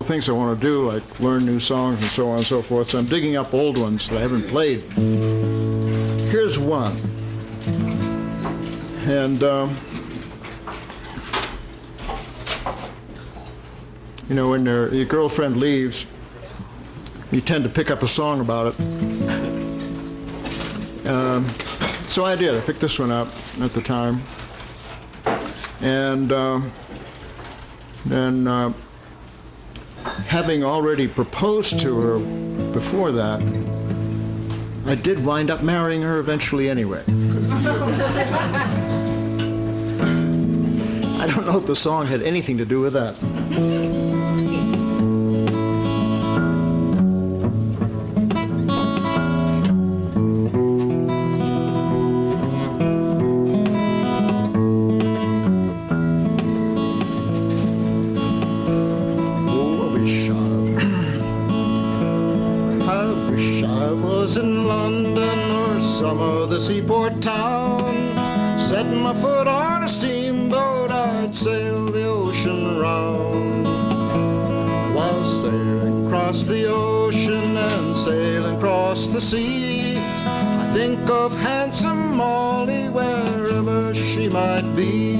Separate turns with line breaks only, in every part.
Things I want to do, like learn new songs and so on and so forth, so I'm digging up old ones that I haven't played. Here's one. And, you know, when your girlfriend leaves, you tend to pick up a song about it. So I did. I picked this one up at the time. And then, having already proposed to her before that, I did wind up marrying her eventually anyway. I don't know if the song had anything to do with that. Seaport town, setting my foot on a steamboat, I'd sail the ocean round. While sailing across the ocean and sailing across the sea, I think of handsome Molly wherever she might be.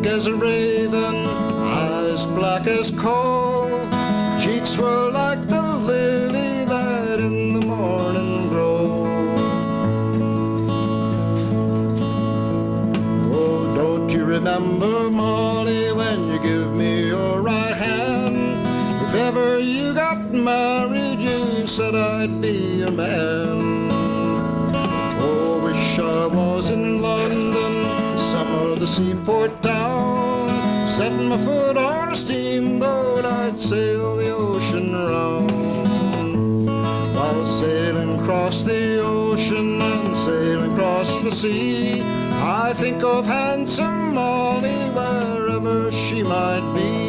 As a raven, eyes black as coal, cheeks were like the lily that in the morning grows. Oh, don't you remember, Molly, when you give me your right hand? If ever you got married, you said I'd be your man. Oh, wish I was in London, summer the seaport town, setting my foot on a steamboat, I'd sail the ocean round. While sailing across the ocean and sailing across the sea, I think of handsome Molly wherever she might be.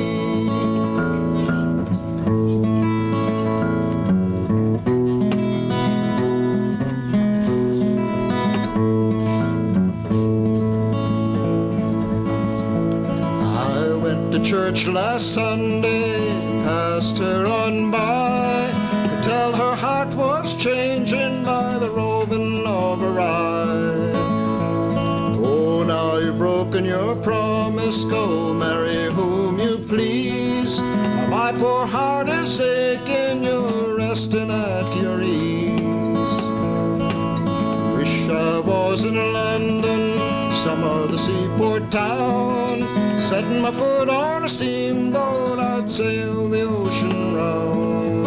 Church last Sunday, passed her on by, could tell her heart was changing by the roving of her eye. Oh, now you've broken your promise, go marry whom you please. My poor heart is aching, you're resting at your ease. Wish I was in London, some other seaport town, setting my foot on a steamboat, I'd sail the ocean round.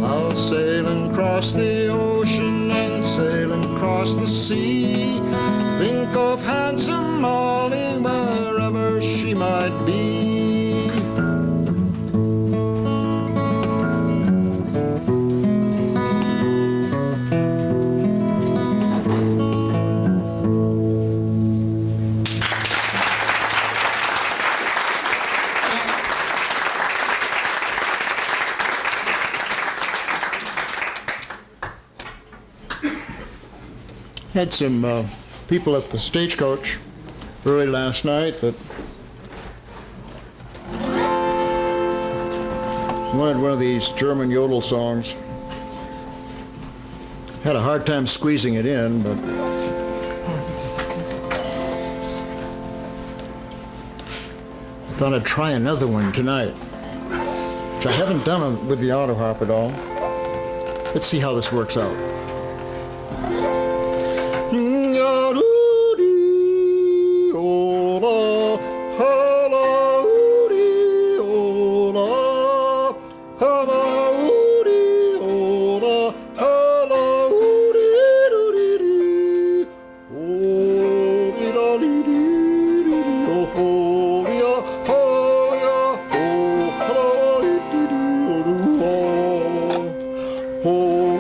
While sailing across the ocean and sailing across the sea, think of handsome Molly wherever she might be. Had some people at the stagecoach early last night that wanted one of these German yodel songs. Had a hard time squeezing it in, but I thought I'd try another one tonight, which I haven't done with the auto harp at all. Let's see how this works out. Oh,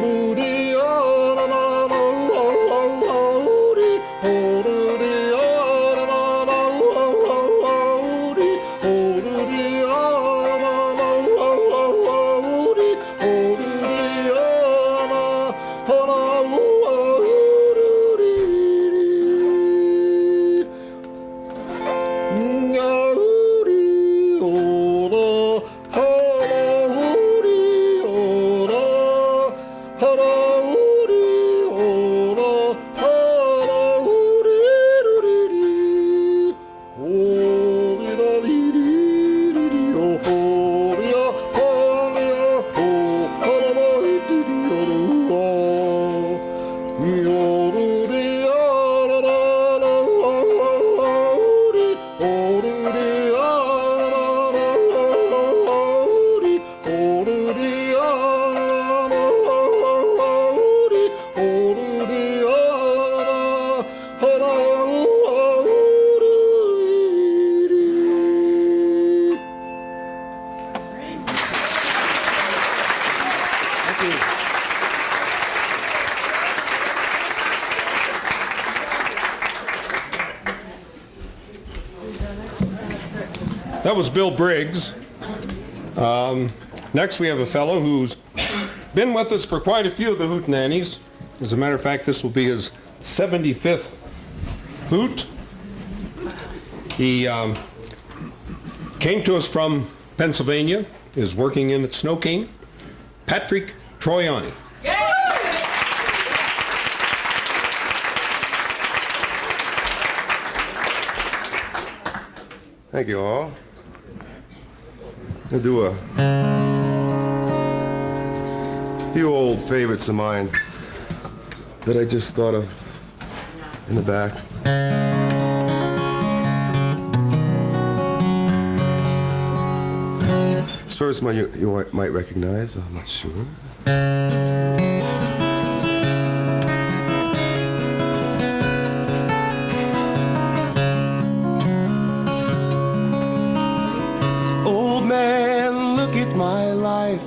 That was Bill Briggs. Next, we have a fellow who's been with us for quite a few of the Hootenannies. As a matter of fact, this will be his 75th Hoot. He came to us from Pennsylvania, is working in at Snow King. Patrick Troiani.
Thank you all. I'll do a few old favorites of mine that I just thought of in the back. This first one you might recognize, I'm not sure. Old man, look at my life.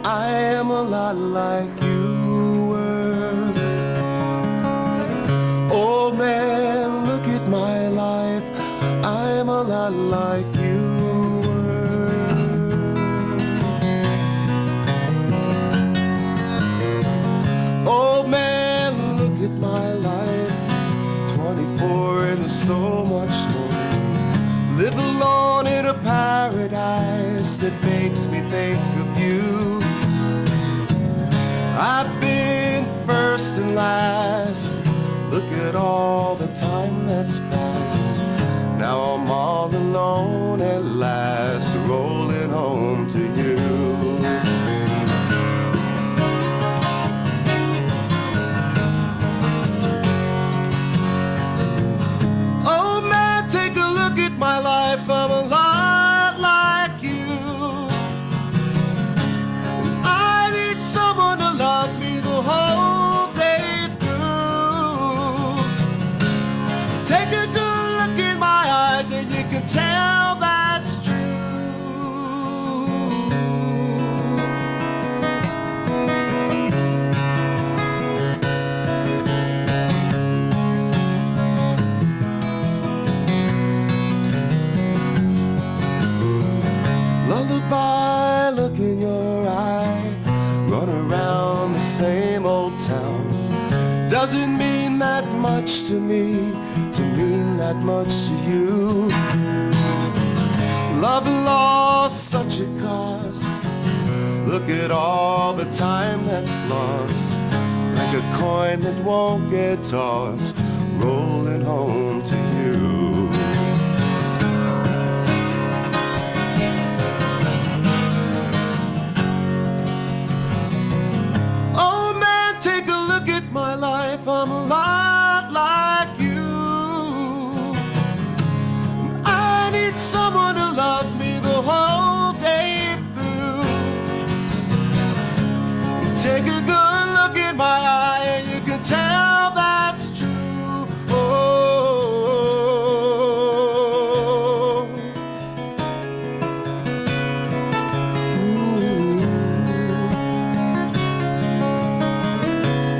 I am a lot like you were. Old man, look at my life. I am a lot like you were. Old man, look at my life. 24 and there's so much more. Live alone in a paradise that makes me think of you. I've been first and last. Look at all the time that's passed. Now I'm all alone at last, rolling home to you. Oh man, take a look at my life. I'm a lot like you. I need someone to love me the whole day through. Take a good look in my eyes and you can tell that's true. Lullaby, look in your eye. Run around the same old town. Doesn't mean that much to me, to mean that much to you. Love and loss, such a cost. Look at all the time that's lost. Like a coin that won't get tossed, rolling home to you. Oh man, take a look at my life. I'm a lot like you. I need someone to love me the whole day through. Take a good look in my eye and you can tell that's true. Oh.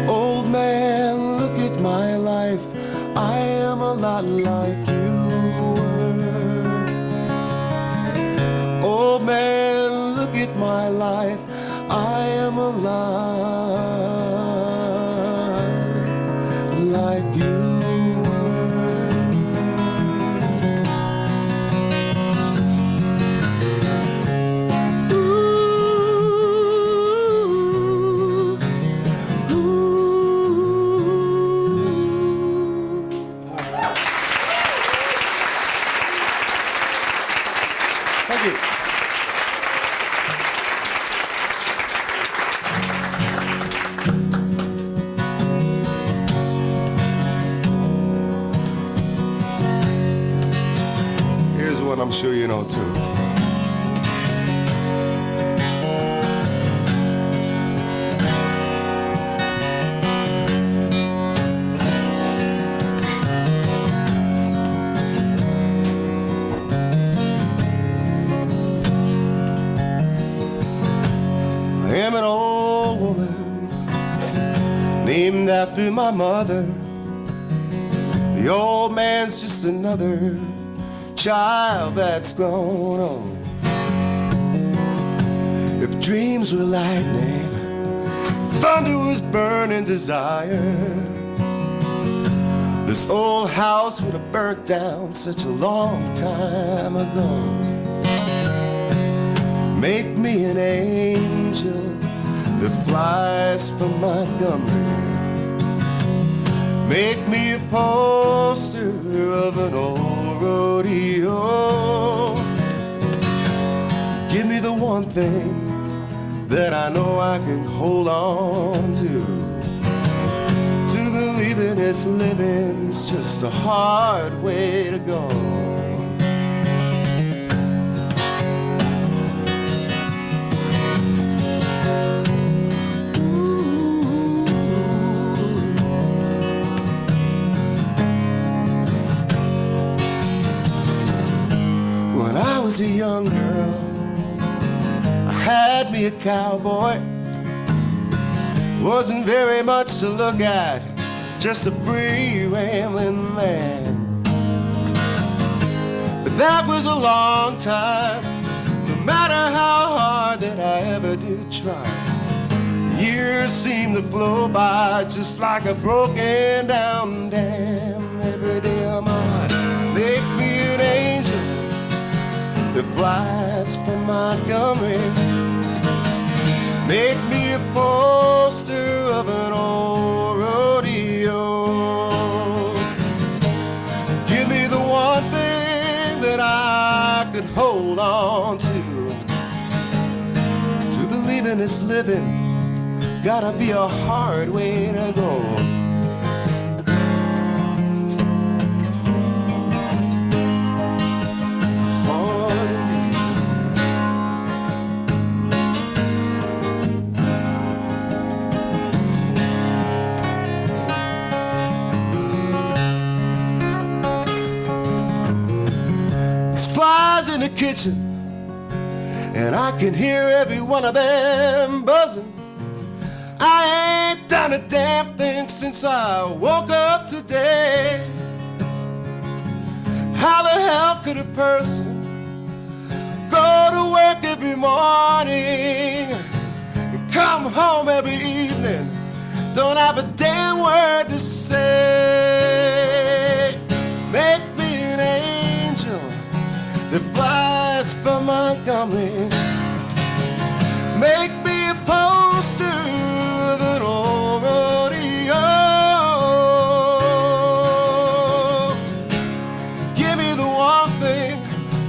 Old man, look at my life. I am a lot like you were. Old man, look at my life. I am a lot like you Thank you. Here's one I'm sure you know too. I am an old woman named after my mother. The old man's just another child that's grown on. If dreams were lightning, thunder was burning desire, this old house would have burnt down such a long time ago. Make me an angel that flies from Montgomery. Make me a poster of an old rodeo. Give me the one thing that I know I can hold on to. To believe in this living's just a hard way to go. When I was a young girl, I had me a cowboy. Wasn't very much to look at, just a free rambling man. But that was a long time, no matter how hard that I ever did try. Years seemed to flow by just like a broken down dam. Every day of my life, make me an angel that flies from Montgomery. Make me a poster of an old rodeo. Give me the one thing that I could hold on to. To believe in this living, gotta be a hard way to go. In the kitchen, and I can hear every one of them buzzing. I ain't done a damn thing since I woke up today. How the hell could a person go to work every morning and come home every evening, don't have a damn word to say? Make me an angel that flies from Montgomery. Make me a poster of an old rodeo. Give me the one thing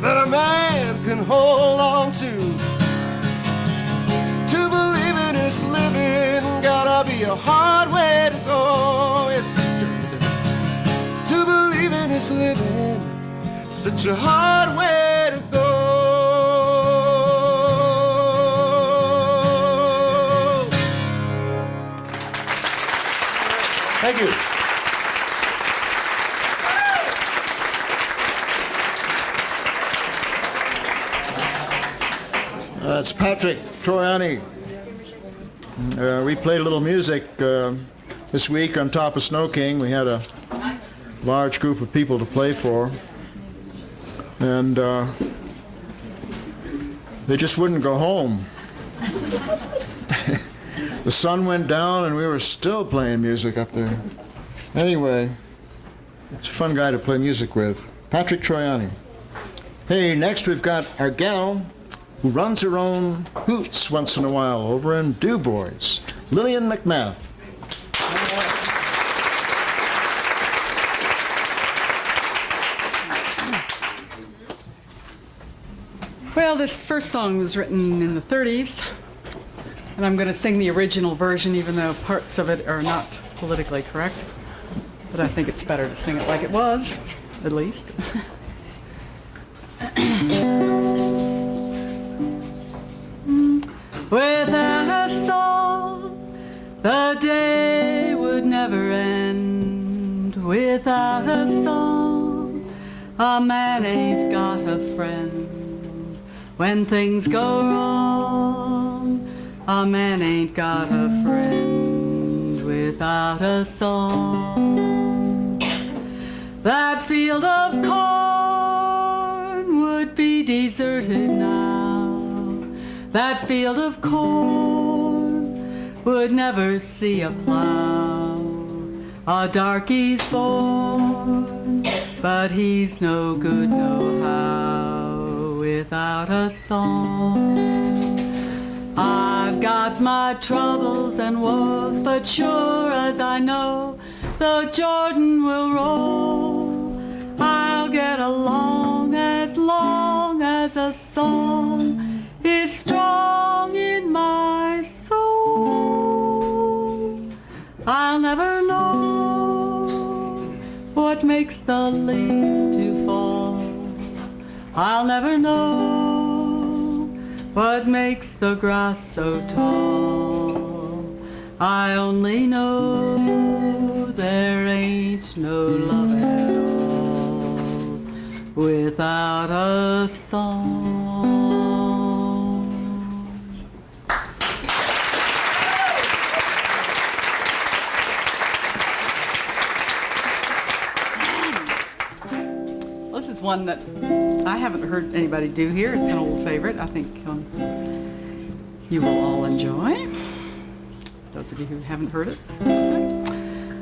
that a man can hold on to. To believe in this living, gotta be a hard way to go. Yes, to believe in this living, such a hard way to go. Thank you.
It's Patrick Troiani. We played a little music this week on top of Snow King. We had a large group of people to play for. And they just wouldn't go home. The sun went down and we were still playing music up there. Anyway, it's a fun guy to play music with. Patrick Troiani. Hey, next we've got our gal who runs her own hoots once in a while over in Du Bois, Lillian McMath.
Well, this first song was written in the 30s, and I'm going to sing the original version, even though parts of it are not politically correct. But I think it's better to sing it like it was, at least. Without a song, the day would never end. Without a song, a man ain't got a friend. When things go wrong, a man ain't got a friend. without a song. That field of corn would be deserted now. That field of corn would never see a plow. A darky's born, but he's no good no how without a song. I've got my troubles and woes, but sure as I know the Jordan will roll, I'll get along as long as a song is strong in my soul. I'll never know what makes the leaves to fall. I'll never know what makes the grass so tall. I only know there ain't no love at all without a song. This is one that I haven't heard anybody do here. It's an old favorite. I think you will all enjoy. Those of you who haven't heard it.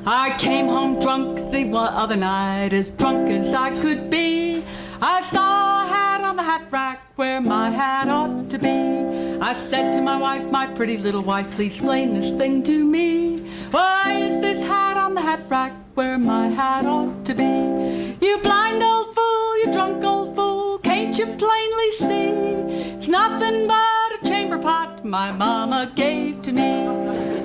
I came home drunk the other night, as drunk as I could be. I saw a hat on the hat rack where my hat ought to be. I said to my wife, my pretty little wife, please explain this thing to me. Why is this hat on the hat rack where my hat ought to be? You blind old fool, you drunk old fool, can't you plainly see? It's nothing but a chamber pot my mama gave to me.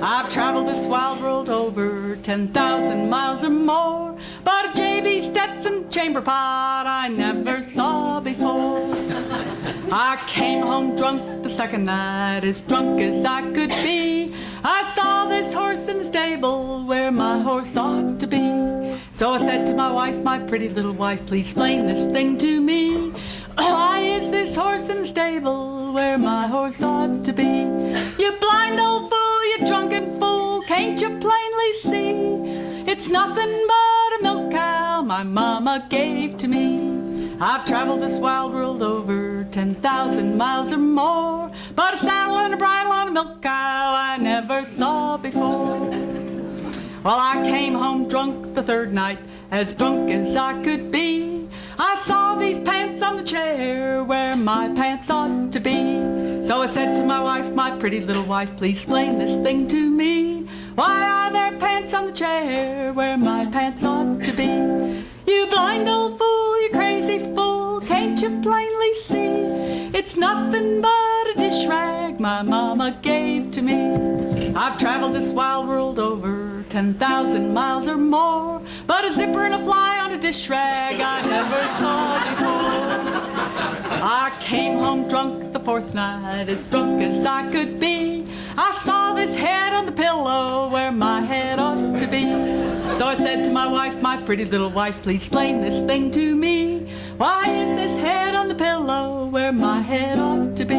I've traveled this wild world over 10,000 miles or more, but a J.B. Stetson chamber pot I never saw before. I came home drunk the second night, as drunk as I could be. I saw this horse in the stable where my horse ought to be. So I said to my wife, my pretty little wife, please explain this thing to me. Why is this horse in the stable where my horse ought to be? You blind old fool, you drunken fool, can't you plainly see? It's nothing but a milk cow my mama gave to me. I've traveled this wild world over 10,000 miles or more, but a saddle and a bridle on a milk cow I never saw before. Well, I came home drunk the third night, as drunk as I could be. I saw these pants on the chair where my pants ought to be. So I said to my wife, my pretty little wife, please explain this thing to me. Why are there pants on the chair where my pants ought to be? You blind old fool, you crazy fool, can't you plainly see? It's nothing but a dish rag my mama gave to me. I've traveled this wild world over 10,000 miles or more, but a zipper and a fly on a dish rag I never saw before. I came home drunk the fourth night, as drunk as I could be. I saw this head on the pillow where my head ought to be. So I said to my wife, my pretty little wife, please explain this thing to me. Why is this head on the pillow where my head ought to be?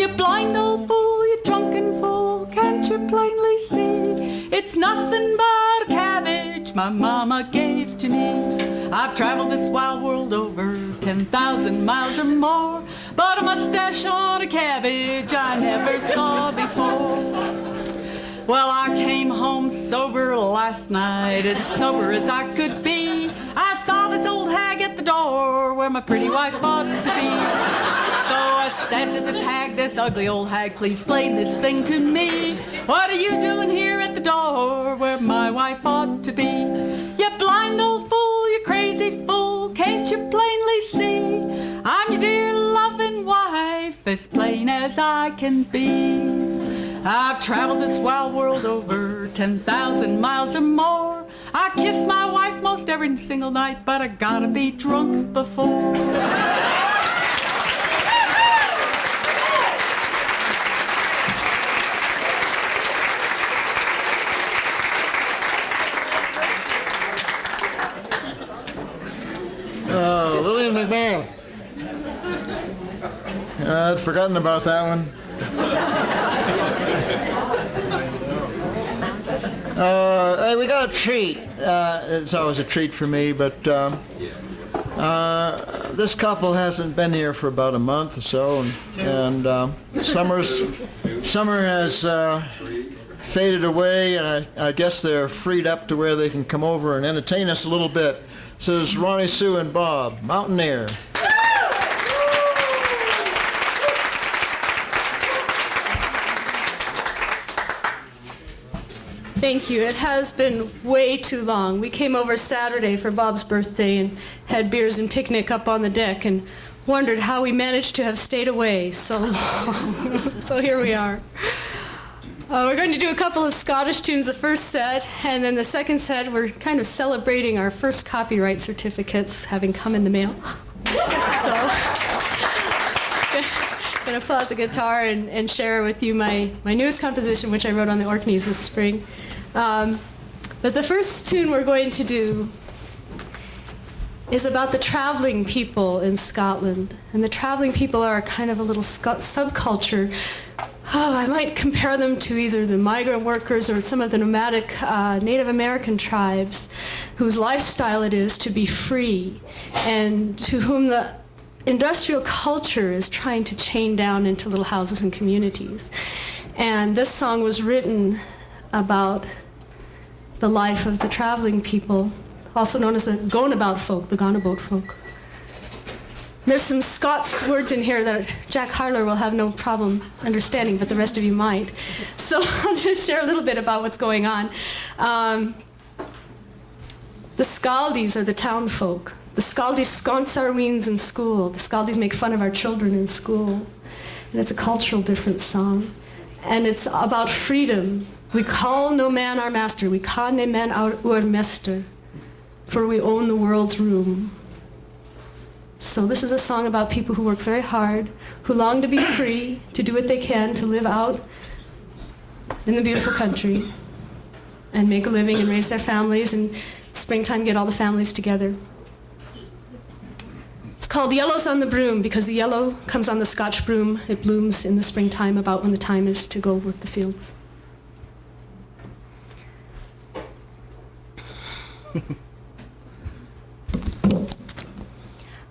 You blind old fool, you drunken fool, can't you plainly see? It's nothing but a cabbage my mama gave to me. I've traveled this wild world over 10,000 miles or more, but a mustache on a cabbage I never saw before. Well, I came home sober last night, as sober as I could be. I saw this old hag at the door where my pretty wife ought to be. So I said to this hag, this ugly old hag, please explain this thing to me. What are you doing here at the door where my wife ought to be? You blind old fool, you crazy fool, can't you plainly see? I'm your dear loving wife, as plain as I can be. I've traveled this wild world over 10,000 miles or more. I kiss my wife most every single night, but I gotta be drunk before.
Lillian McMahon. I'd forgotten about that one. Hey, we got a treat. It's always a treat for me, but this couple hasn't been here for about a month or so, and summer has faded away, and I guess they're freed up to where they can come over and entertain us a little bit. This is Ronnie, Sue, and Bob, Mountaineer.
Thank you. It has been way too long. We came over Saturday for Bob's birthday and had beers and picnic up on the deck and wondered how we managed to have stayed away so long. So here we are. We're going to do a couple of Scottish tunes the first set, and then the second set we're kind of celebrating our first copyright certificates having come in the mail. So going to pull out the guitar and share with you my newest composition, which I wrote on the Orkneys this spring. But the first tune we're going to do is about the traveling people in Scotland. And the traveling people are kind of a little subculture. I might compare them to either the migrant workers or some of the nomadic Native American tribes whose lifestyle it is to be free, and to whom the industrial culture is trying to chain down into little houses and communities. And this song was written about the life of the traveling people, also known as the Gonabout folk, the Gonabout folk. There's some Scots words in here that Jack Harler will have no problem understanding, but the rest of you might. So I'll just share a little bit about what's going on. The Scaldies are the town folk. The Scaldies sconce our weans in school. The Scaldies make fun of our children in school. And it's a cultural difference song. And it's about freedom. We call no man our master. We call no man our mester. For we own the world's room. So this is a song about people who work very hard, who long to be free, to do what they can, to live out in the beautiful country and make a living and raise their families, and springtime get all the families together. It's called Yellow's on the Broom because the yellow comes on the Scotch broom. It blooms in the springtime about when the time is to go work the fields.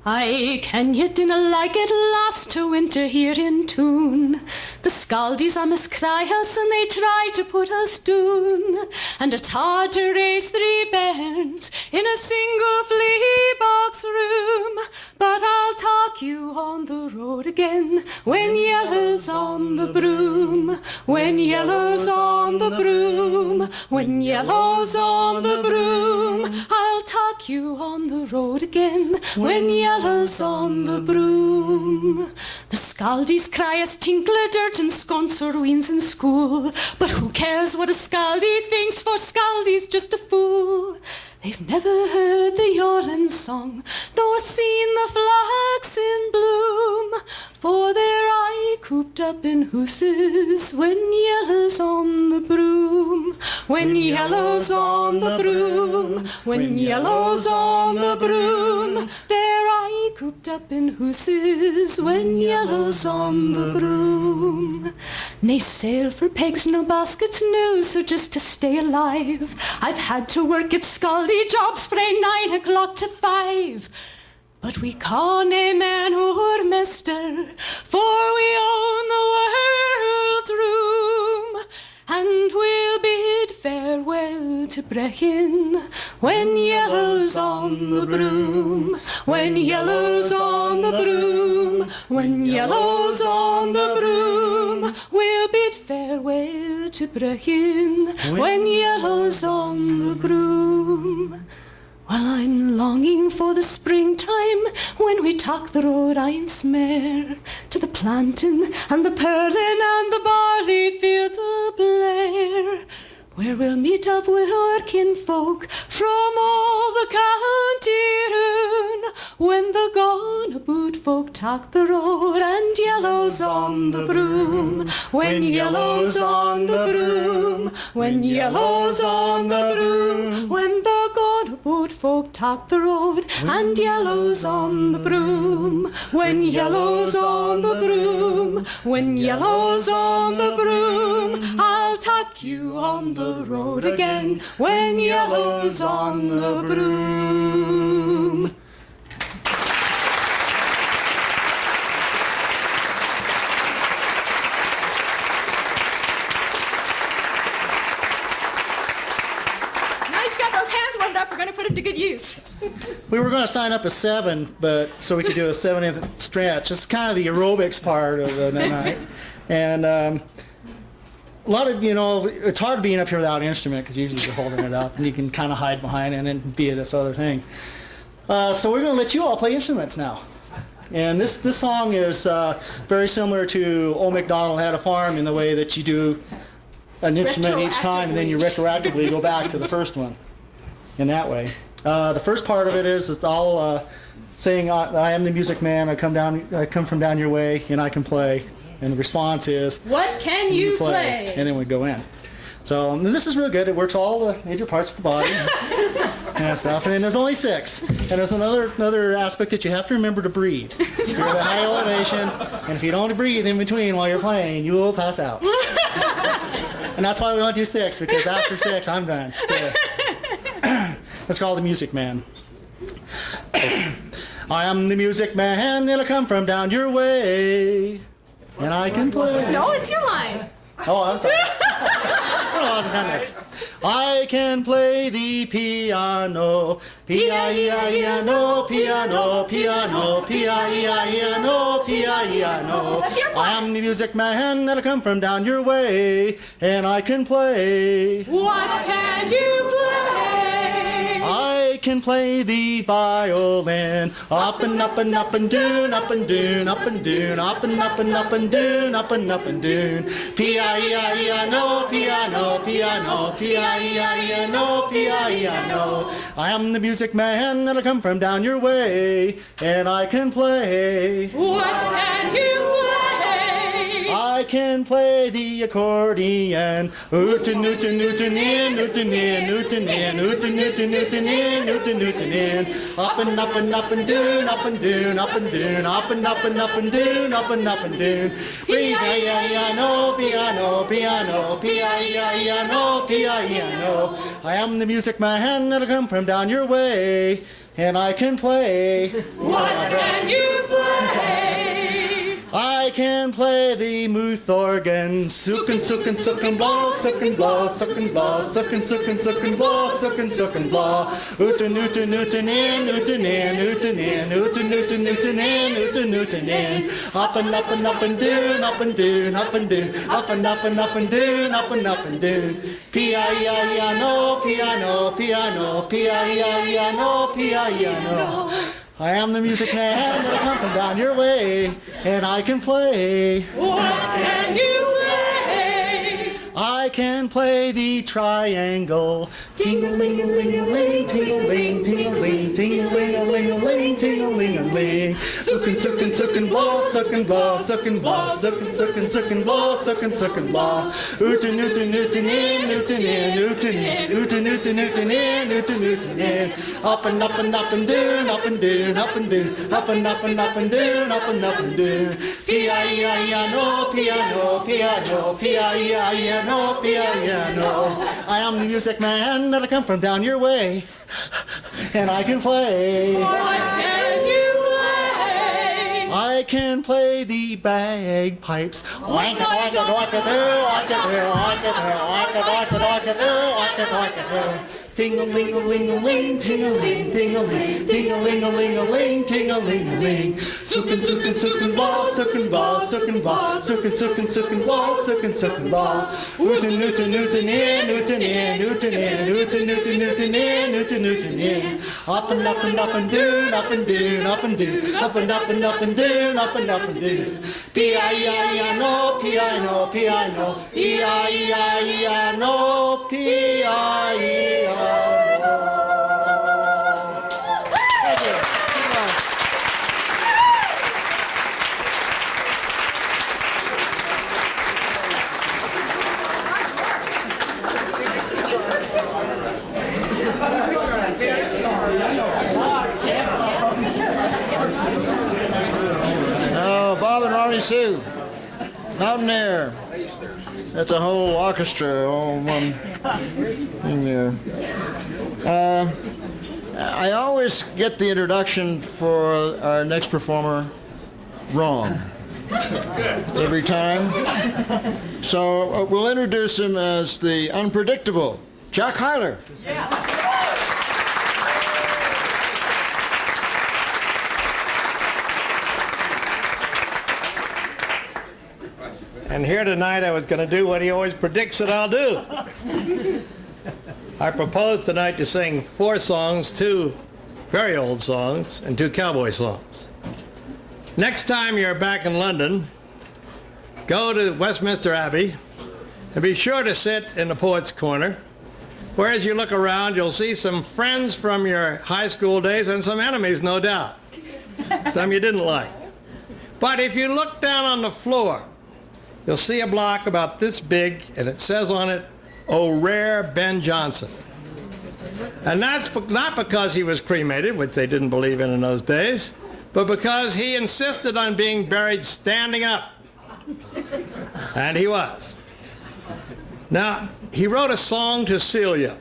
I can yet dinna like it last to winter here in Toon. The Scaldies are miscry us and they try to put us doon. And it's hard to raise 3 bairns in a single flea box room. But I'll talk you on the road again when yellow's on the broom. When yellow's on the broom. When yellow's on the broom. I'll talk you on the road again when yellow's on the broom. The Scaldies cry us tinkle dirt and sconce our weans in school. But who cares what a Scaldie thinks, for Scaldie's just a fool. They've never heard the Yorlin song, nor seen the flax in bloom, for they're aye cooped up in hooses when yellow's on the broom. When yellow's on the broom. When yellow's on the broom. They're aye cooped up in hooses when yellow's on the broom. Nae sail for pegs, no baskets, no, so just to stay alive I've had to work at Scaldie jobs frae 9 o'clock to 5. But we ca' nae man our mester, for we own the world's room. And we'll bid farewell to Brechin when yellow's on the broom. When yellow's on the broom. When yellow's on the broom. We'll bid farewell to Brechin when yellow's on the broom. Well, I'm longing for the springtime when we talk the road iron's mare to the plantain and the purlin and the barley fields of Blair, where we'll meet up with our kinfolk from all the county round, when the Gonabout folk talk the road and yellow's on the broom. When yellow's on the broom. When yellow's on the broom. When the Gonabout folk talk the road and yellow's on the broom. When yellow's on the broom. When yellow's on the broom. I'll talk walk you on the road again when yellow's on the broom. Now that you got those hands warmed up, we're going to put them to good use.
We were going to sign up as 7, but so we could do a 7th stretch. It's kind of the aerobics part of the night. And a lot of, it's hard being up here without an instrument because usually you're holding it up and you can kind of hide behind it and be this other thing. So we're going to let you all play instruments now. And this song is very similar to Old MacDonald Had a Farm in the way that you do an instrument each time and then you retroactively go back to the first one in that way. The first part of it is I'll saying, I am the music man, I come from down your way, and I can play. And the response is,
what can you play?
And then we go in. So this is real good. It works all the major parts of the body and stuff. And then there's only 6. And there's another aspect that you have to remember to breathe. You're at a high elevation, and if you don't breathe in between while you're playing, you will pass out. And that's why we don't do 6, because after 6, I'm done. It's called the Music Man. I am the music man, and I come from down your way. And I can play.
No, it's your line.
Oh, I'm sorry. I wasn't done this. I can play the piano. Piano, piano, piano, piano, piano.
That's your
I am the music man that I come from down your way, and I can play.
What can you play?
I can play the violin. Up and up and up and doon, up and doon, up and doon, up and up and up and doon, up and up and doon. Piano, piano, piano, piano, piano. I am the music man that I come from down your way, and I can play.
What can you play?
I can play the accordion. Ootin, ootin, ootin, in, ootin, in, ootin, in, ootin, ootin, ootin, in, ootin, ootin, in. Up and up and up and doon, up and doon, up and doon, up and up and up and doon, up and up and doon. Piano, piano, piano, piano, piano. I am the music man that I come from down your way, and I can play.
What can you play?
I can play the Muth organ. Suckin, suckin, suckin, blah, suckin, blah, suckin, blah, suckin, suckin, suckin, blah, suckin, suckin, blah. Ootin, ootin, ootin, in, ootin, in, ootin, in, ootin, ootin, ootin, in, ootin, ootin, in. Up and up and up and doon, up and doon, up and doon, up and up and up and doon, up and up and doon. Piano, piano, piano, piano, piano. I am the music man that I come from down your way, and I can play.
What can you play?
I can play the triangle. Ting-a-ling-a-ling-a-ling, ting-a-ling, ting-a-ling, ting-a-ling-a-ling-a-ling, ting-a-ling-a-ling. Suckin, suckin, suckin, blah, suckin, blah, suckin, blah, suckin, suckin, suckin, blah, suckin, suckin, blah. Ootin, ootin, ootin, in, ootin, in, ootin, in, ootin, ootin, ootin, in, ootin, ootin, in. Up and up and up and doon, up and doon, up and doon, up and up and up and doon, up and up and doon. Piano, piano, piano, piano, piano. I am the music man that I come from down your way, and I can play.
What can you play?
I can play the bagpipes. Wanka, wanka, wanka, do, wanka, do, wanka, do, wanka, wanka, wanka, do, wanka, wanka, do. Ting-a-ling-a-ling-a-ling, ting-a-ling, ting-a-ling, ting-a-ling-a-ling-a-ling, ting-a-ling-a-ling. Suckin, suckin, suckin, blah, suckin, blah, suckin, blah, suckin, suckin, suckin, blah, suckin, suckin, blah. Ootin, ootin, ootin, in, ootin, in, ootin, in, ootin, ootin, ootin, in, ootin, ootin, in. Up and up and up and doon, up and doon, up and doon, up and up and up and doon, up and up and doon. Piano, piano, piano, piano, piano. Thank you.
Now, Bob and Ronnie Sue. Now down there. That's a whole orchestra, all one thing there. I always get the introduction for our next performer wrong. Every time. So we'll introduce him as the unpredictable Jack Hyler.
And here tonight I was going to do what he always predicts that I'll do. I propose tonight to sing 4 songs, 2 very old songs and 2 cowboy songs. Next time you're back in London, go to Westminster Abbey and be sure to sit in the Poets' Corner, where as you look around you'll see some friends from your high school days and some enemies, no doubt. Some you didn't like. But if you look down on the floor, you'll see a block about this big, and it says on it, "Oh, rare Ben Jonson." And that's not because he was cremated, which they didn't believe in those days, but because he insisted on being buried standing up. And he was. Now, he wrote a song to Celia,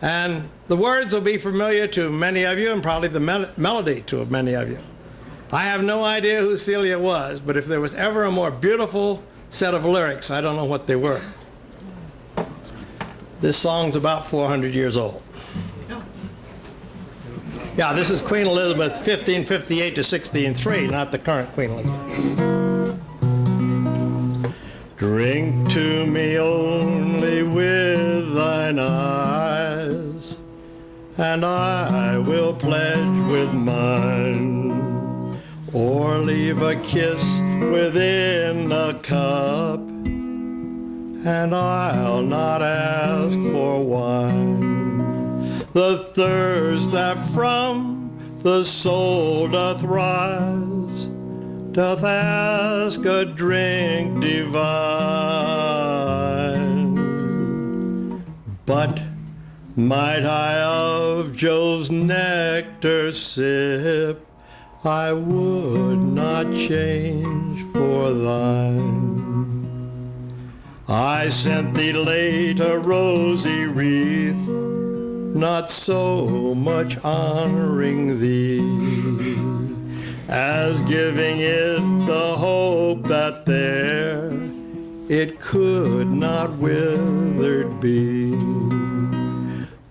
and the words will be familiar to many of you, and probably the melody to many of you. I have no idea who Celia was, but if there was ever a more beautiful set of lyrics, I don't know what they were. This song's about 400 years old. Yeah, this is Queen Elizabeth, 1558 to 1603, not the current Queen Elizabeth. Drink to me only with thine eyes, and I will pledge with mine, or leave a kiss within a cup, and I'll not ask for wine. The thirst that from the soul doth rise, doth ask a drink divine. But might I of Jove's nectar sip, I would not change for thine. I sent thee late a rosy wreath, not so much honoring thee, as giving it the hope that there it could not withered be.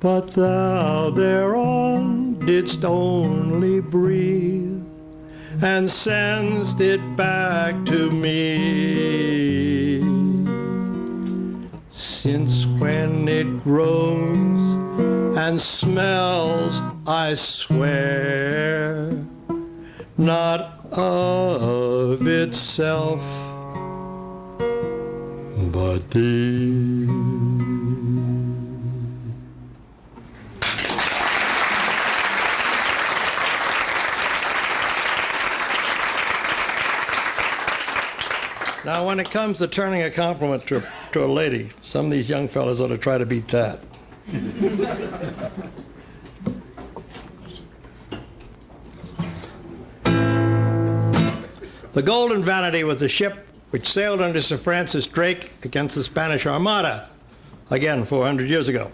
But thou thereon didst only breathe, and send'st it back to me. Since when it grows and smells, I swear, not of itself, but thee. Now, when it comes to turning a compliment to a lady, some of these young fellas ought to try to beat that. The Golden Vanity was a ship which sailed under Sir Francis Drake against the Spanish Armada, again 400 years ago.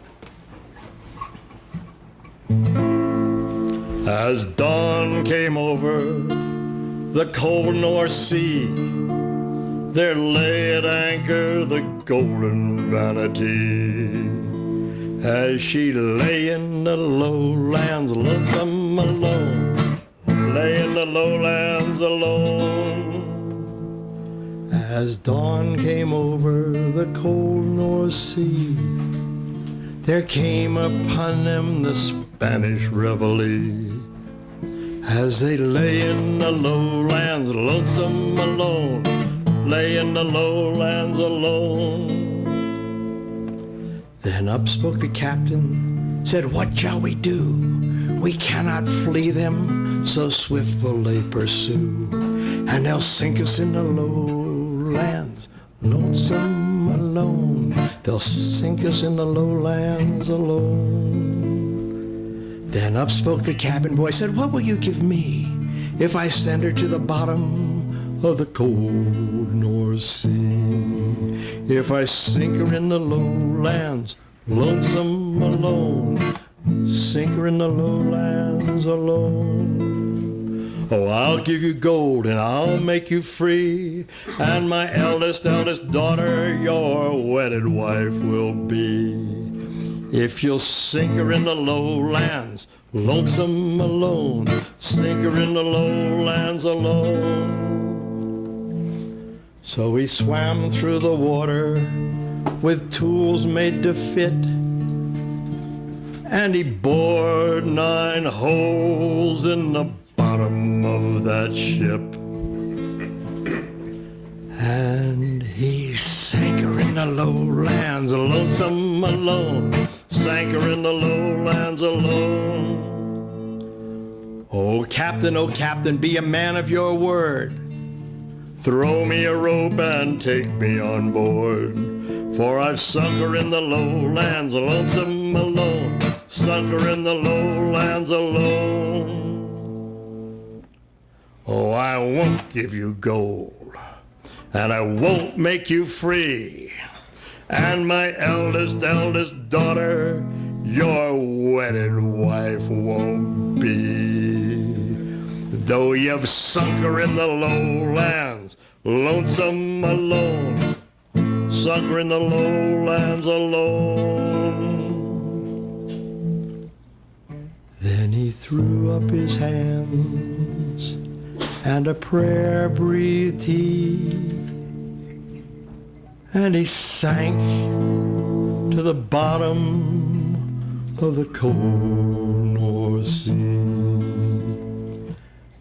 As dawn came over the cold North Sea, there lay at anchor the Golden Vanity. As she lay in the lowlands lonesome alone, lay in the lowlands alone. As dawn came over the cold North Sea, there came upon them the Spanish reveille. As they lay in the lowlands lonesome alone, lay in the lowlands alone. Then up spoke the captain, said, "What shall we do? We cannot flee them, so swiftly pursue, and they'll sink us in the lowlands, lonesome alone. They'll sink us in the lowlands alone." Then up spoke the cabin boy, said, "What will you give me if I send her to the bottom of the cold North Sea. If I sink her in the lowlands, lonesome alone, sink her in the lowlands alone. Oh, I'll give you gold and I'll make you free, and my eldest daughter your wedded wife will be. If you'll sink her in the lowlands, lonesome alone, sink her in the lowlands alone. So he swam through the water with tools made to fit, and he bored 9 holes in the bottom of that ship. And he sank her in the lowlands, lonesome alone, sank her in the lowlands alone. Oh, captain, be a man of your word. Throw me a rope and take me on board, for I've sunk her in the lowlands, lonesome alone, sunk her in the lowlands alone. Oh, I won't give you gold, and I won't make you free, and my eldest daughter your wedded wife won't be. Though you've sunk her in the lowlands, lonesome alone, sunk her in the lowlands alone. Then he threw up his hands, and a prayer breathed he, and he sank to the bottom of the cold North Sea.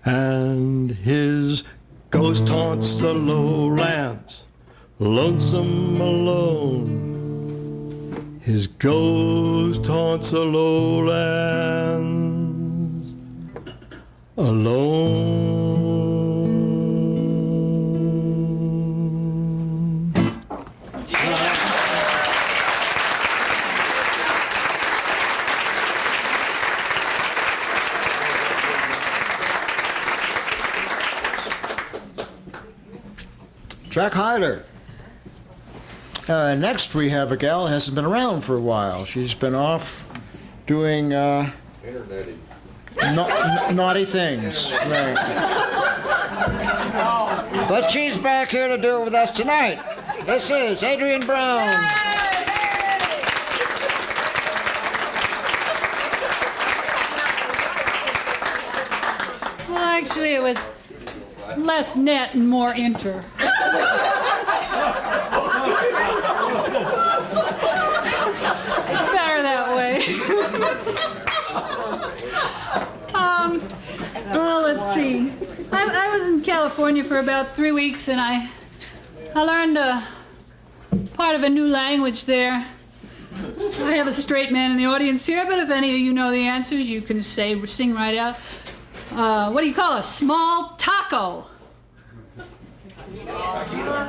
And his ghost haunts the lowlands, lonesome alone. His ghost haunts the lowlands alone.
Jack Hyder. Next we have a gal who hasn't been around for a while. She's been off doing naughty things. Right. But she's back here to do it with us tonight. This is Adrienne Brown.
Well, actually, it was less net and more inter. It's better that way. Well, let's see. I was in California for about 3 weeks, and I learned a part of a new language there. I have a straight man in the audience here, but if any of you know the answers, you can sing right out. What do you call a small taco?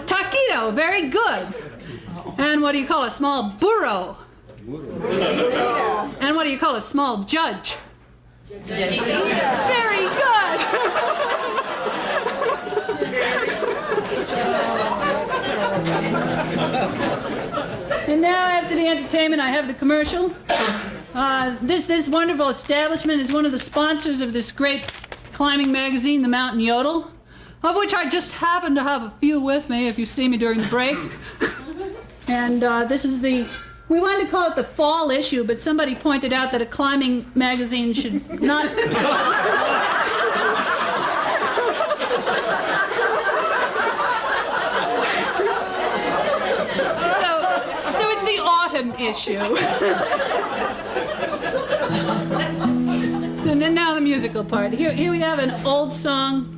Taquito, very good. And what do you call a small burro? And what do you call a small judge? Very good. And now after the entertainment, I have the commercial. This wonderful establishment is one of the sponsors of this great climbing magazine, The Mountain Yodel, of which I just happen to have a few with me if you see me during the break. And this is we wanted to call it the fall issue, but somebody pointed out that a climbing magazine should not... So it's the autumn issue. And then now the musical part. Here we have an old song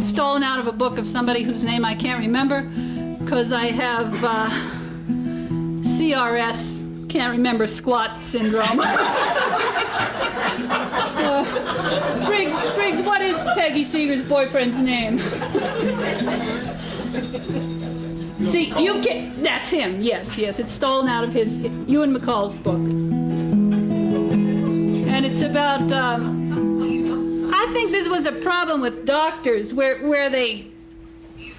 stolen out of a book of somebody whose name I can't remember because I have CRS, can't remember squat syndrome. Briggs, what is Peggy Seeger's boyfriend's name? See, you can, that's him, yes, it's stolen out of his Ewan McCall's book. And it's about, I I think this was a problem with doctors where they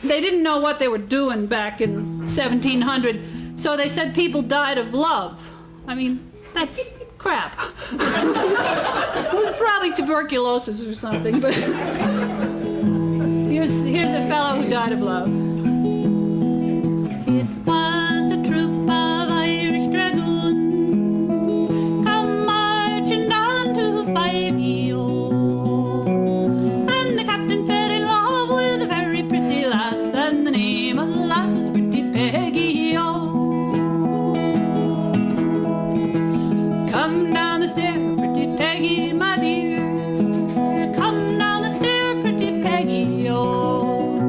didn't know what they were doing back in 1700, so they said people died of love. I mean, that's crap. It was probably tuberculosis or something, but here's a fellow who died of love. It was a troop of Irish dragoons come marching down to 5-0. And the captain fell in love with a very pretty lass, and the name of the lass was Pretty Peggy, oh. Come down the stair, Pretty Peggy, my dear. Come down the stair, Pretty Peggy, oh.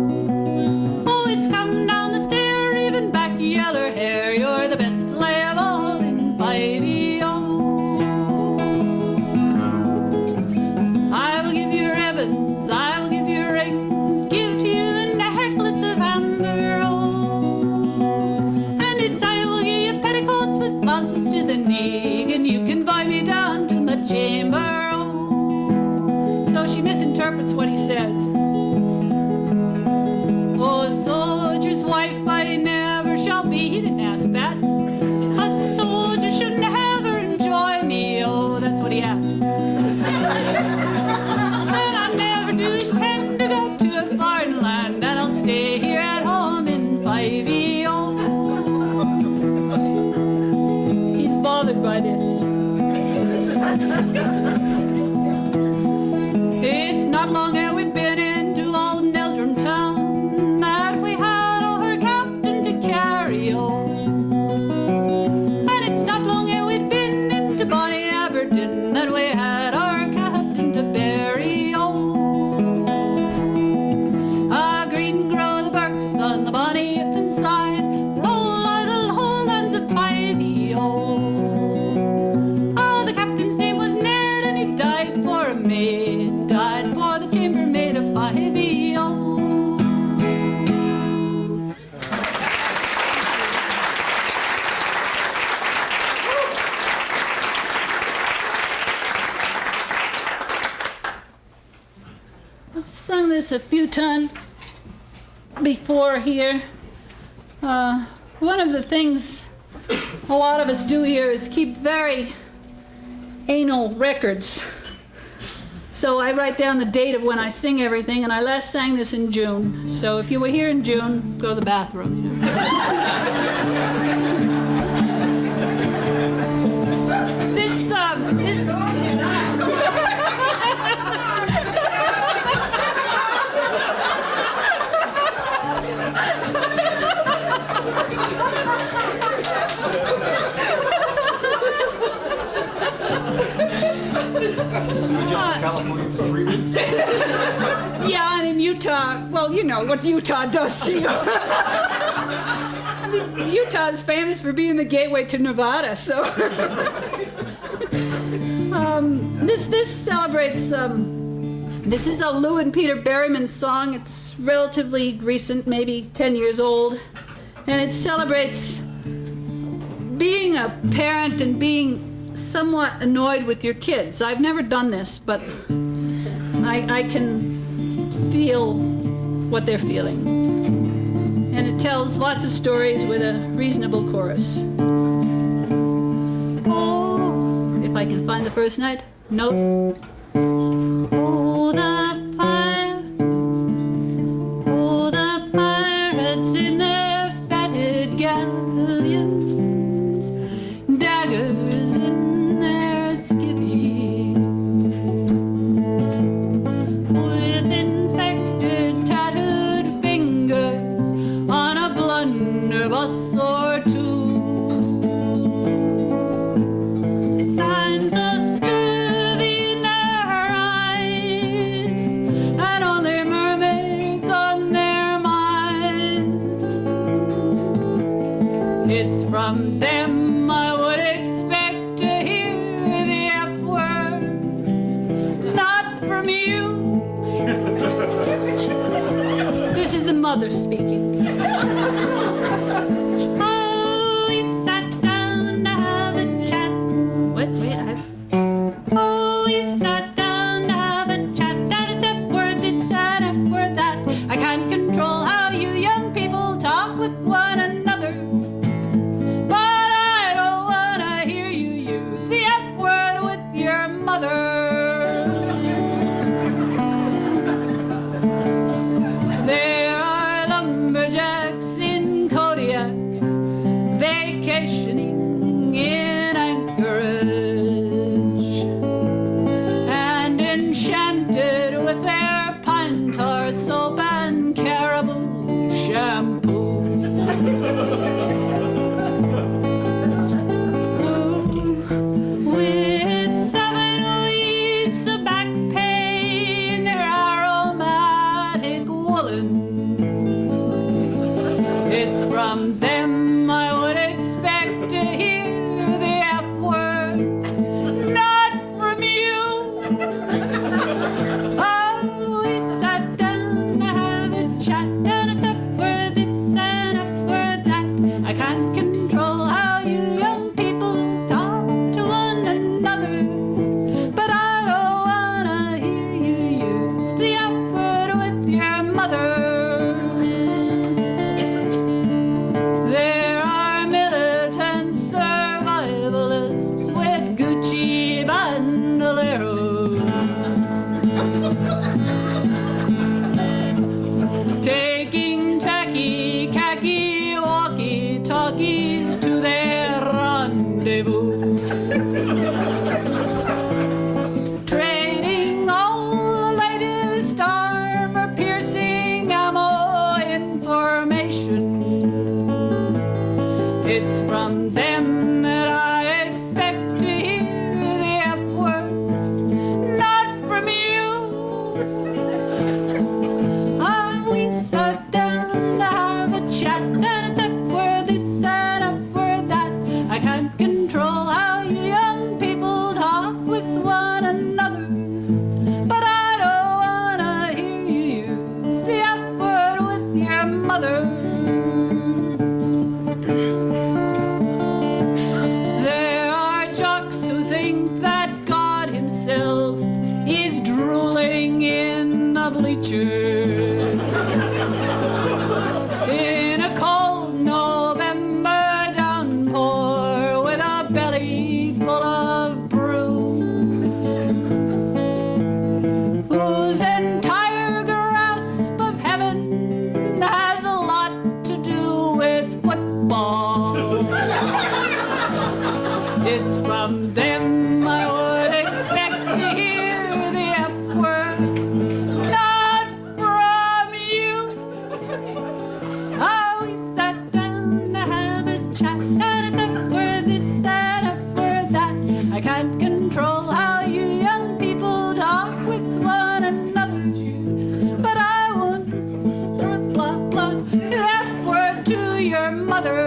Oh, it's come down the stair, even back yeller hair. You're the best lay of all in 5-0. I will give you ribbons, I will give you rings, give to you a necklace of amber, oh. And it's I will give you petticoats with flounces to the knee, and you can buy me down to my chamber, oh. So she misinterprets what he says. Oh, soldier's wife I never shall be. He didn't ask that. A soldier should never enjoy me. Oh, that's what he asked. And I never do intend to go to a foreign land, and I'll stay here at home in 5-0. He's bothered by this. It's not long ere we've been into old Neldrum town, that we had our captain to carry on. And it's not long ere we've been into bonny Aberdeen, that we had our captain to bury on. Green grow the birks on the bonny Upton side, roll lie the lowlands of 5-0. Oh, the captain's name was Ned, and he died for a maid, died for the chambermaid of 5-0. I've sung this a few times before here. One of the things a lot of us do here is keep very anal records. So I write down the date of when I sing everything, and I last sang this in June. So if you were here in June, go to the bathroom. You know. This
California for 3 weeks?
yeah, and in Utah, well, you know what Utah does to you. I mean, Utah is famous for being the gateway to Nevada, so. This celebrates, this is a Lou and Peter Berryman song. It's relatively recent, maybe 10 years old. And it celebrates being a parent and being somewhat annoyed with your kids. I've never done this, but I can feel what they're feeling. And it tells lots of stories with a reasonable chorus. Oh, if I can find the first note. Oh, the pirates in their fatted galleons, daggers in their skivvies, with infected, tattered fingers on a blunderbuss or two. Signs of scurvy in their eyes, and only mermaids on their minds. It's from them I would expect to hear the F word, not from you. This is the mother speaking. Oh, we sat down to have a chat. Oh, we sat down to have a chat with one another. But I don't wanna hear you use the F word with your mother. There are lumberjacks in Kodiak vacationing in Anchorage and enchanted with their pine tar soap and caribou shampoo. With 7 weeks of back pain, their aromatic woolens. It's from them I would expect to hear the F word, not from you. Oh, we sat down to have a chat, and it's up for this and up for that. I can't control how you young people talk to one another, but I don't wanna hear you use the F word with your mother. There are militant survivalists with Gucci bandoleros, taking tacky khaki walkie-talkies to their rendezvous, trading all the latest armor-piercing ammo information. It's from them that I expect to hear the F word, not from you. We sat down to have a chat, and it's up for this and up for that. I can't control how you young people talk with one another, but I don't wanna hear you use the F word with your mother. There are jocks who think that God himself is drooling in the bleachers in a cold November downpour with a belly full of brew, whose entire grasp of heaven has a lot to do with football. It's from them I would expect to hear the F word, not from you. Oh, we sat down to have a chat, and it's up for this and up for that. I can't control how you young people talk with one another, but I won't blah, blah, blah, the F word to your mother.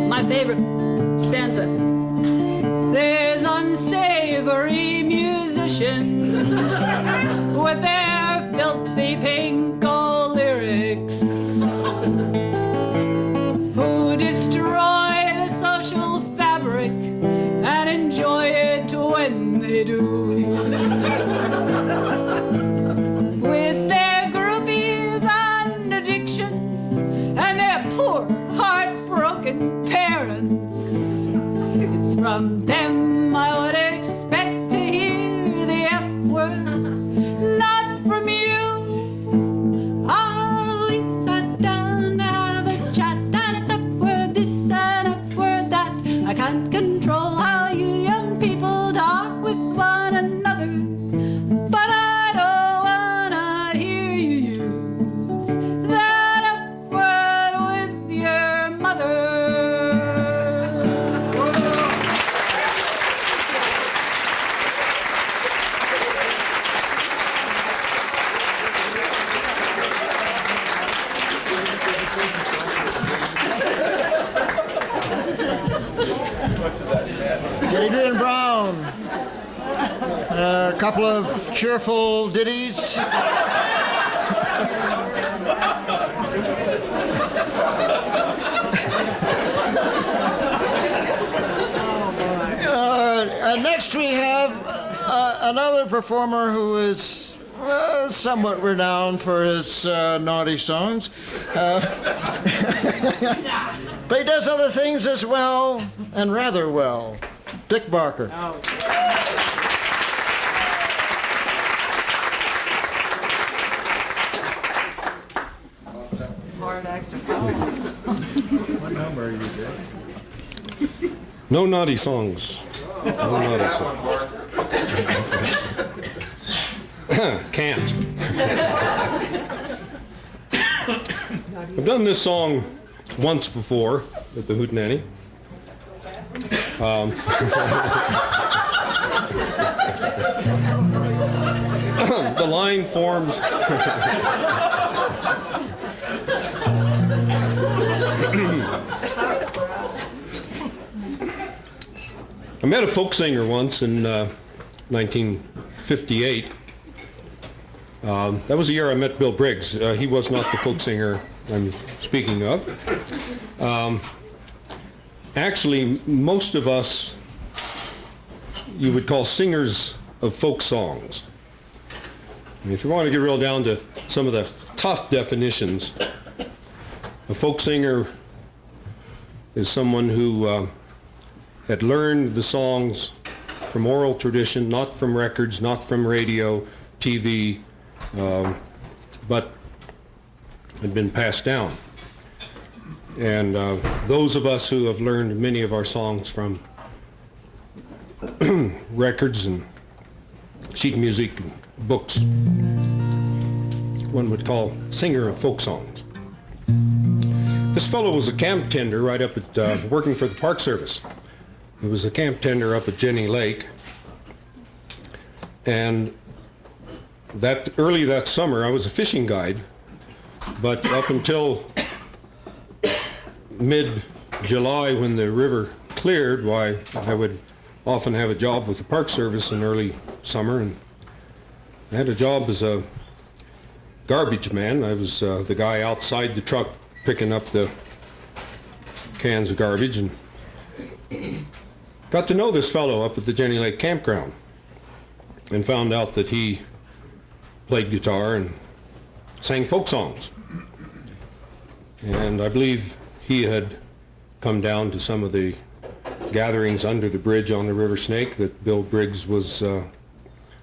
My favorite stanza. There's unsavory musicians with their filthy pinko lyrics who destroy the social fabric and enjoy it when they do. With their groupies and addictions and their poor heartbroken parents, it's from them I would expect to hear the F word, not from you. Oh, we sat down to have a chat, and it's up for this and up for that. I can't control how you young people talk with one another, but I don't wanna hear you use that F word with your mother.
Getty Dean Brown. A couple of cheerful ditties. Next we have another performer who is somewhat renowned for his naughty songs. But he does other things as well, and rather well. Dick Barker.
Oh. Hard act to follow.
What number are you, Dick?
No naughty songs. No naughty songs. Can't. I've done this song once before at the Hootenanny. The line forms. I met a folk singer once in 1958. That was the year I met Bill Briggs. He was not the folk singer I'm speaking of. Actually, most of us you would call singers of folk songs. I mean, if you want to get real down to some of the tough definitions, a folk singer is someone who had learned the songs from oral tradition, not from records, not from radio, TV, but had been passed down. And those of us who have learned many of our songs from records and sheet music and books, one would call singer of folk songs. This fellow was a camp tender right up at, working for the Park Service. He was a camp tender up at Jenny Lake. And early that summer, I was a fishing guide, but up until mid-July when the river cleared, why I would often have a job with the Park Service in early summer, and I had a job as a garbage man. I was the guy outside the truck picking up the cans of garbage, and got to know this fellow up at the Jenny Lake campground and found out that he played guitar and sang folk songs. And I believe he had come down to some of the gatherings under the bridge on the River Snake that Bill Briggs was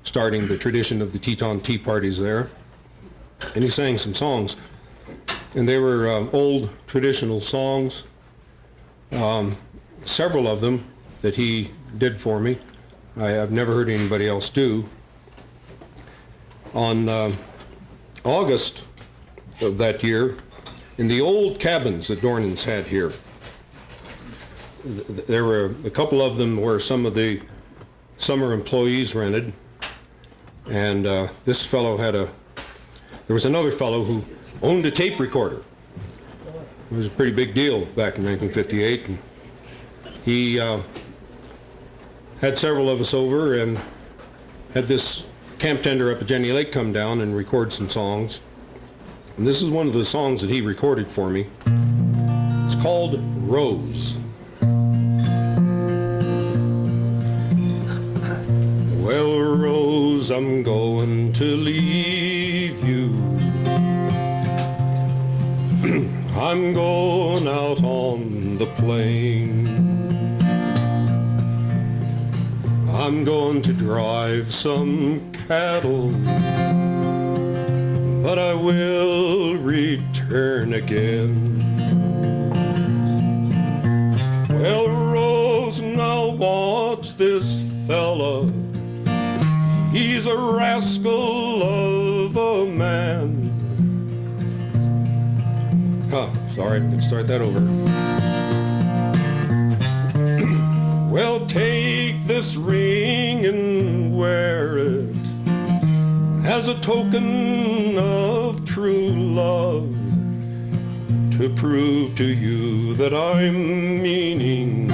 starting the tradition of the Teton tea parties there. And he sang some songs. And they were old traditional songs, several of them that he did for me. I've never heard anybody else do. On August of that year, in the old cabins that Dornans had here, there were a couple of them where some of the summer employees rented, and this fellow there was another fellow who owned a tape recorder. It was a pretty big deal back in 1958, and he had several of us over and had this camp tender up at Jenny Lake come down and record some songs. And this is one of the songs that he recorded for me. It's called Rose. Well, Rose, I'm going to leave you. I'm going out on the plain. I'm going to drive some cattle, but I will return again. Well, Rose, now watch this fella. He's a rascal of a man. Sorry, I can start that over. Well, take this ring and wear it as a token of true love, to prove to you that I'm meaning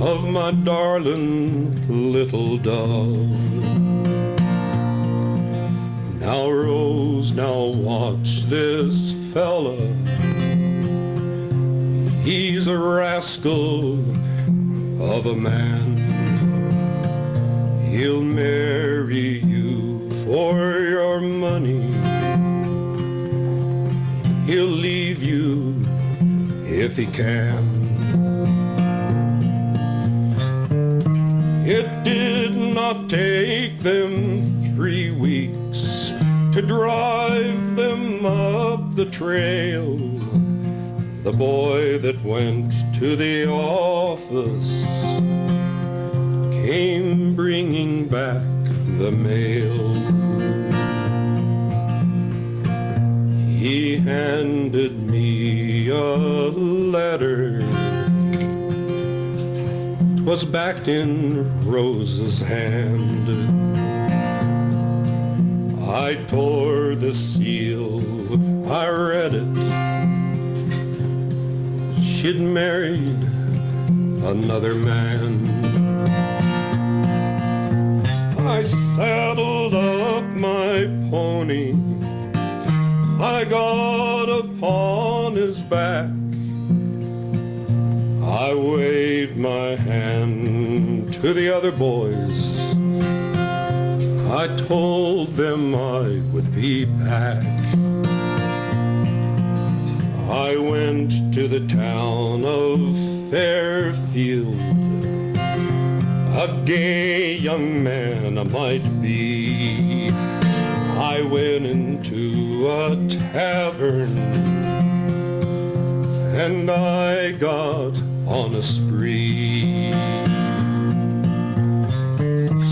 of my darling little dove. Now, Rose, now watch this fella. He's a rascal of a man. He'll marry you for your money. He'll leave you if he can. It did not take them 3 weeks to drive them up the trail. The boy that went to the office came bringing back the mail. He handed me a letter. 'Twas backed in Rose's hand. I tore the seal, I read it. She'd married another man. I saddled up my pony. I got upon his back. I waved my hand to the other boys. I told them I would be back. I went to the town of Fairfield. A gay young man I might be. I went into a tavern and I got on a spree.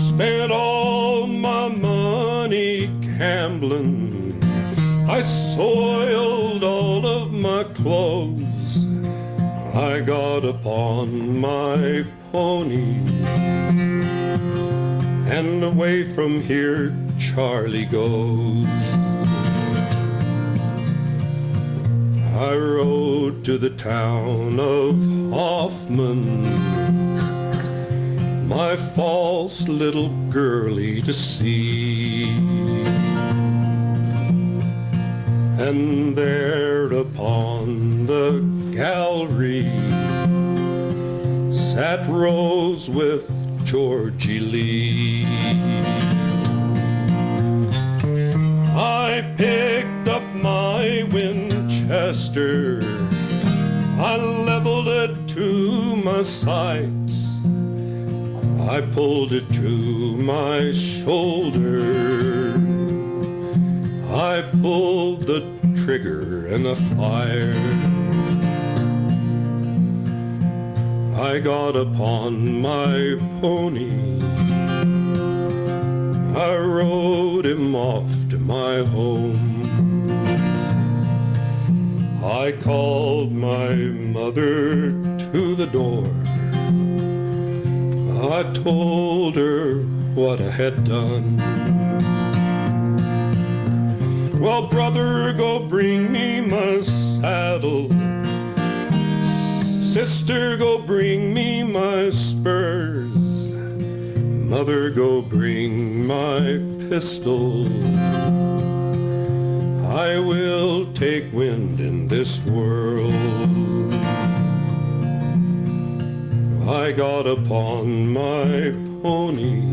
Spent all my money gambling. I soiled all of my clothes. I got upon my pony. And away from here Charlie goes. I rode to the town of Hoffman, my false little girlie to see. And there upon the gallery sat Rose with Georgie Lee. I picked up my Winchester, I leveled it to my sights, I pulled it to my shoulder, I pulled the trigger and a fire. I got upon my pony, I rode him off to my home. I called my mother to the door. I told her what I had done. Well, brother, go bring me my saddle. Sister, go bring me my spurs. Mother, go bring my pistol. I will take wind in this world. I got upon my pony.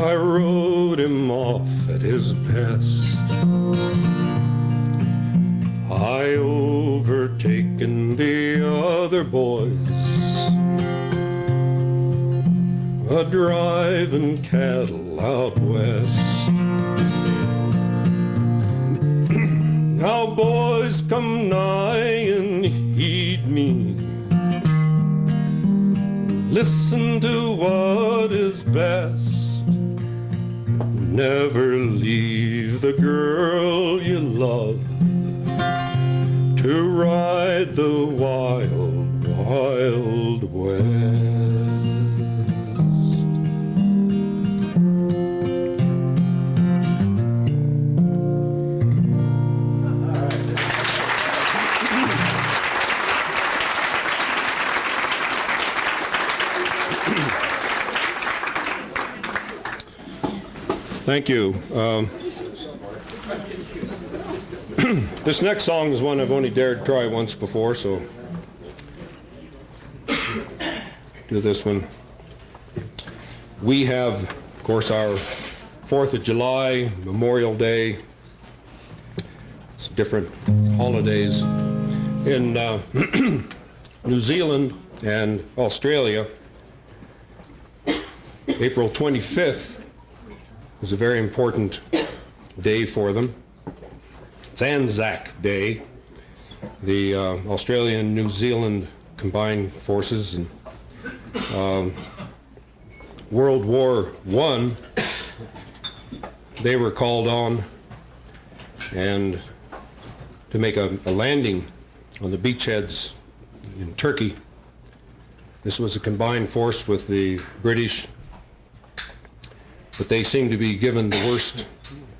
I rode him off at his best. I overtaken the other boys, a driving cattle out west. Now boys, come nigh and heed me. Listen to what is best. Never leave the girl you love to ride the wild, wild west. Thank you. This next song is one I've only dared try once before, so do this one. We have, of course, our 4th of July, Memorial Day, different holidays. In New Zealand and Australia, April 25th is a very important day for them. It's Anzac Day. The Australian, New Zealand combined forces in World War I, they were called on and to make a landing on the beachheads in Turkey. This was a combined force with the British, but they seemed to be given the worst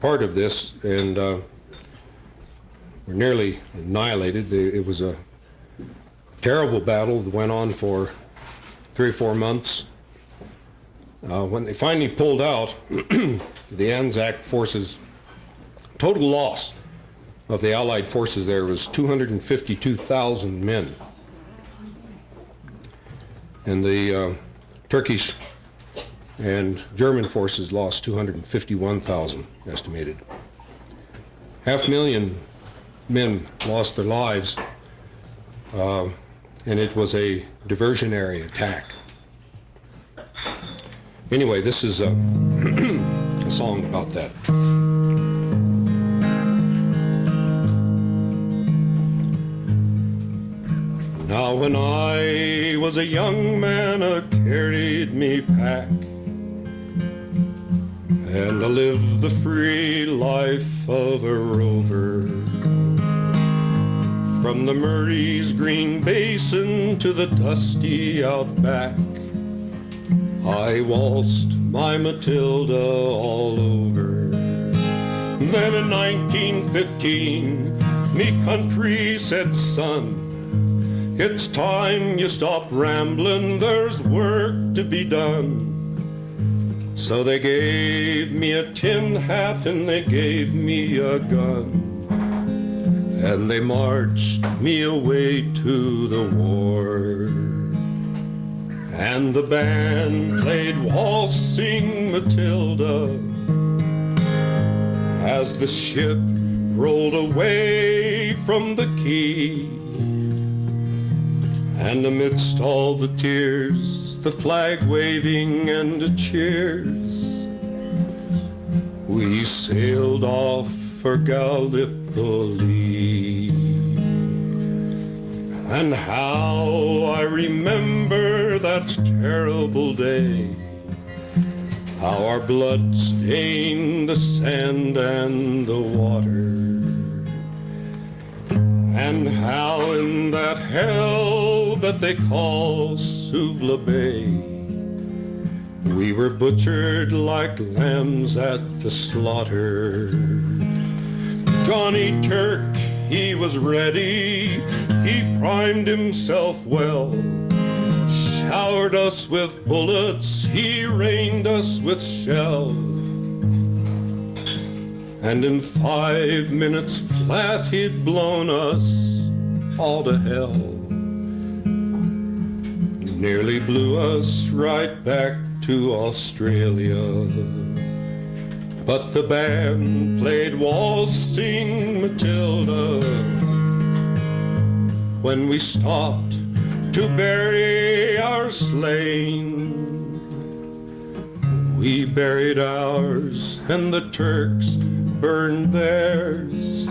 part of this and were nearly annihilated. It was a terrible battle that went on for 3 or 4 months. When they finally pulled out, the Anzac forces, total loss of the Allied forces there was 252,000 men. And the Turkish and German forces lost 251,000, estimated. 500,000 men lost their lives, and it was a diversionary attack. Anyway, this is a, a song about that. Now when I was a young man, I carried me pack, and I lived the free life of a rover. From the Murray's green basin to the dusty outback, I waltzed my Matilda all over. Then in 1915, me country said, son, it's time you stop rambling, there's work to be done. So they gave me a tin hat and they gave me a gun, and they marched me away to the war. And the band played Waltzing Matilda as the ship rolled away from the quay. And amidst all the tears, the flag waving and the cheers, we sailed off for Gallipoli. And how I remember that terrible day, how our blood stained the sand and the water, and how in that hell that they call Suvla Bay, we were butchered like lambs at the slaughter. Johnny Turk, he was ready, he primed himself well, showered us with bullets, he rained us with shell, and in 5 minutes flat he'd blown us all to hell. Nearly blew us right back to Australia. But the band played Waltzing Matilda when we stopped to bury our slain. We buried ours and the Turks burned theirs.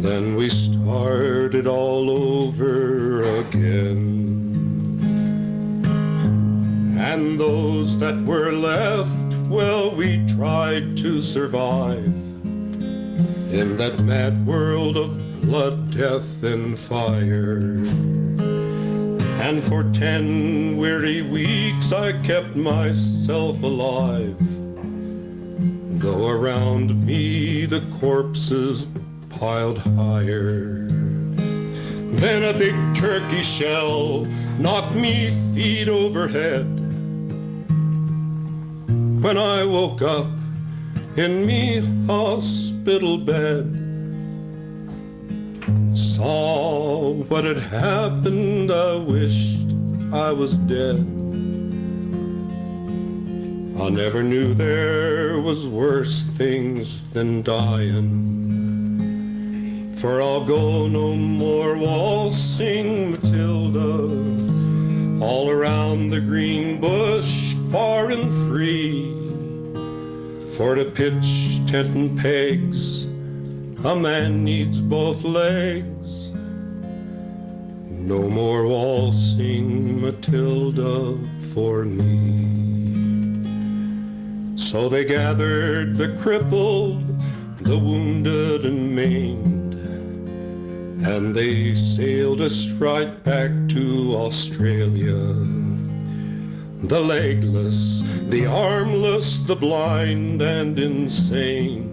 Then we started all over again. And those that were left, well, we tried to survive in that mad world of blood, death, and fire. And for 10 weary weeks I kept myself alive, though around me the corpses piled higher. Then a big turkey shell knocked me feet overhead. When I woke up in me hospital bed, saw what had happened, I wished I was dead. I never knew there was worse things than dying. For I'll go no more waltzing, Matilda, all around the green bush, far and free. For to pitch tent and pegs, a man needs both legs. No more waltzing, Matilda, for me. So they gathered the crippled, the wounded and maimed, and they sailed us right back to Australia. The legless, the armless, the blind and insane,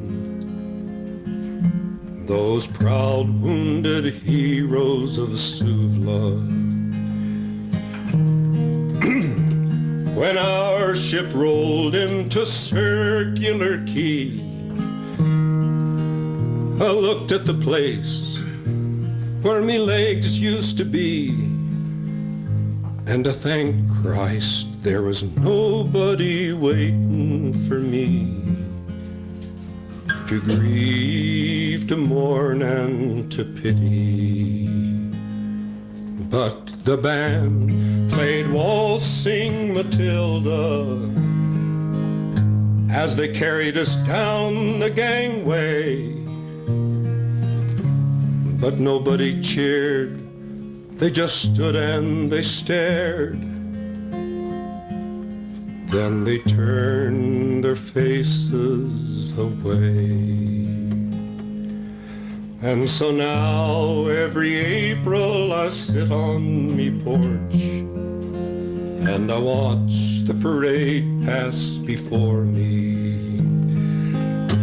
those proud wounded heroes of Suvla. When our ship rolled into Circular Quay, I looked at the place where me legs used to be, and to thank Christ there was nobody waiting for me. To grieve, to mourn, and to pity. But the band played Waltzing Matilda as they carried us down the gangway. But nobody cheered, they just stood and they stared. Then they turned their faces away. And so now every April I sit on me porch and I watch the parade pass before me.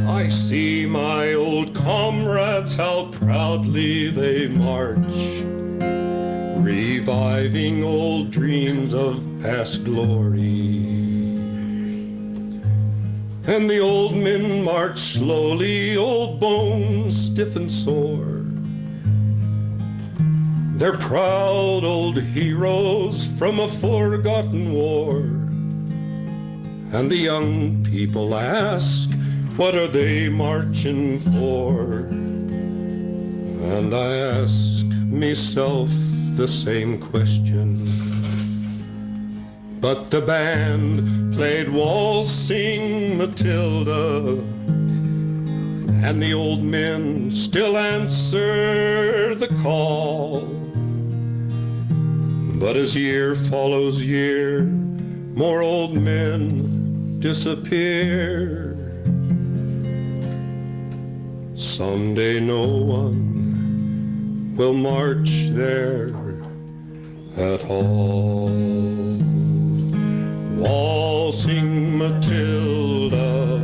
I see my old comrades, how proudly they march, reviving old dreams of past glory. And the old men march slowly, old bones stiff and sore. They're proud old heroes from a forgotten war. And the young people ask, what are they marching for? And I ask myself the same question. But the band played Waltzing Matilda, and the old men still answer the call. But as year follows year, more old men disappear. Someday no one will march there at all. Waltzing Matilda,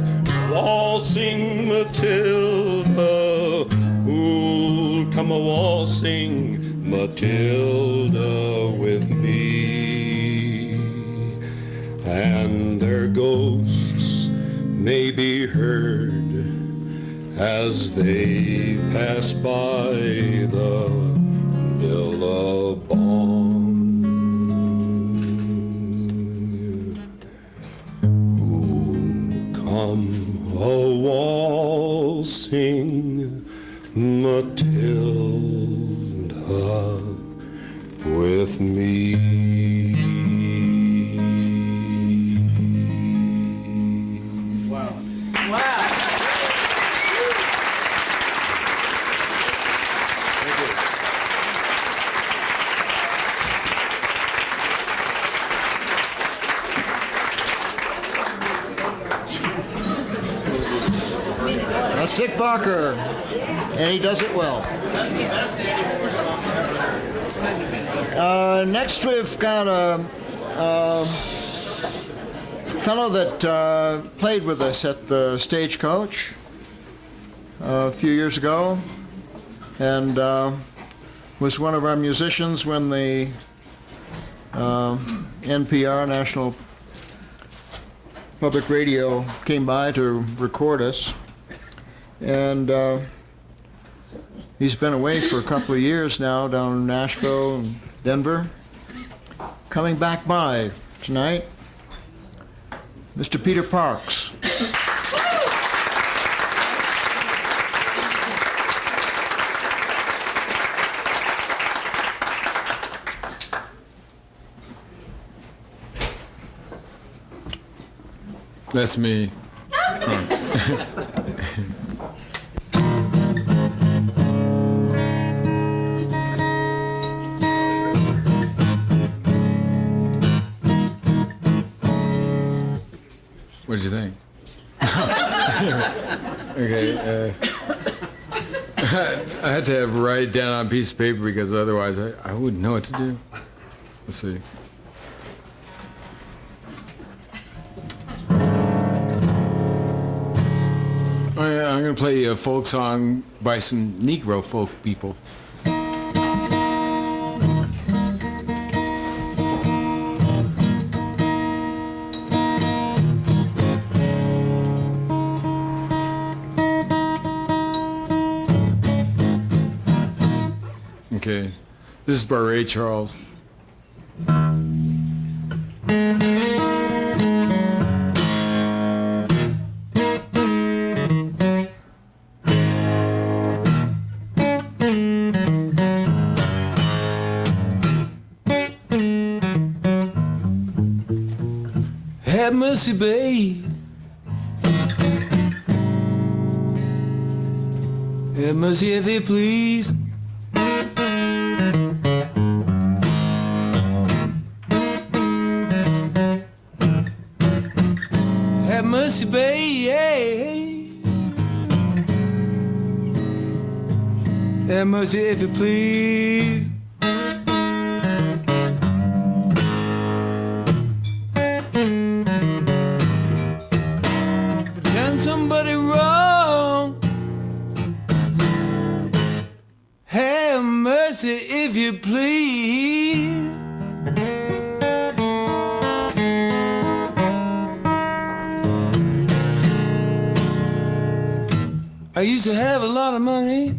waltzing Matilda, who'll come a waltzing Matilda with me? And their ghosts may be heard as they pass by the Billabong. Come a waltzing Matilda with me.
Wow.
That's Dick Barker, and he does it well. Next we've got a fellow that played with us at the Stagecoach a few years ago, and was one of our musicians when the NPR, National Public Radio, came by to record us. And he's been away for a couple of years now, down in Nashville and Denver. Coming back by tonight. Mr. Peter Parks.
That's me. What did you think? Okay. I had to write it down on a piece of paper because otherwise I wouldn't know what to do. Let's see. I'm going to play a folk song by some Negro folk people. Okay, this is by Ray Charles. Have mercy, babe. Have mercy if you please. Have mercy, babe. Have mercy if you please. Done somebody wrong. Have mercy if you please. I used to have a lot of money,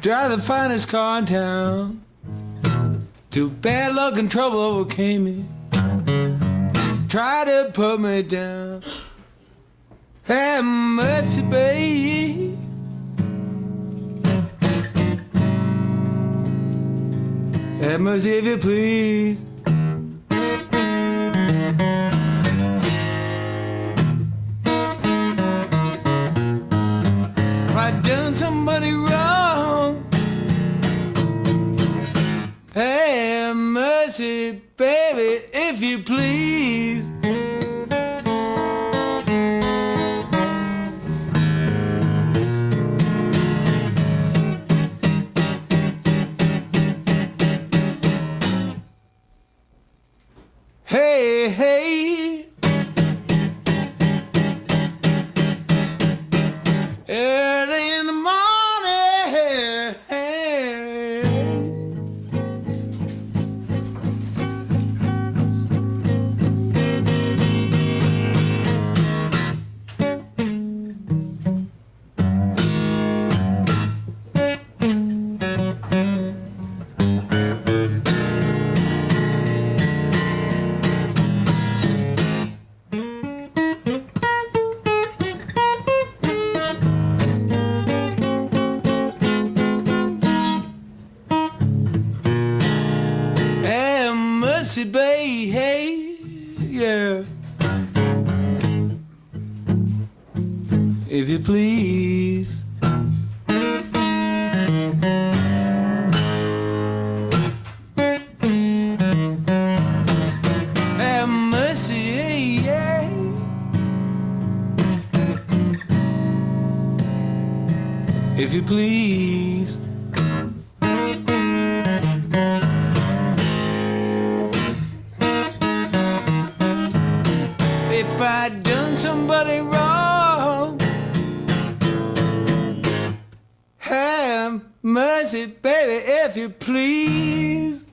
drive the finest car in town, till bad luck and trouble overcame me, try to put me down. Have mercy, babe. Have mercy if you please. If I done somebody wrong, have mercy, baby, if you please. Hey, hey. Early in the morning. Have mercy, babe, hey, yeah. If you please. Have mercy, hey, yeah. If you please. If I done somebody wrong, have mercy, baby, if you please.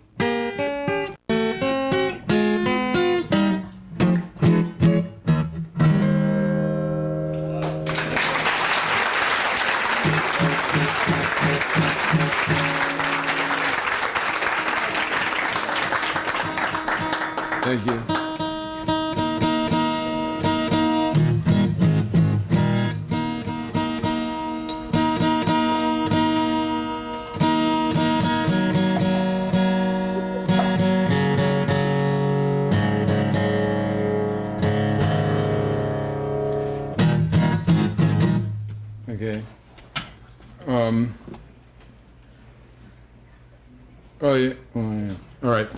Thank you. Okay. Oh yeah. All right.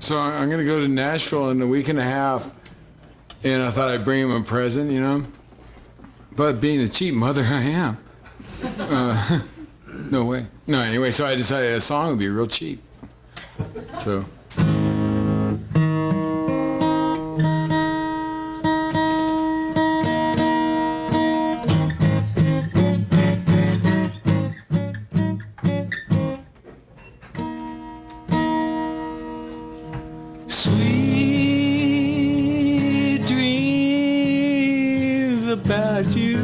So I'm gonna go to Nashville in a week and a half, and I thought I'd bring him a present, you know. But being the cheap mother I am, no way. No, anyway. So I decided a song would be real cheap. So.
Sweet dreams about you.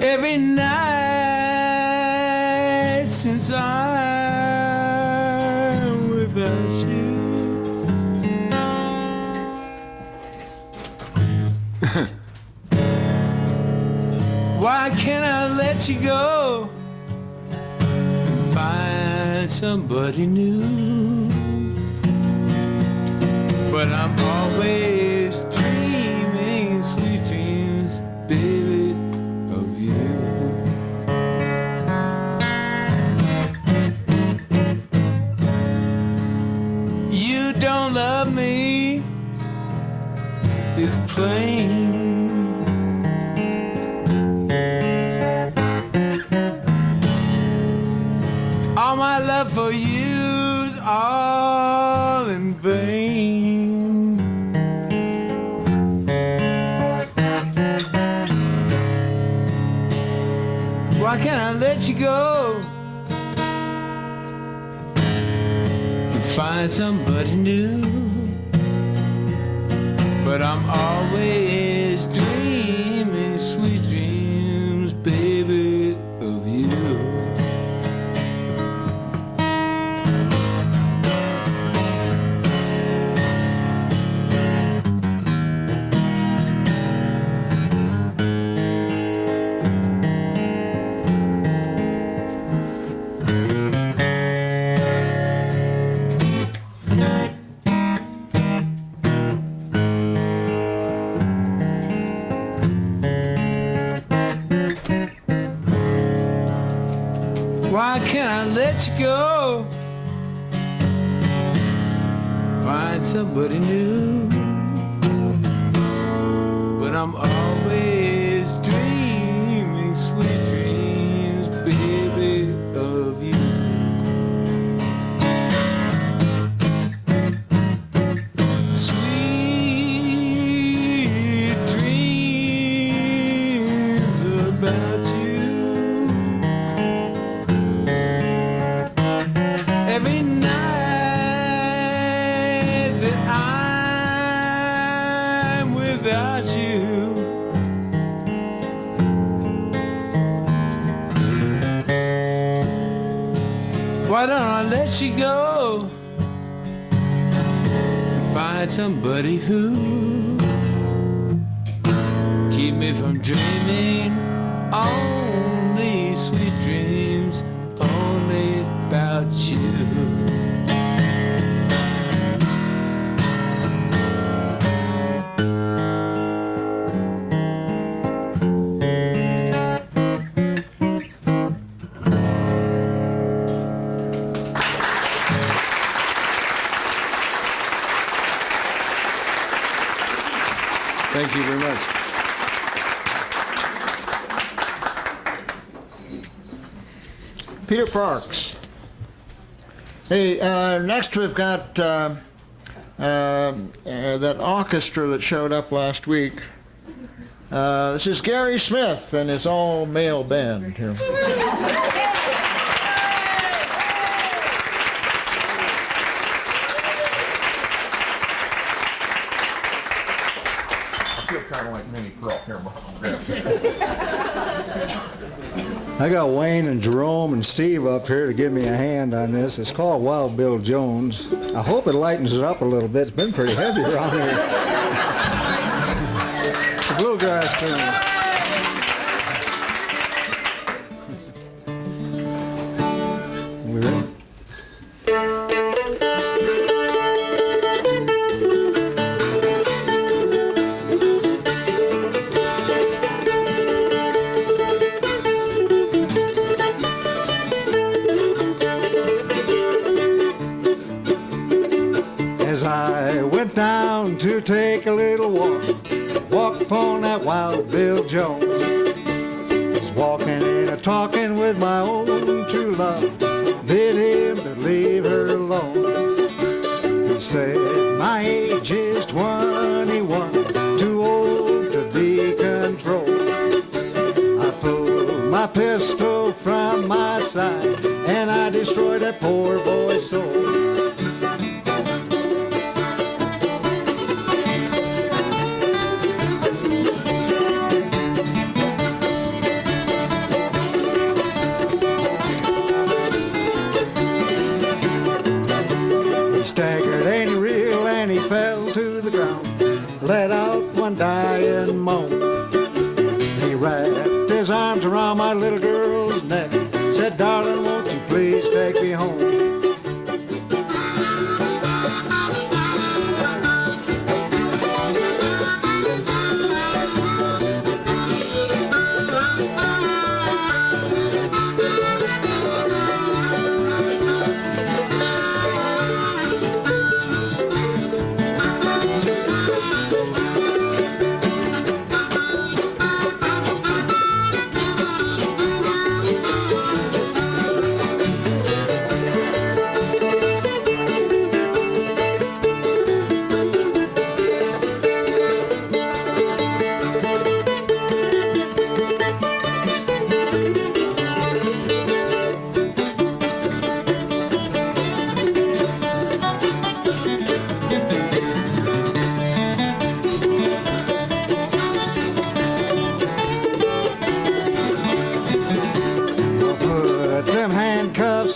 Every night since I'm without you. Why can't I let you go? Find somebody new, but I'm always dreaming sweet dreams, baby, of you. You don't love me, it's plain. All my love for you's all in vain. Why can't I let you go and find somebody new? But I'm always dreaming sweet dreams, baby, of you. Why can't I let you go? Find somebody new. But I'm always dreaming sweet dreams, baby, of you. Sweet dreams about you. Every night that I'm without you, why don't I let you go and find somebody who keep me from dreaming only sweet dreams, only about you.
Thank you very much.
Peter Parks. Hey, next we've got that orchestra that showed up last week. This is Gary Smith and his all-male band here. kind of like Minnie Pearl. Here,
I got Wayne and Jerome and Steve up here to give me a hand on this. It's called Wild Bill Jones. I hope it lightens it up a little bit. It's been pretty heavy around here. It's a bluegrass tune. We ready? As I went down to take a little walk upon that Wild Bill Jones. Was walking and a-talking with my own true love, bid him to leave her alone. He said, my age is 21, too old to be controlled. I pulled my pistol from my side, and I destroyed that poor boy's soul. Staggered and he reeled and he fell to the ground, let out one dying moan. He wrapped his arms around my little girl's neck, said, darling, won't you please take me home?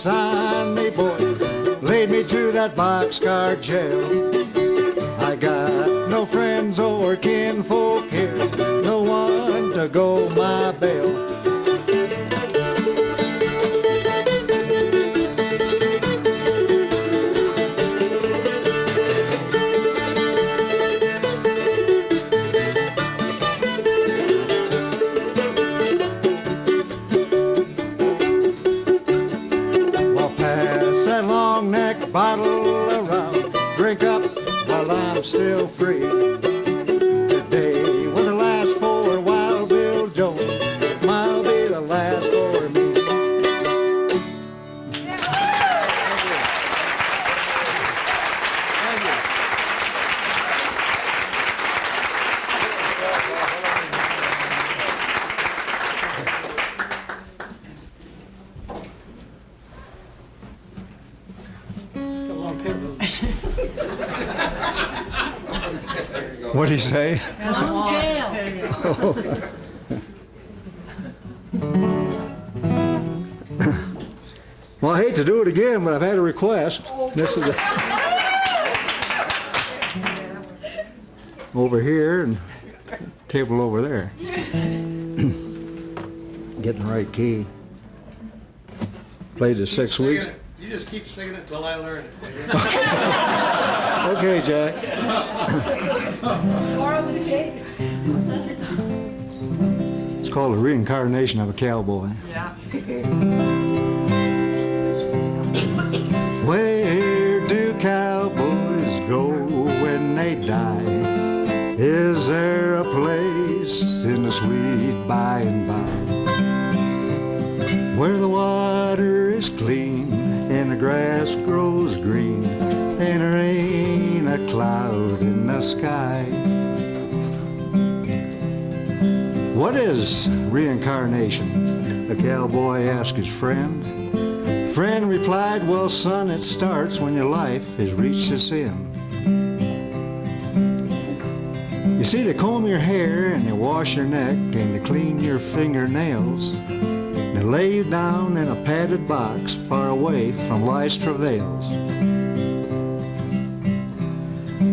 On me, boy, laid me to that boxcar jail. I got no friends or kinfolk here, no one to go my bail. Bottle around, drink up while I'm still free. Today was the last for Wild Bill Jones, might be the last for me. What'd he say?
Long tail.
Well, I hate to do it again, but I've had a request. This is over here and table over there. Getting the right key. Played the 6 weeks.
You just keep singing it till I learn it.
Okay, Jack. It's called the reincarnation of a cowboy.
Yeah.
Where do cowboys go when they die? Is there a place in the sweet by and by where the water is clean and the grass grows green and there ain't a cloud in the sky? What is reincarnation? The cowboy asked his friend. Friend replied, well, son, it starts when your life has reached its end. You see, they comb your hair and they wash your neck and they clean your fingernails. They lay you down in a padded box far away from life's travails.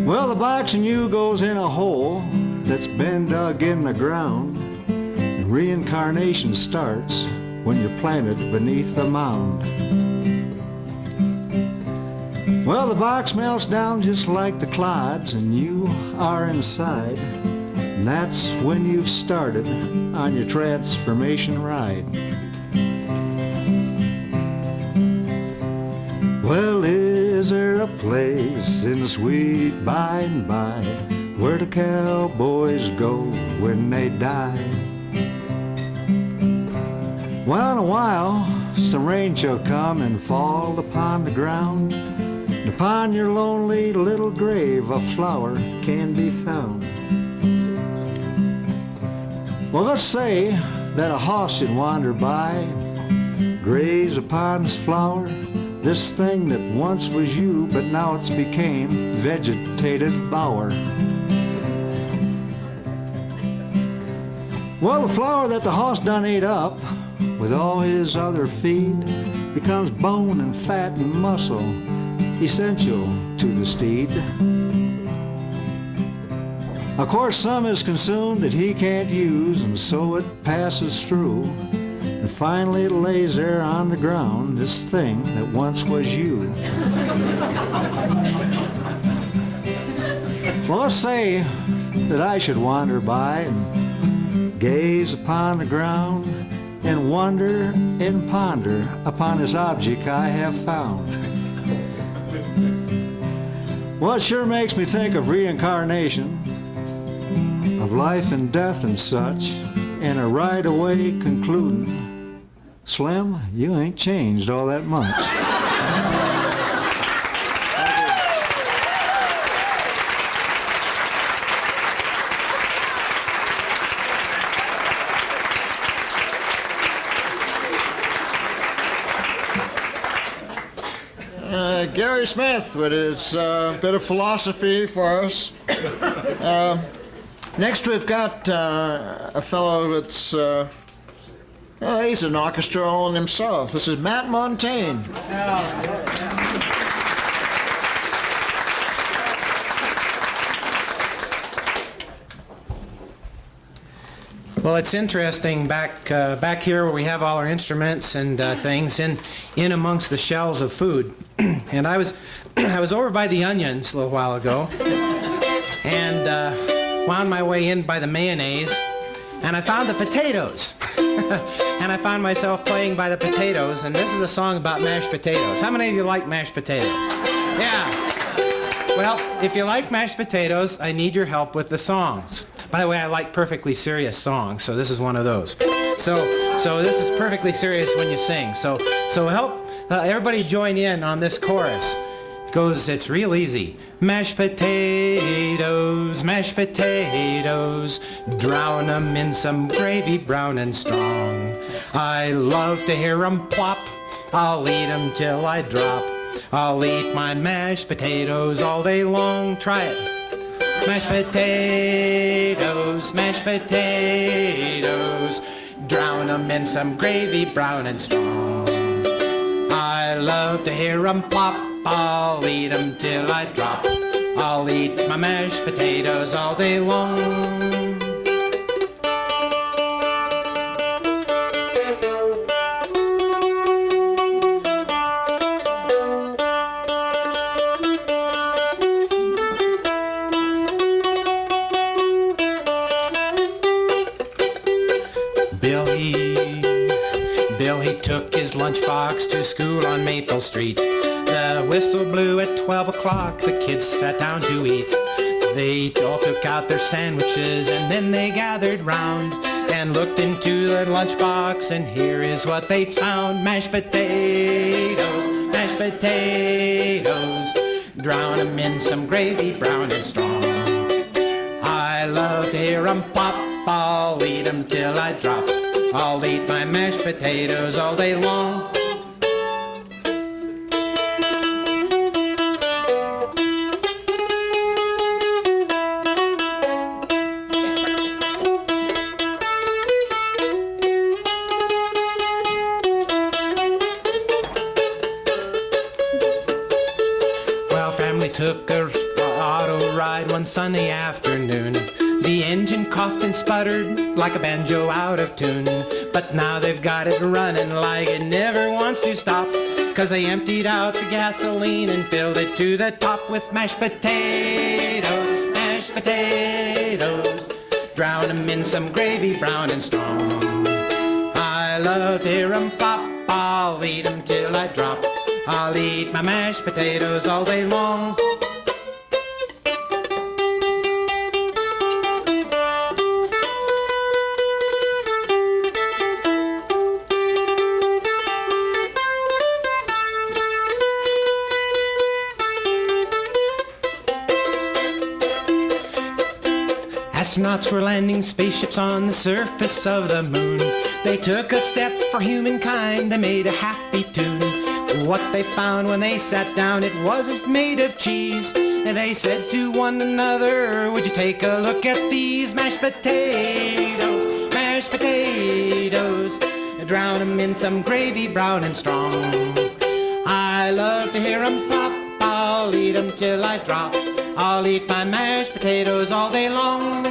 Well, the box in you goes in a hole that's been dug in the ground, and reincarnation starts when you're planted beneath the mound. Well, the box melts down just like the clods, and you are inside, and that's when you've started on your transformation ride. Well, is there a place in the sweet by and by where the cowboys go when they die? Well, in a while, some rain shall come and fall upon the ground, and upon your lonely little grave a flower can be found. Well, let's say that a hoss should wander by, graze upon this flower, this thing that once was you, but now it's became vegetated bower. Well, the flower that the hoss done ate up, with all his other feed, becomes bone and fat and muscle, essential to the steed. Of course, some is consumed that he can't use, and so it passes through, and finally it lays there on the ground, this thing that once was you. Well, let's say that I should wander by and gaze upon the ground and wonder and ponder upon this object I have found. Well, it sure makes me think of reincarnation, of life and death and such, and a right away concluding, Slim, you ain't changed all that much.
Gary Smith with his bit of philosophy for us. Next we've got a fellow that's, he's an orchestra all in himself. This is Matt Montaigne.
Well, it's interesting back here where we have all our instruments and things in amongst the shells of food. And I was over by the onions a little while ago and wound my way in by the mayonnaise, and I found the potatoes. And I found myself playing by the potatoes, and this is a song about mashed potatoes. How many of you like mashed potatoes? Yeah. Well, if you like mashed potatoes, I need your help with the songs. By the way, I like perfectly serious songs, so this is one of those. So this is perfectly serious when you sing. So help everybody join in on this chorus. It goes, it's real easy. Mashed potatoes, drown 'em in some gravy brown and strong. I love to hear 'em plop, I'll eat 'em till I drop. I'll eat my mashed potatoes all day long. Try it. Mashed potatoes, drown 'em in some gravy brown and strong. I love to hear 'em plop, I'll eat 'em till I drop. I'll eat my mashed potatoes all day long. Bill took his lunchbox to school on Maple Street. The whistle blew at 12 o'clock, the kids sat down to eat. They all took out their sandwiches and then they gathered round and looked into their lunchbox, and here is what they found. Mashed potatoes, drown 'em in some gravy brown and strong. I love to hear 'em pop, I'll eat 'em till I drop. I'll eat my mashed potatoes all day long. took a auto ride one sunny afternoon. The engine coughed and sputtered like a banjo out of tune. But now they've got it running like it never wants to stop. 'Cause they emptied out the gasoline and filled it to the top with mashed potatoes, mashed potatoes. Drown 'em in some gravy brown and strong. I love to hear 'em pop, I'll eat 'em till I drop. I'll eat my mashed potatoes all day long. Astronauts were landing spaceships on the surface of the moon. They took a step for humankind, they made a happy tune. What they found when they sat down, it wasn't made of cheese. And they said to one another, would you take a look at these mashed potatoes, mashed potatoes. Drown 'em in some gravy brown and strong. I love to hear 'em pop, I'll eat 'em till I drop. I'll eat my mashed potatoes all day long.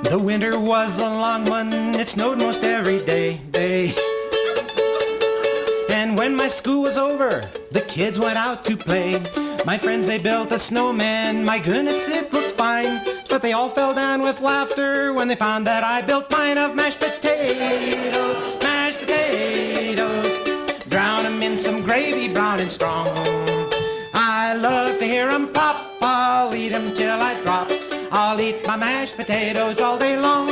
The winter was a long one, it snowed most every day. And when my school was over, the kids went out to play. My friends, they built a snowman, my goodness, it looked fine. But they all fell down with laughter when they found that I built mine of mashed potatoes, mashed potatoes. Drown 'em in some gravy brown and strong. I love to hear 'em pop, I'll eat 'em till I drop. I'll eat my mashed potatoes all day long.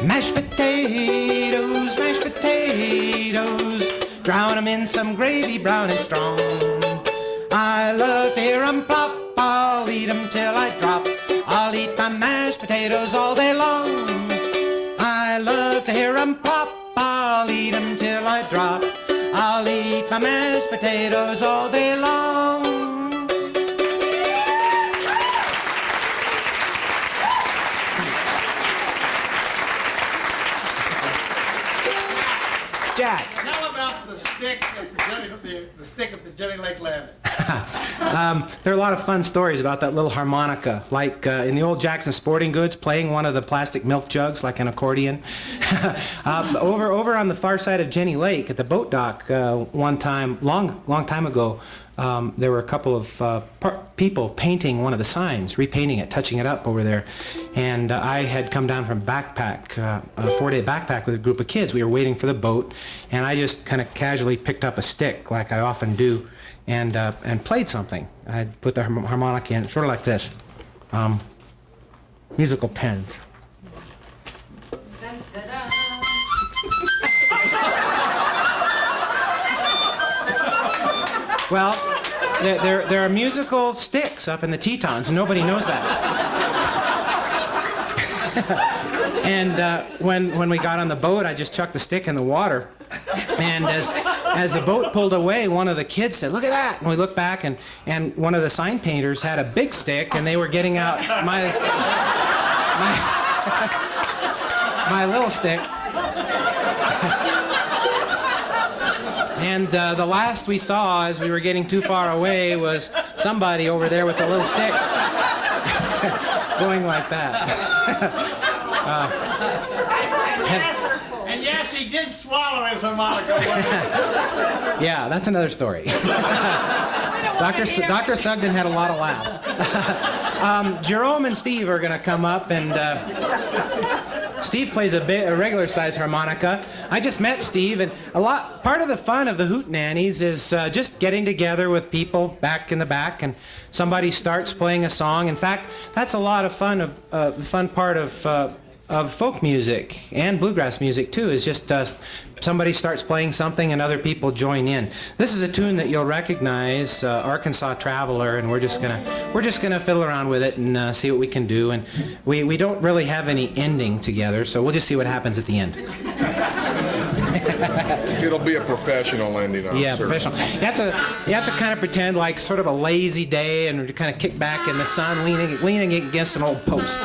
Mashed potatoes, mashed potatoes. Drown 'em in some gravy brown and strong. I love to hear 'em pop, I'll eat 'em till I drop. I'll eat my mashed potatoes all day long. I love to hear 'em pop, I'll eat 'em till I drop. I'll eat my mashed potatoes all day long. Jack.
Tell about the stick at the Jenny Lake Landing.
There are a lot of fun stories about that little harmonica, like in the old Jackson Sporting Goods, playing one of the plastic milk jugs like an accordion. Over on the far side of Jenny Lake at the boat dock, one time, long time ago, there were a couple of people painting one of the signs, repainting it, touching it up over there. And I had come down from backpack, a 4-day backpack with a group of kids. We were waiting for the boat, and I just kind of casually picked up a stick, like I often do, and played something. I put the harmonica in, sort of like this. Musical pens. Well, there are musical sticks up in the Tetons, and nobody knows that. And when we got on the boat, I just chucked the stick in the water. And as the boat pulled away, one of the kids said, "Look at that!" And we looked back, and one of the sign painters had a big stick, and they were getting out my little stick. And the last we saw as we were getting too far away was somebody over there with a little stick going like that.
And yes, he did swallow his harmonica.
Yeah, that's another story. Dr. Sugden had a lot of laughs. Jerome and Steve are going to come up, and Steve plays a regular-sized harmonica. I just met Steve, and part of the fun of the Hootenannies is just getting together with people back in the back, and somebody starts playing a song. In fact, that's a lot of fun. The fun part of folk music and bluegrass music too is just somebody starts playing something and other people join in. This is a tune that you'll recognize, Arkansas Traveler, and we're just gonna fiddle around with it and see what we can do. And we don't really have any ending together, so we'll just see what happens at the end.
It'll be a professional ending, I'm
Yeah,
certain.
professional. You have to kind of pretend like sort of a lazy day and kind of kick back in the sun, leaning against an old post.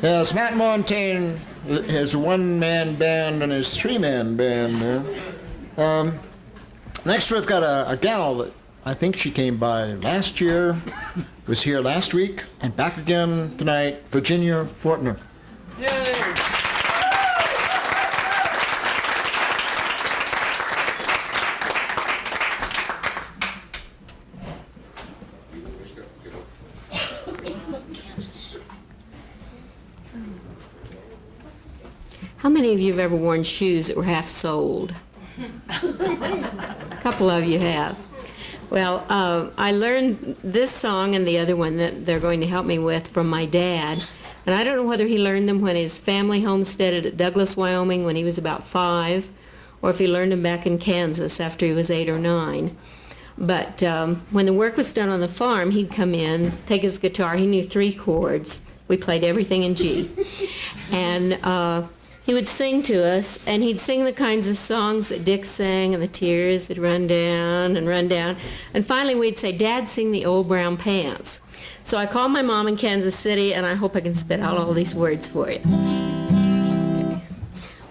Yes, Matt Montaigne has a one-man band and his three-man band there. Next we've got a gal that I think she came by last year, was here last week, and back again tonight, Virginia Fortner.
Yay!
How many of you have ever worn shoes that were half soled? A couple of you have. Well, I learned this song and the other one that they're going to help me with from my dad. And I don't know whether he learned them when his family homesteaded at Douglas, Wyoming when he was about 5, or if he learned them back in Kansas after he was 8 or 9. But when the work was done on the farm, he'd come in, take his guitar. He knew 3 chords. We played everything in G. And he would sing to us, and he'd sing the kinds of songs that Dick sang, and the tears would run down and run down. And finally we'd say, Dad, sing the Old Brown Pants. So I called my mom in Kansas City, and I hope I can spit out all these words for you.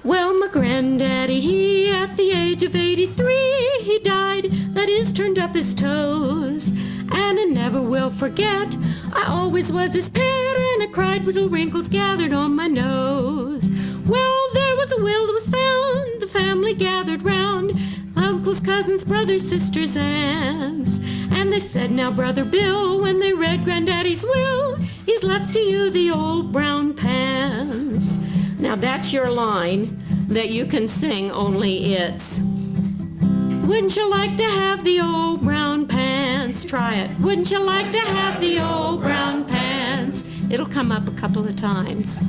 Well, my granddaddy, he at the age of 83, he died, that is, turned up his toes. And I never will forget, I always was his pet, and I cried little wrinkles gathered on my nose. Well, there was a will that was found, the family gathered round, uncles, cousins, brothers, sisters, aunts. And they said, now, Brother Bill, when they read Granddaddy's will, he's left to you the old brown pants. Now, that's your line that you can sing, only it's, wouldn't you like to have the old brown pants? Try it. Wouldn't you like to have the old brown pants? It'll come up a couple of times.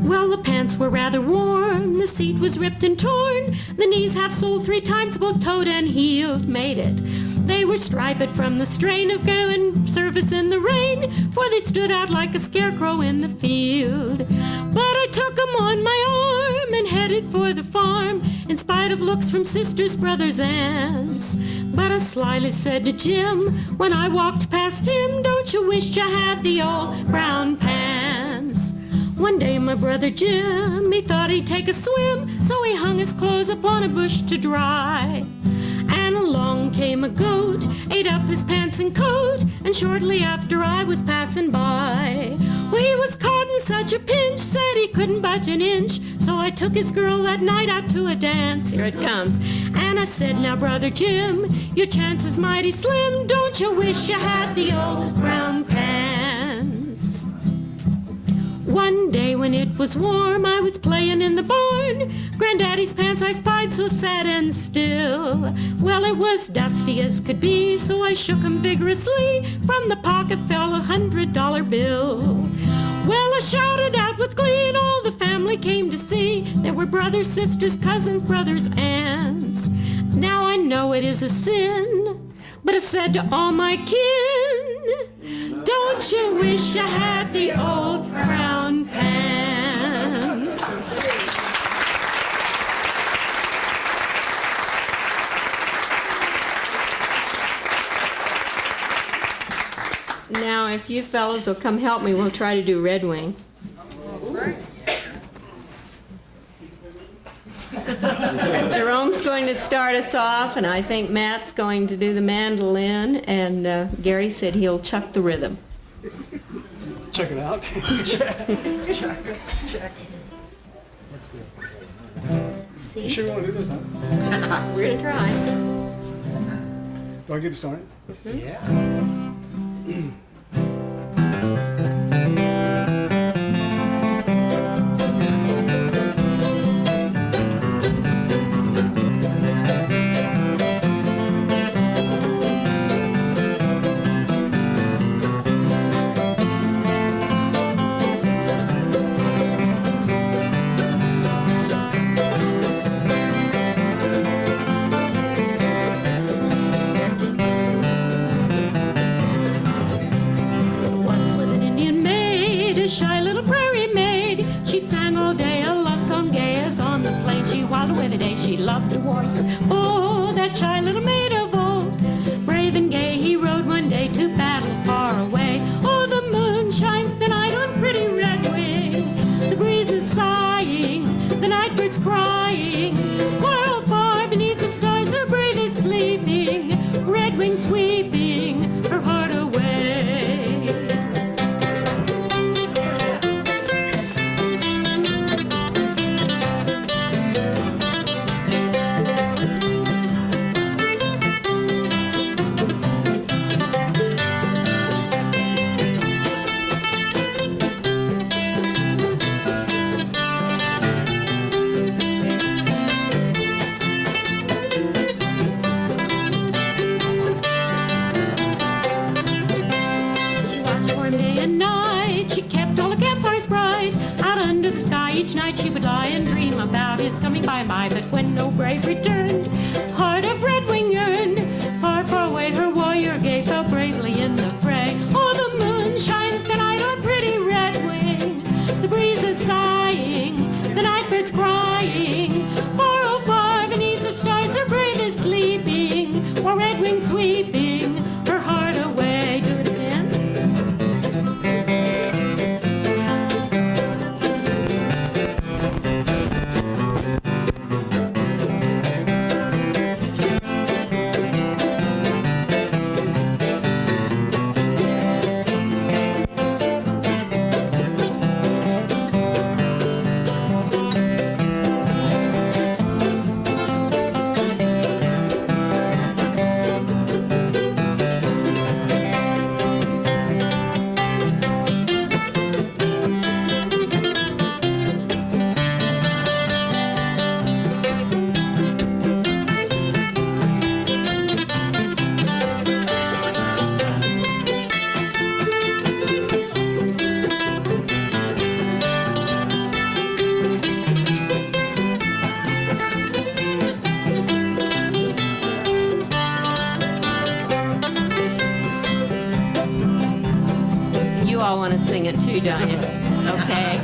Well, the pants were rather worn, the seat was ripped and torn, the knees half soled 3 times, both toed and heeled made it. They were striped from the strain of going service in the rain, for they stood out like a scarecrow in the field. But I took 'em on my arm and headed for the farm, in spite of looks from sisters, brothers, aunts. But I slyly said to Jim, when I walked past him, don't you wish you had the old brown pants? One day my brother Jim, he thought he'd take a swim, so he hung his clothes upon a bush to dry. And along came a goat, ate up his pants and coat, and shortly after I was passing by. Well, he was caught in such a pinch, said he couldn't budge an inch, so I took his girl that night out to a dance. Here it comes. And I said, now, Brother Jim, your chance is mighty slim, don't you wish you had the old brown pants? One day when it was warm, I was playing in the barn. Granddaddy's pants I spied so sad and still. Well, it was dusty as could be, so I shook 'em vigorously. From the pocket fell $100 bill. Well, I shouted out with glee, and all the family came to see. There were brothers, sisters, cousins, brothers, aunts. Now I know it is a sin, but I said to all my kin, don't you wish you had the old brown pants? Now, if you fellas will come help me, we'll try to do Red Wing. Jerome's going to start us off, and I think Matt's going to do the mandolin, and Gary said he'll chuck the rhythm.
Check it out. check.
See?
You sure you want to do this, huh?
We're going to try.
Do I get to start it?
Mm-hmm.
Yeah.
She loved a warrior. Oh, that shy little maid of red wings sweeping her heart away. Each night she would lie and dream about his coming by and by. But when no brave returned, heart of red wing yearned. Far, far away her warrior gay fell bravely in the fray. Oh, the moon shines tonight on pretty red wing. The breeze is sighing, the night bird's crying. Far, oh far beneath the stars her brave is sleeping. While red wings sweeping her heart away. Do it again. It too, don't you? Okay.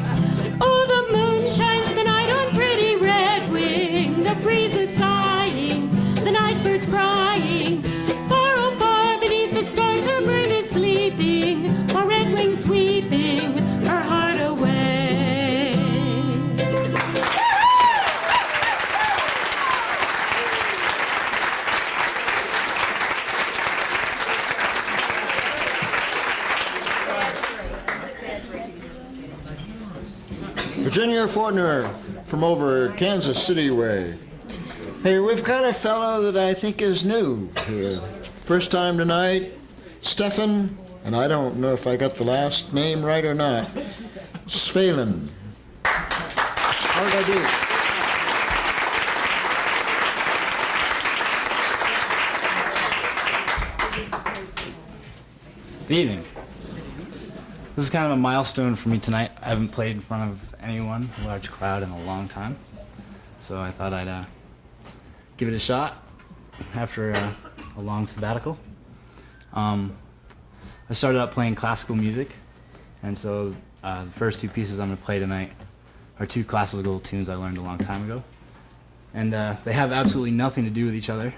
Oh, the moon shines tonight on pretty red wing. The breeze is sighing, the night bird's crying. Far, oh far beneath the stars her bird is sleeping. While red wings sweeping her heart away.
Virginia Fortner from over Kansas City way. Hey, we've got a fellow that I think is new. First time tonight, Stefan, and I don't know if I got the last name right or not, Svalin. How did I do?
Good evening. This is kind of a milestone for me tonight. I haven't played in front of anyone, a large crowd, in a long time. So I thought I'd give it a shot after a long sabbatical. I started out playing classical music, and so the first two pieces I'm going to play tonight are two classical tunes I learned a long time ago. And they have absolutely nothing to do with each other,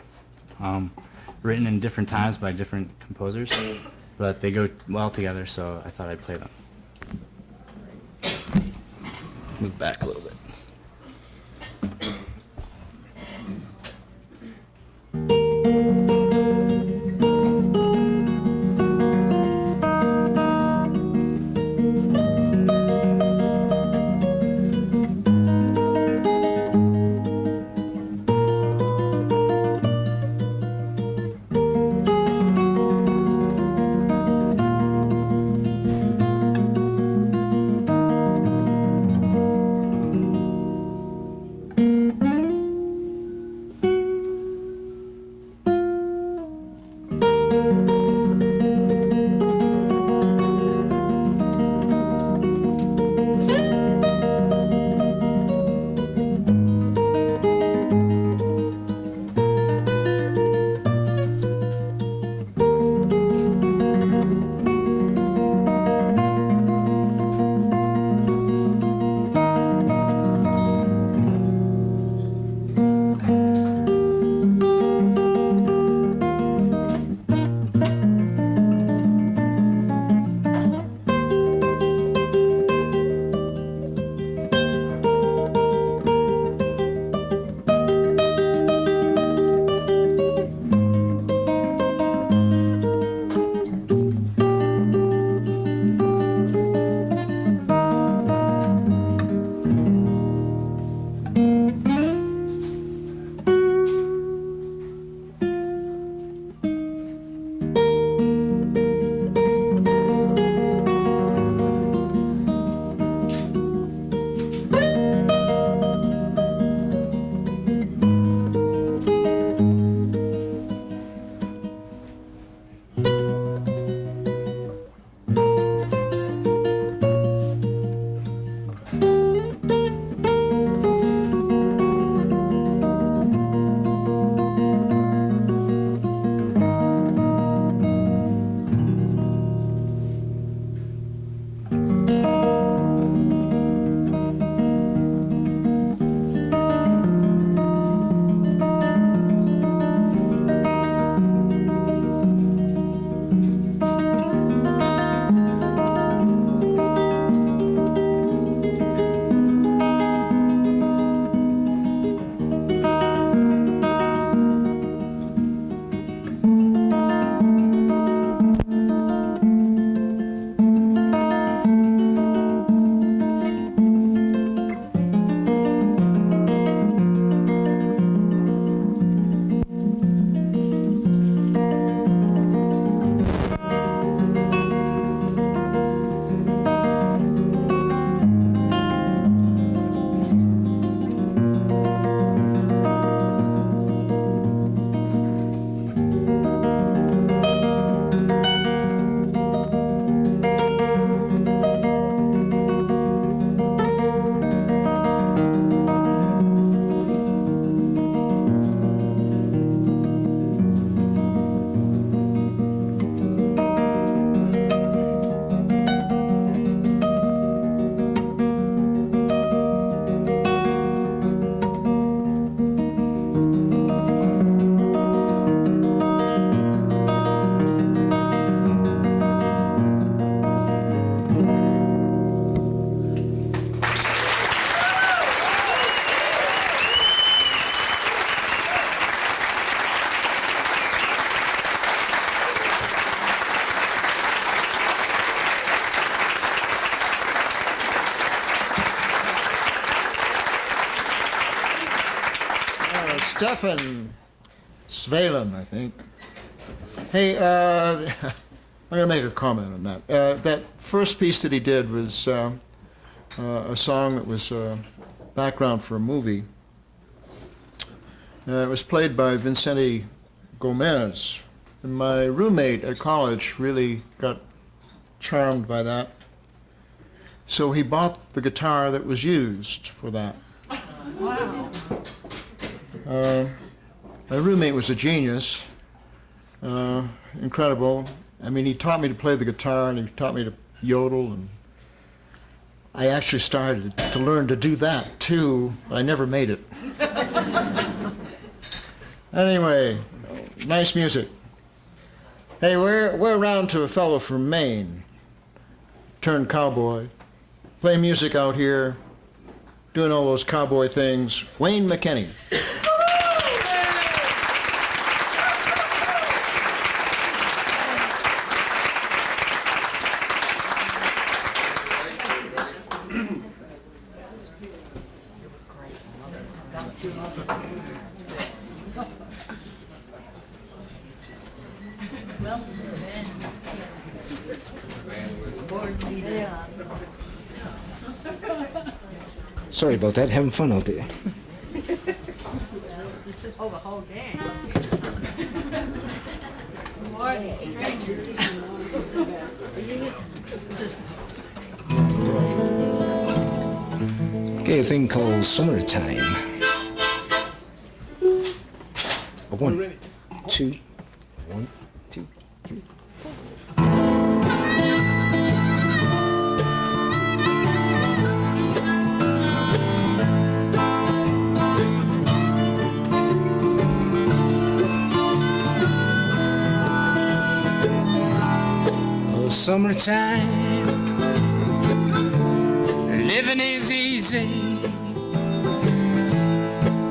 written in different times by different composers. But they go well together, so I thought I'd play them. Move back a little bit.
Stefan Svalen, I think. Hey, I'm going to make a comment on that. That first piece that he did was a song that was background for a movie. It was played by Vicente Gomez. And my roommate at college really got charmed by that. So he bought the guitar that was used for that.
Wow.
My roommate was a genius. Incredible. I mean, he taught me to play the guitar and he taught me to yodel, and I actually started to learn to do that too, but I never made it. Anyway, nice music. Hey, we're around to a fellow from Maine, turned cowboy, playing music out here, doing all those cowboy things. Wayne McKinney.
Sorry about that. Having fun out there.
Oh, the whole gang.
More these strangers.
Okay, a thing called Summertime. One, two, one, two, three. Oh, summertime, living is easy.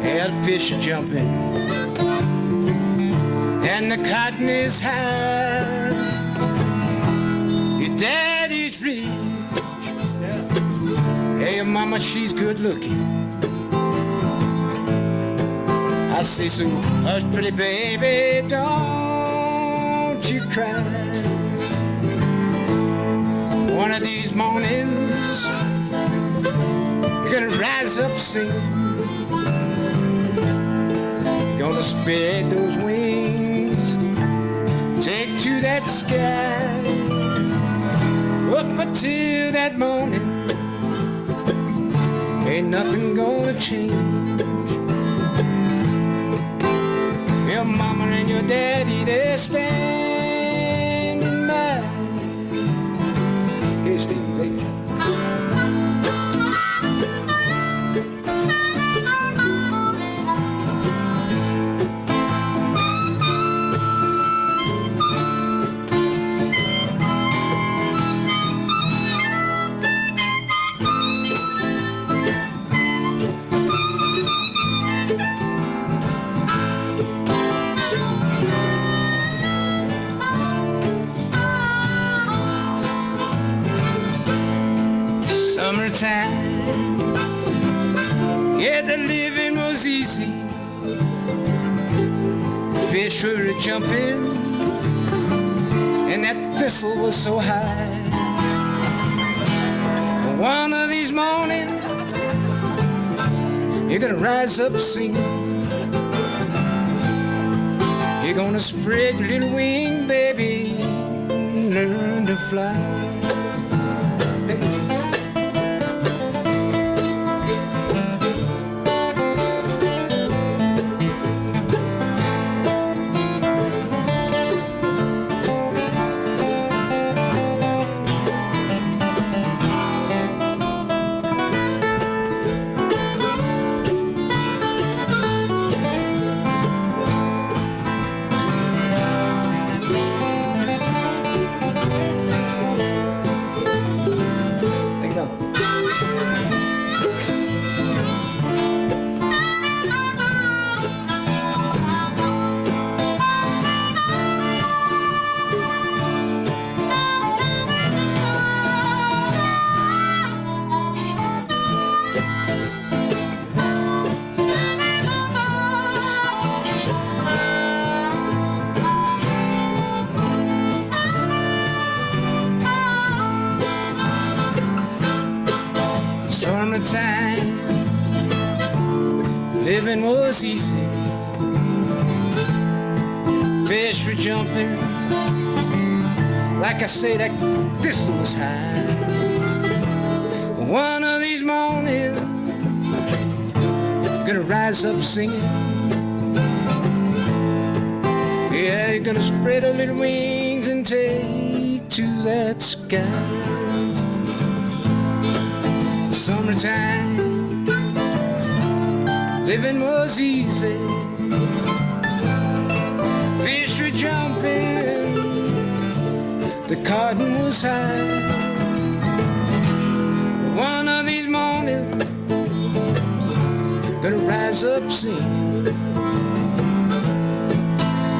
Had fish jumping, and the cotton is high. Your daddy's rich. Hey, your mama, she's good looking. I say, so hush, pretty baby, don't you cry. One of these mornings, you're gonna rise up singing. Gonna spread those wings, take to that sky. Up until that morning, ain't nothing gonna change. Your mama and your daddy, they're standing by. Hey, Steve, hey. Summertime, yeah, the living was easy. Fish were jumping, and that thistle was so high. One of these mornings, you're gonna rise up singing. You're gonna spread your little wing, baby, and learn to fly. a time living was easy. Fish were jumping, like I say, that thistle was high. One of these mornings, gonna rise up singing. Yeah, you're gonna spread a little wings and take to that sky. Summertime, living was easy. Fish were jumping, the cotton was high. One of these mornings, gonna rise up singing.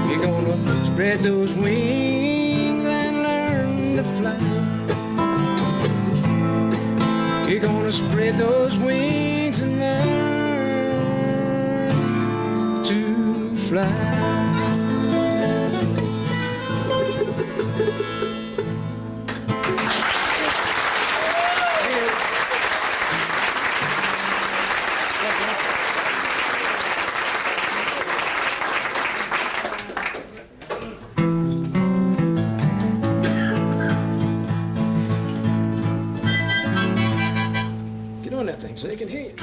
You're gonna spread those wings and learn to fly. You're gonna spread those wings and learn to fly. So they can hear you.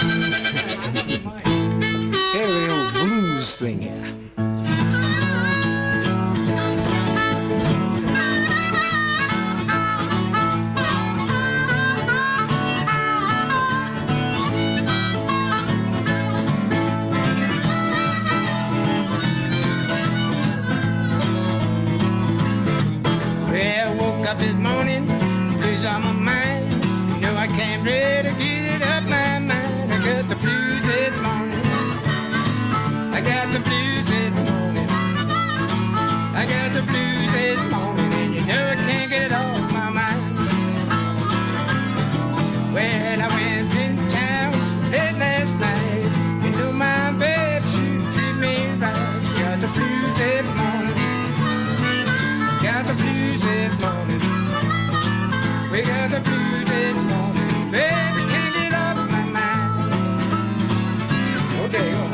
Heavy old blues thing here. Well, I woke up this morning, blues on my mind. You know I can't really get it up my mind. I got the blues this morning. I got the blues this morning. I got the blues this morning, and you know I can't get it off my mind. Well, I went in town late last night. You know my babe, she treat me right. Got the blues this morning. Got the blues this morning. We got the blues this morning. Baby, can't get off my mind. Okay, go on.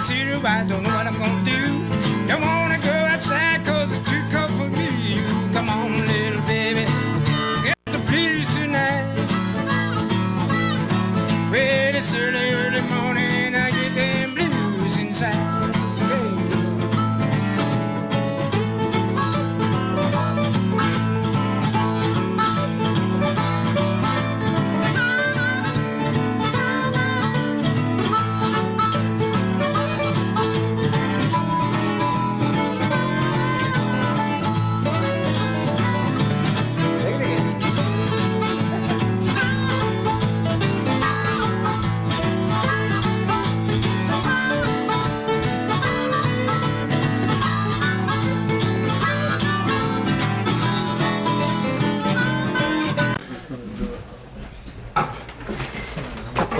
Zero, I don't know what I'm gonna do. Don't wanna go outside 'cause it's too cold for me. Come on, little baby, get the blues tonight. Well, it's early, early morning, I get them blues inside.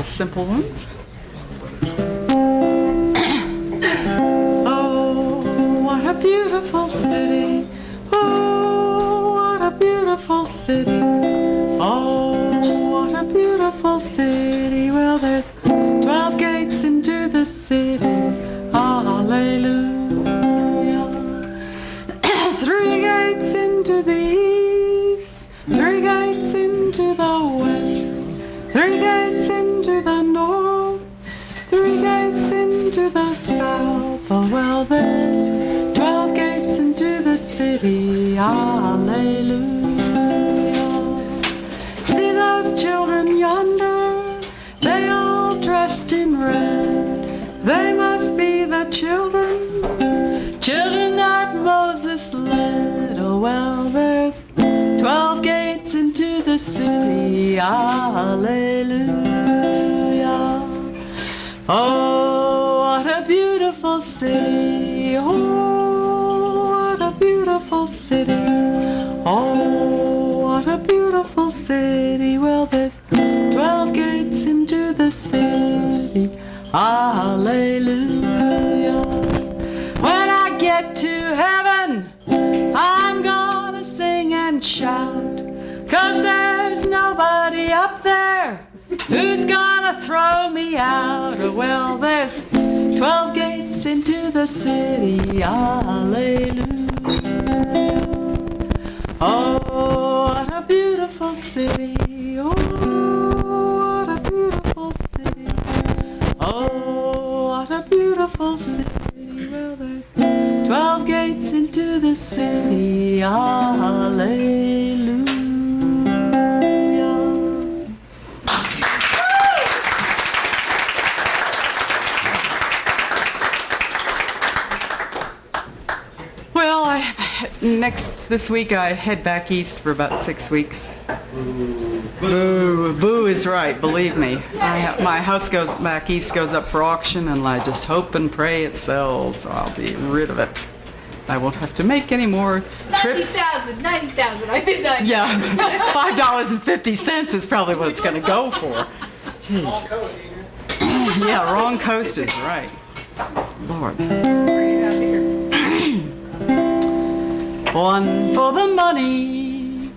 Simple ones. Oh, what a beautiful city. Oh, what a beautiful city. Oh, what a beautiful city. Well, there's 12 gates into the city. Hallelujah. 3 gates into the east. 3 gates into the west. 3 gates into the north, 3 gates into the south. Oh, well, there's 12 gates into the city. Hallelujah. See those children yonder? They all dressed in red. They must be the children city, hallelujah. Oh, what a beautiful city, oh, what a beautiful city, oh, what a beautiful city. Well, there's 12 gates into the city, hallelujah. When I get to heaven, I'm gonna sing and shout, 'cause there's nobody up there who's gonna throw me out. Oh, well, there's 12 gates into the city, hallelujah. Oh, what a beautiful city, oh, what a beautiful city, oh, what a beautiful city. Well, there's 12 gates into the city, hallelujah. Well, this week I head back east for about 6 weeks. Boo, boo is right, believe me. My house goes back east, goes up for auction, and I just hope and pray it sells, so I'll be rid of it. I won't have to make any more trips.
90,000, I did 90.
Yeah, $5.50 is probably what it's going to go for. Jeez. Yeah, wrong coast is right. Lord. One for the money,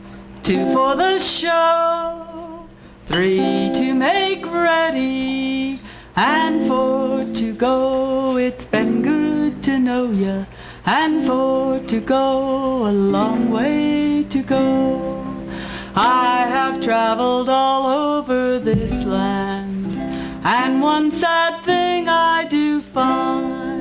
2 for the show, 3 to make ready, and 4 to go. It's been good to know ya, and 4 to go, a long way to go. I have traveled all over this land, and one sad thing I do find.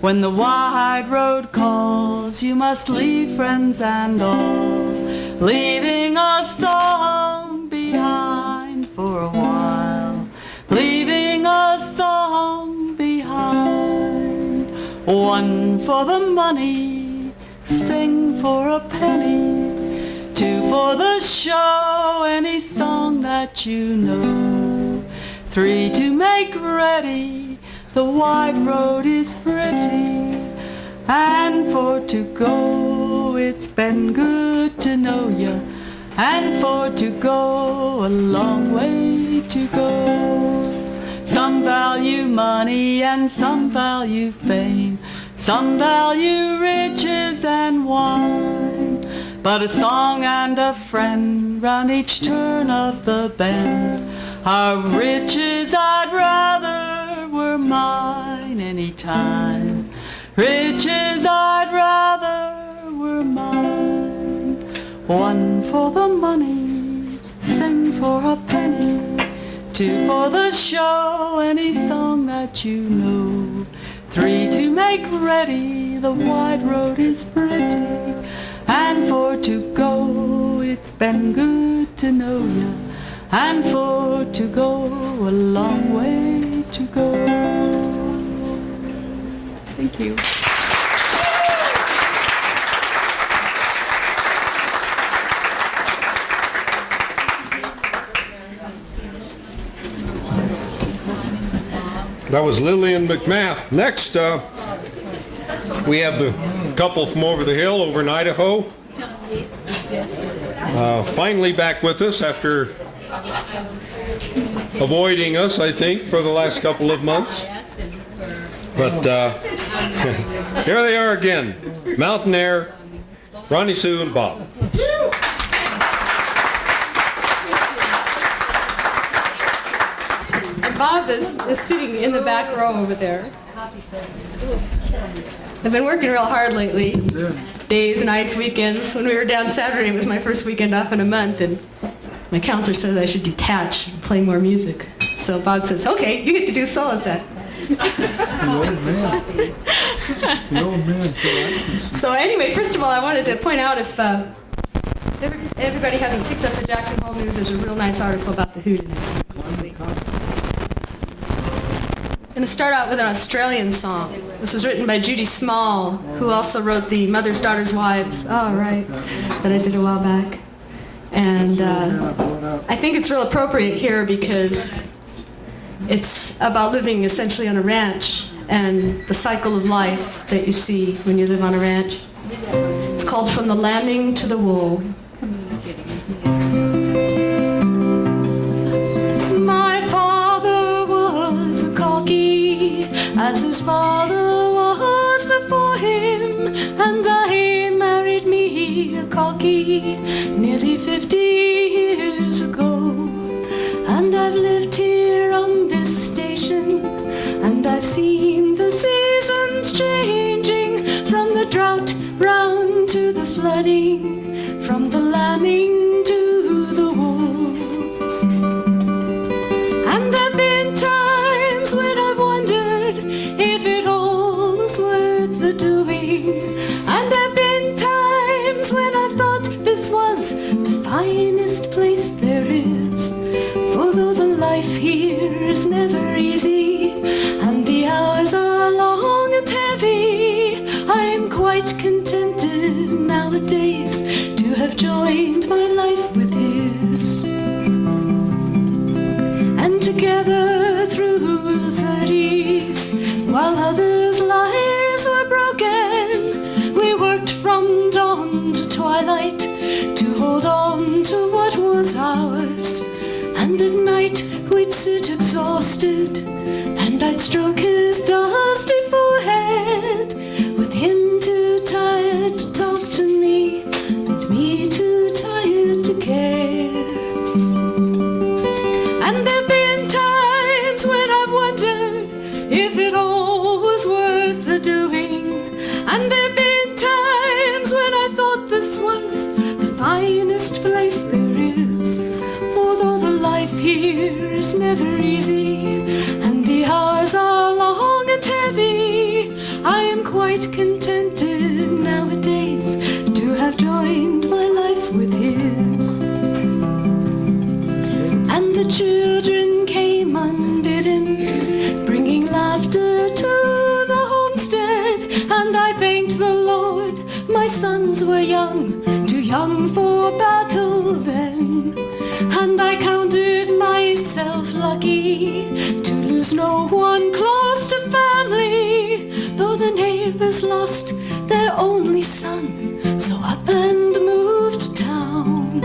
When the wide road calls, you must leave friends and all, leaving a song behind for a while, leaving a song behind. 1 for the money, sing for a penny, 2 for the show, any song that you know, 3 to make ready, the wide road is pretty, and 4 to go. It's been good to know ya, and 4 to go, a long way to go. Some value money and some value fame, some value riches and wine, but a song and a friend round each turn of the bend. Our riches I'd rather were mine anytime. Riches I'd rather were mine. 1 for the money, sing for a penny, 2 for the show, any song that you know, 3 to make ready, the wide road is pretty, and 4 to go. It's been good to know ya, and 4 to go, a long way to go. Thank you.
That was Lillian McMath. Next, we have the couple from over the hill over in Idaho. Finally back with us after avoiding us, I think, for the last couple of months. But here they are again, Mountain Air, Ronnie Sue and Bob.
And Bob is sitting in the back row over there. I've been working real hard lately. Days, nights, weekends. When we were down Saturday, it was my first weekend off in a month, and my counselor says I should detach and play more music. So Bob says, okay, you get to do solos then.
The old man. The old man.
So anyway, first of all, I wanted to point out if everybody hasn't picked up the Jackson Hole News, there's a real nice article about the Hootenanny this week. I'm going to start out with an Australian song. This was written by Judy Small, who also wrote the Mothers, Daughters, Wives, that I did a while back. And I think it's real appropriate here because it's about living essentially on a ranch and the cycle of life that you see when you live on a ranch. It's called From the Lambing to the Wool. My father was a cocky, as his father was before him, and I married me a cocky nearly 50 years ago. And I've lived here on this station, and I've seen the seasons changing, from the drought round to the flooding, from the lambing to the wool. And there've been times when I've wondered if it all was worth the doing. And there've been times when I've thought this was the finest place there is. For though the life here is never easy, and the hours are long and heavy, I am quite contented nowadays to have joined my life with his. And together through the 30s, while others' lives were broken, we worked from dawn to twilight to hold on to what was ours. And at night we'd sit exhausted, and I'd stroke his dusty forehead, with him too tired to talk to me, and me too tired to care. And there've been times when I've wondered if it all was worth the doing. And there've been times when I thought this was the finest place there is. For though the life here is never easy, and the hours are long and heavy, I am quite contented nowadays to have joined my life with his. And the children came unbidden, bringing laughter to the homestead, and I thanked the Lord my sons were young, too young for battle then. And I counted myself lucky to lose no one close to family, though the neighbors lost their only son, so up and moved to town.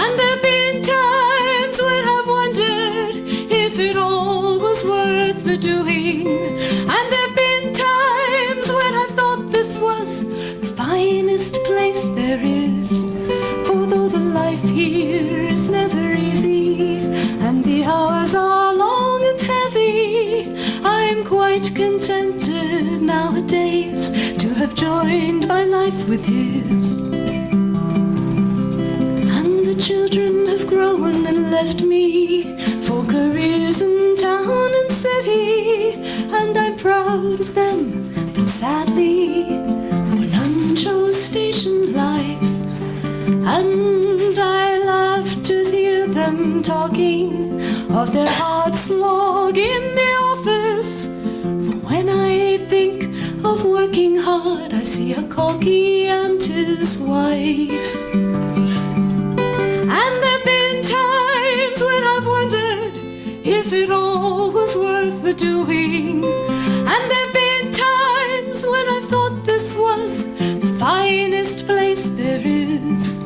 And there've been times when I've wondered if it all was worth the doing. And there've been times when I've thought this was the finest place there is. For though the life here is never easy, and the hours are long and heavy, I'm quite contented nowadays to have joined my life with his. And the children have grown and left me for careers in town and city, and I'm proud of them, but sadly, for none chose station life. And I laugh to hear them talking of their hard slog in the office. For when I think of working hard, I see a cocky and his wife. And there've been times when I've wondered if it all was worth the doing. And there've been times when I've thought this was the finest place there is.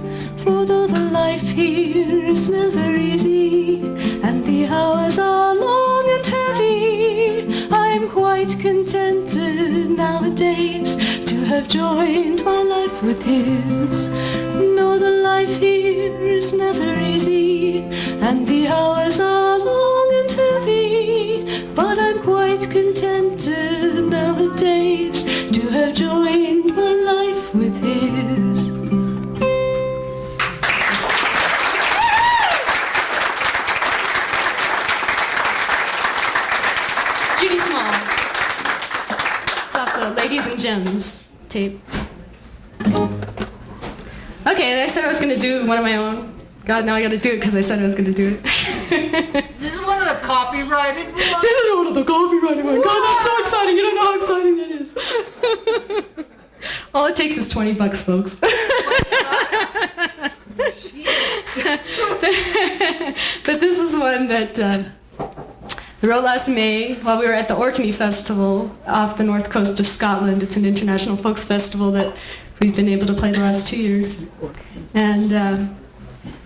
For though the life here is never easy, and the hours are long and heavy, I'm quite contented nowadays to have joined my life with his. No, the life here is never easy, and the hours are long and heavy, but I'm quite contented nowadays to have joined my life with his. Ladies and Gems tape. Okay, I said I was going to do one of my own. God, now I got to do it because I said I was going to do it.
This is one of the copyrighted ones?
This is one of the copyrighted ones. God, that's so exciting. You don't know how exciting that is. All it takes is $20, folks. But this is one that we wrote last May while we were at the Orkney Festival off the north coast of Scotland. It's an international folks festival that we've been able to play the last 2 years. And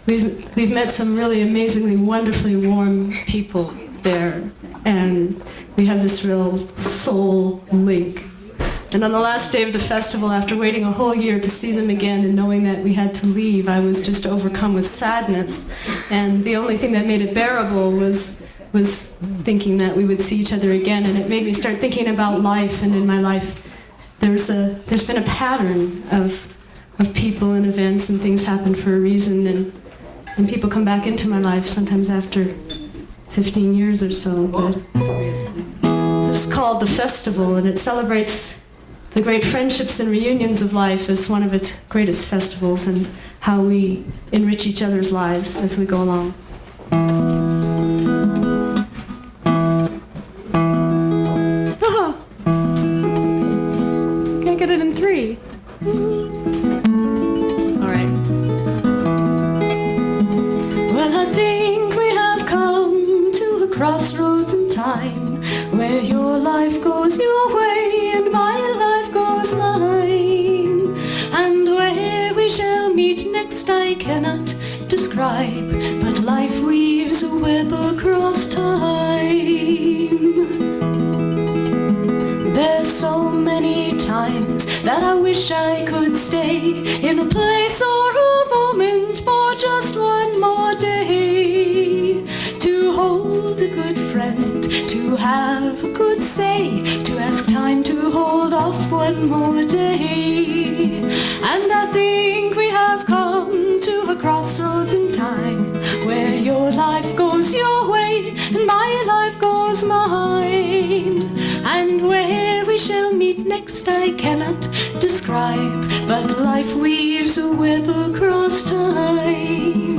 we've met some really amazingly, wonderfully warm people there. And we have this real soul link. And on the last day of the festival, after waiting a whole year to see them again and knowing that we had to leave, I was just overcome with sadness. And the only thing that made it bearable was thinking that we would see each other again. And it made me start thinking about life. And in my life, there's been a pattern of people and events and things happen for a reason. And people come back into my life sometimes after 15 years or so. But it's called The Festival, and it celebrates the great friendships and reunions of life as one of its greatest festivals, and how we enrich each other's lives as we go along. Oh, can't get it in 3. All right. Well, I think we have come to a crossroads in time, where your life goes your way and my life goes mine. And where we shall meet next I cannot describe, but life weaves a web across time. There's so many times that I wish I could stay in a place or a moment for just one more day, to hold a good friend, to have a good say, to ask time to hold off one more day. And I think we have come to a crossroads in time, where your life goes your way and my life goes mine. And where we shall meet next I cannot describe, but life weaves a web across time.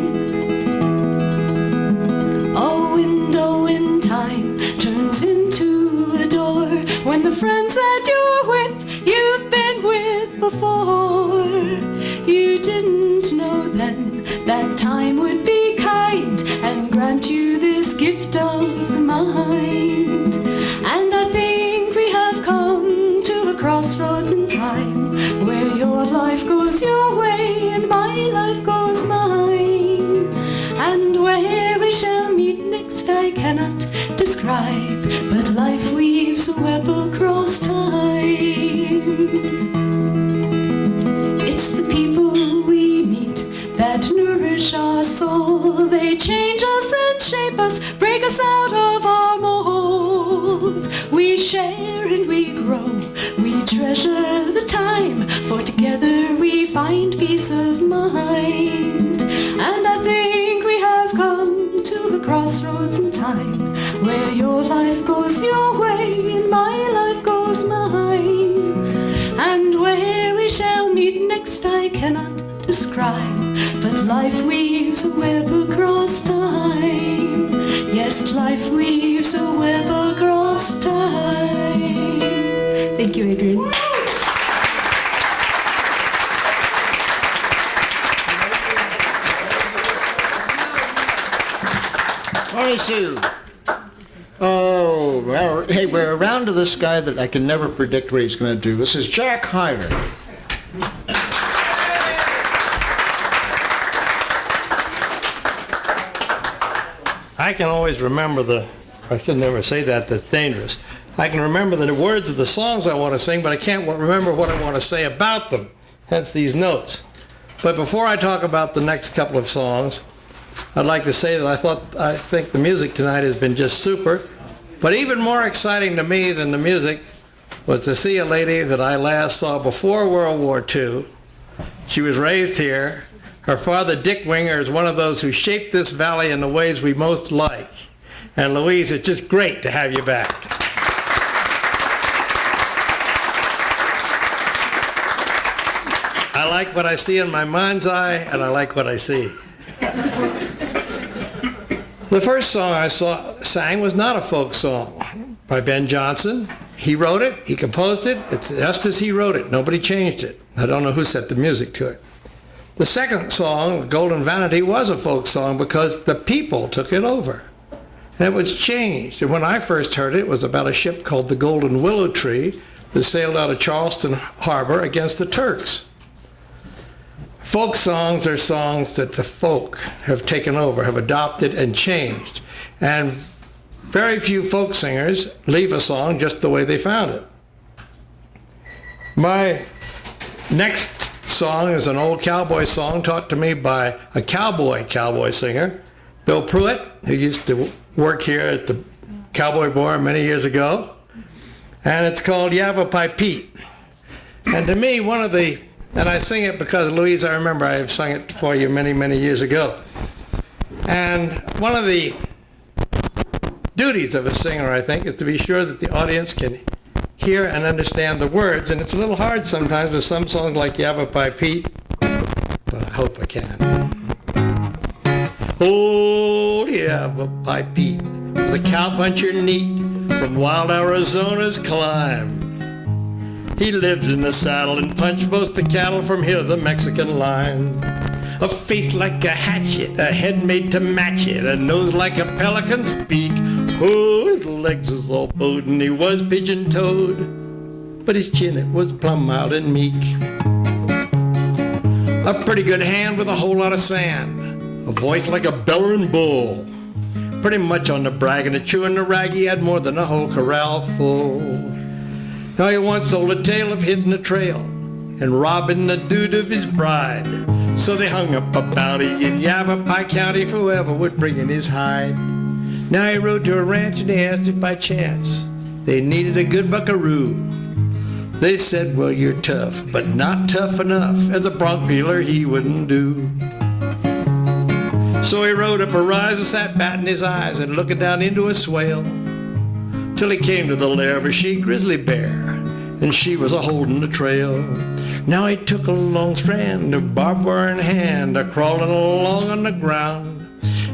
A window in time turns into a door, when the friends that you're with, you've been with before. You didn't know then that time would be kind and grant you this gift of the mind. And I think we have come to a crossroads in time, where your life goes your way and my life goes mine. And where we shall meet next I cannot describe, but life weaves a web across time. It's the people we meet that nourish our soul. They change us and shape us, break us out of our mold. We share and we grow, we treasure the time, for together we find peace of mind. And I think we have come to a crossroads in time, where your life goes your way and my life goes mine. And where we shall meet next I cannot describe, but life weaves a web across time. Yes, life weaves a web across time. Thank you, Adrian.
Morning, Sue. Oh, well, hey, we're around to this guy that I can never predict what he's going to do. This is Jack Hyder.
I can always remember I should never say that, that's dangerous. I can remember the words of the songs I want to sing, but I can't remember what I want to say about them, hence these notes. But before I talk about the next couple of songs, I'd like to say that I think the music tonight has been just super. But even more exciting to me than the music was to see a lady that I last saw before World War II. She was raised here. Her father, Dick Winger, is one of those who shaped this valley in the ways we most like. And Louise, it's just great to have you back. I like what I see in my mind's eye, and I like what I see. The first song I sang was not a folk song by Ben Johnson. He wrote it, he composed it, it's just as he wrote it. Nobody changed it. I don't know who set the music to it. The second song, Golden Vanity, was a folk song because the people took it over. And it was changed. And when I first heard it, it was about a ship called the Golden Willow Tree that sailed out of Charleston Harbor against the Turks. Folk songs are songs that the folk have taken over, have adopted and changed. And very few folk singers leave a song just the way they found it. My next song is an old cowboy song taught to me by a cowboy singer, Bill Pruitt, who used to work here at the Cowboy Bar many years ago. And it's called Yavapai Pete. And to me, and I sing it because, Louise, I remember I've sung it for you many, many years ago. And one of the duties of a singer, I think, is to be sure that the audience can hear and understand the words. And it's a little hard sometimes with some songs like Yavapai Pete, but I hope I can. Old Yavapai Pete was a cowpuncher neat from wild Arizona's climb. He lived in the saddle and punched most the cattle from here to the Mexican line. A face like a hatchet, a head made to match it, a nose like a pelican's beak. Oh, his legs was all bowed and he was pigeon-toed, but his chin, it was plumb mild and meek. A pretty good hand with a whole lot of sand, a voice like a bellowing bull. Pretty much on the brag and the chewing the rag, he had more than a whole corral full. Now he once told a tale of hitting a trail and robbing the dude of his bride. So they hung up a bounty in Yavapai County for whoever would bring in his hide. Now he rode to a ranch and they asked if by chance they needed a good buckaroo. They said, well, you're tough, but not tough enough. As a bronc dealer, he wouldn't do. So he rode up a rise and sat batting his eyes and looking down into a swale, till he came to the lair of a she grizzly bear, and she was a-holding the trail. Now he took a long strand of barbed wire in hand, a-crawling along on the ground,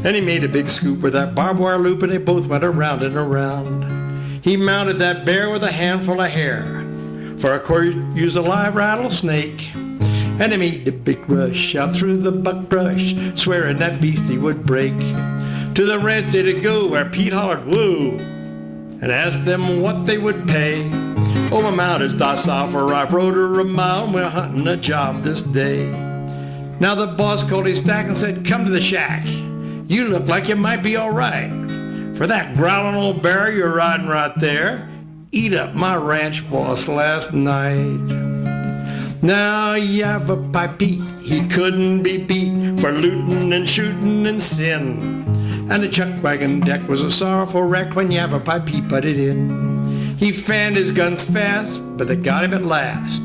and he made a big scoop with that barbed wire loop, and they both went around and around. He mounted that bear with a handful of hair, for of course used a live rattlesnake, and he made a big rush out through the buckbrush, swearing that beast he would break. To the ranch they'd go where Pete hollered, whoa, and asked them what they would pay. Oh, my mount is docile, for I've rode her a mile, and we're hunting a job this day. Now the boss called his stack and said, come to the shack. You look like you might be all right. For that growling old bear you're riding right there, eat up my ranch boss last night. Now Yavapai Pete, he couldn't be beat for looting and shooting and sin. And the chuck wagon deck was a sorrowful wreck when Yavapai Pete butted in. He fanned his guns fast, but they got him at last.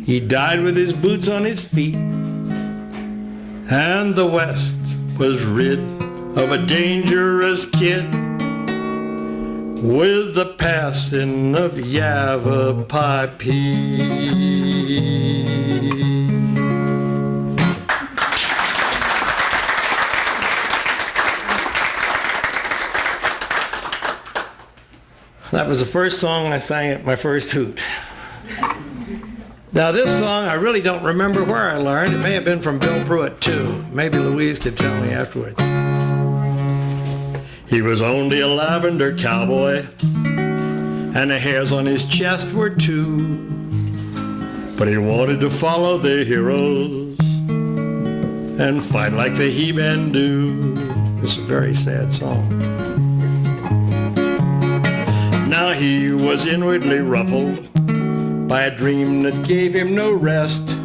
He died with his boots on his feet. And the West was rid of a dangerous kid with the passing of Yavapai Pete. That was the first song I sang at my first hoot. Now this song, I really don't remember where I learned. It may have been from Bill Pruitt too. Maybe Louise could tell me afterwards. He was only a lavender cowboy, and the hairs on his chest were two. But he wanted to follow the heroes and fight like the he-men do. It's a very sad song. Now he was inwardly ruffled by a dream that gave him no rest,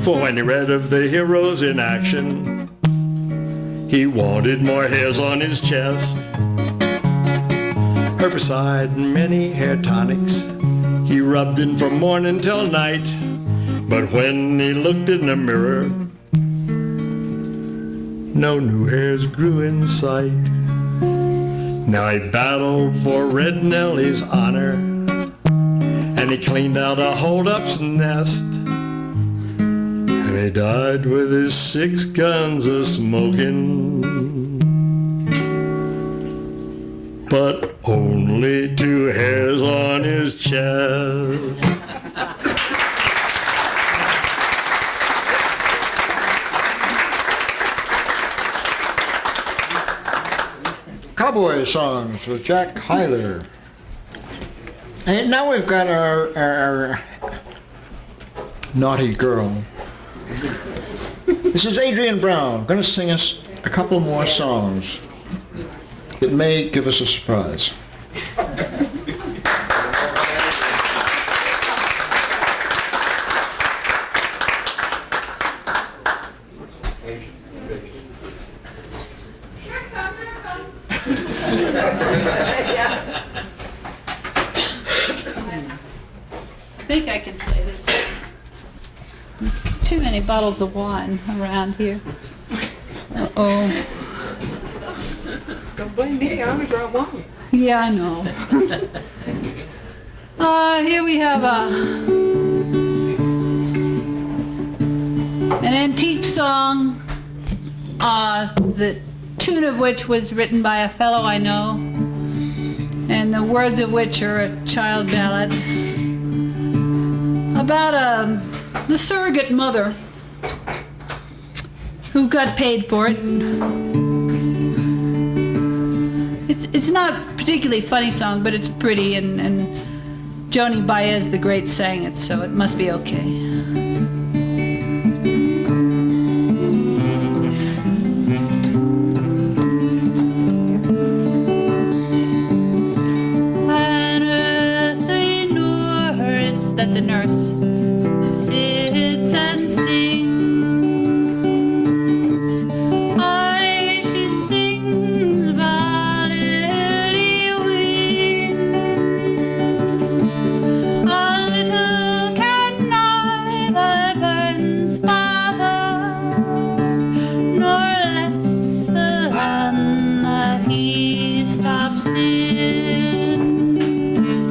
for when he read of the heroes in action, he wanted more hairs on his chest. Herbicide and many hair tonics he rubbed in from morning till night, but when he looked in the mirror, no new hairs grew in sight. Now he battled for Red Nellie's honor, and he cleaned out a hold-up's nest, and he died with his 6 guns a-smoking, but only 2 hairs on his chest.
Cowboy Songs with Jack Hyler. And now we've got our naughty girl. This is Adrienne Brown, going to sing us a couple more songs that may give us a surprise.
I think I can play this. There's too many bottles of wine around here. Uh-oh.
Don't blame me, I only brought one.
Yeah, I know. Here we have an antique song, the tune of which was written by a fellow I know, and the words of which are a child ballad about the surrogate mother who got paid for it. It's not a particularly funny song, but it's pretty, and Joni Baez the Great sang it, so it must be okay. That's a nurse, sits and sings. Aye, she sings about Eddie Wing. A little cat neither Burns' father, nor less than that he stops in.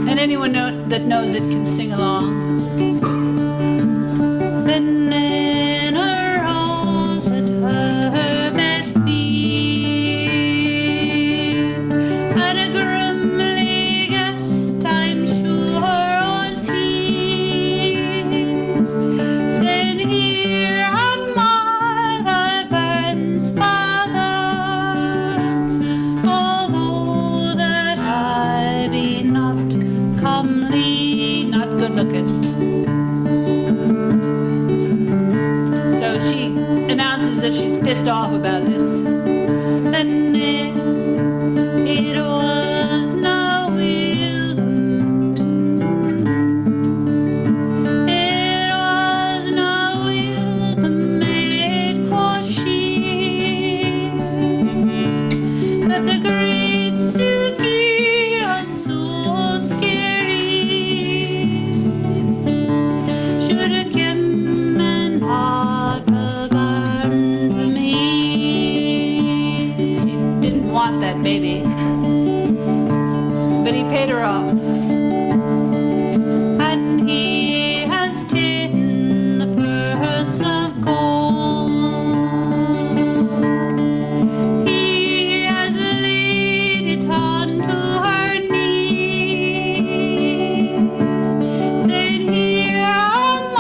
And anyone that knows it can sing along. Then in a rose at her bed feet, and a grimly guest, I'm sure was he, said, "Here am I, thy Burns' father, although that I be not comely, not good looking." So she announces that she's pissed off about this. Then it was no wisdom. It was no wisdom made, quoth she, that the great silky was so scary, should have come and not begun to me. She didn't want that baby, but he paid her off. And he has taken the purse of gold. He has laid it onto her knee, said, "Here am I,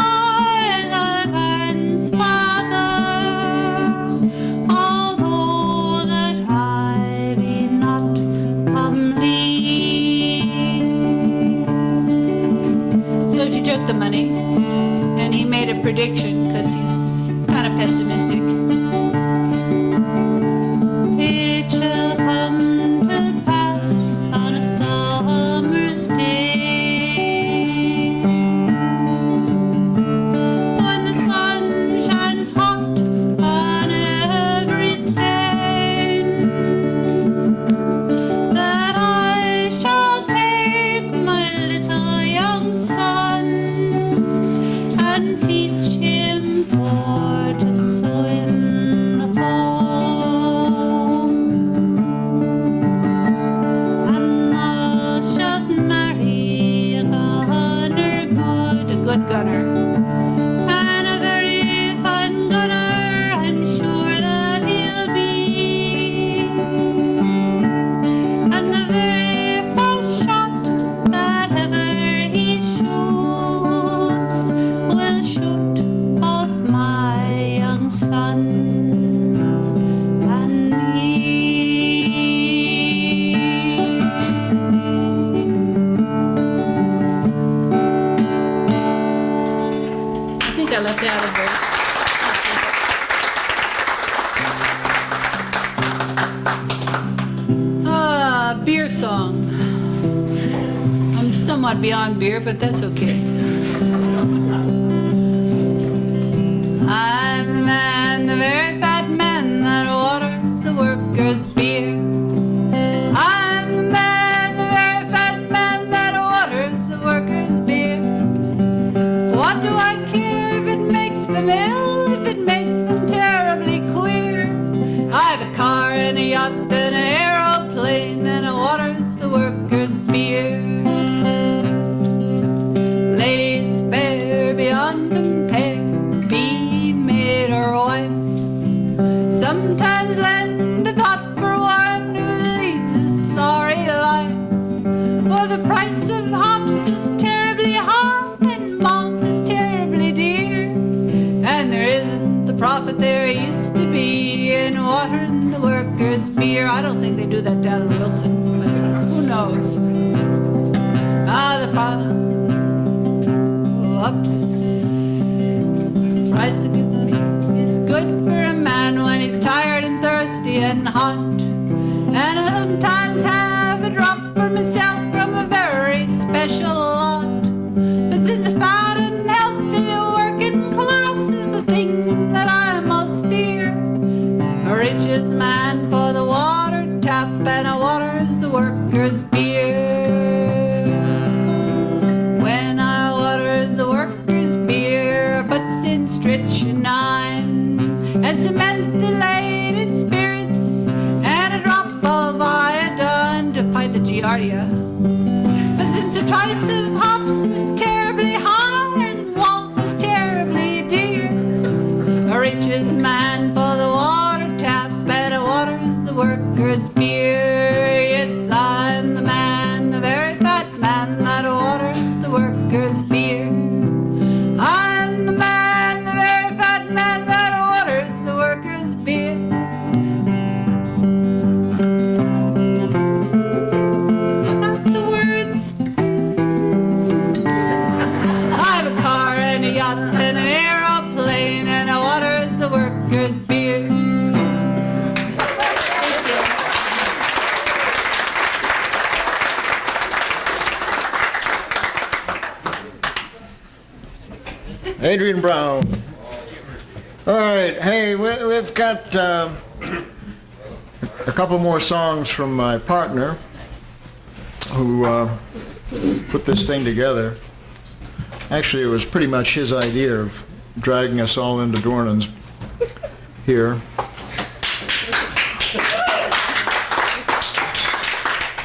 thy Burns' father, although that I be not comely." beer song. I'm somewhat beyond beer, but that's okay. I'm the man, the very fat man that waters the workers' beer. I'm the man, the very fat man that waters the workers' beer. What do I care if it makes them ill, if it makes them terribly queer? I've a car and a yacht and an aeroplane, and it waters the workers' beer. Ladies fair beyond compare, be maid or wife, sometimes lend a thought for one who leads a sorry life. For the price of hops is terribly high and malt is terribly dear, and there isn't the profit there used to be in watering the workers' beer. I don't think they do that down in Wilson, but who knows? The ups. Price of good beer is good for a man when he's tired and thirsty and hot. And I sometimes have a drop for myself from a very special lot. But since the fat and healthy working class is the thing that I most fear, a richest man for the water tap and a waters the workers' beer. When I waters the workers' beer, but in strychnine and some methylated spirits and a drop of iodine to fight the giardia. But since the price of hops is terribly high and malt is terribly dear, a richest man for the water tap and a waters the workers' beer. Yes, I'm the man, the very fat man that waters the workers' beer. I'm the man, the very fat man that waters the workers' beer. Forgot the words. I have a car and a yacht and an aeroplane, and I waters the workers' beer.
Adrian Brown. All right, hey, we've got a couple more songs from my partner who put this thing together. Actually, it was pretty much his idea of dragging us all into Dornan's here.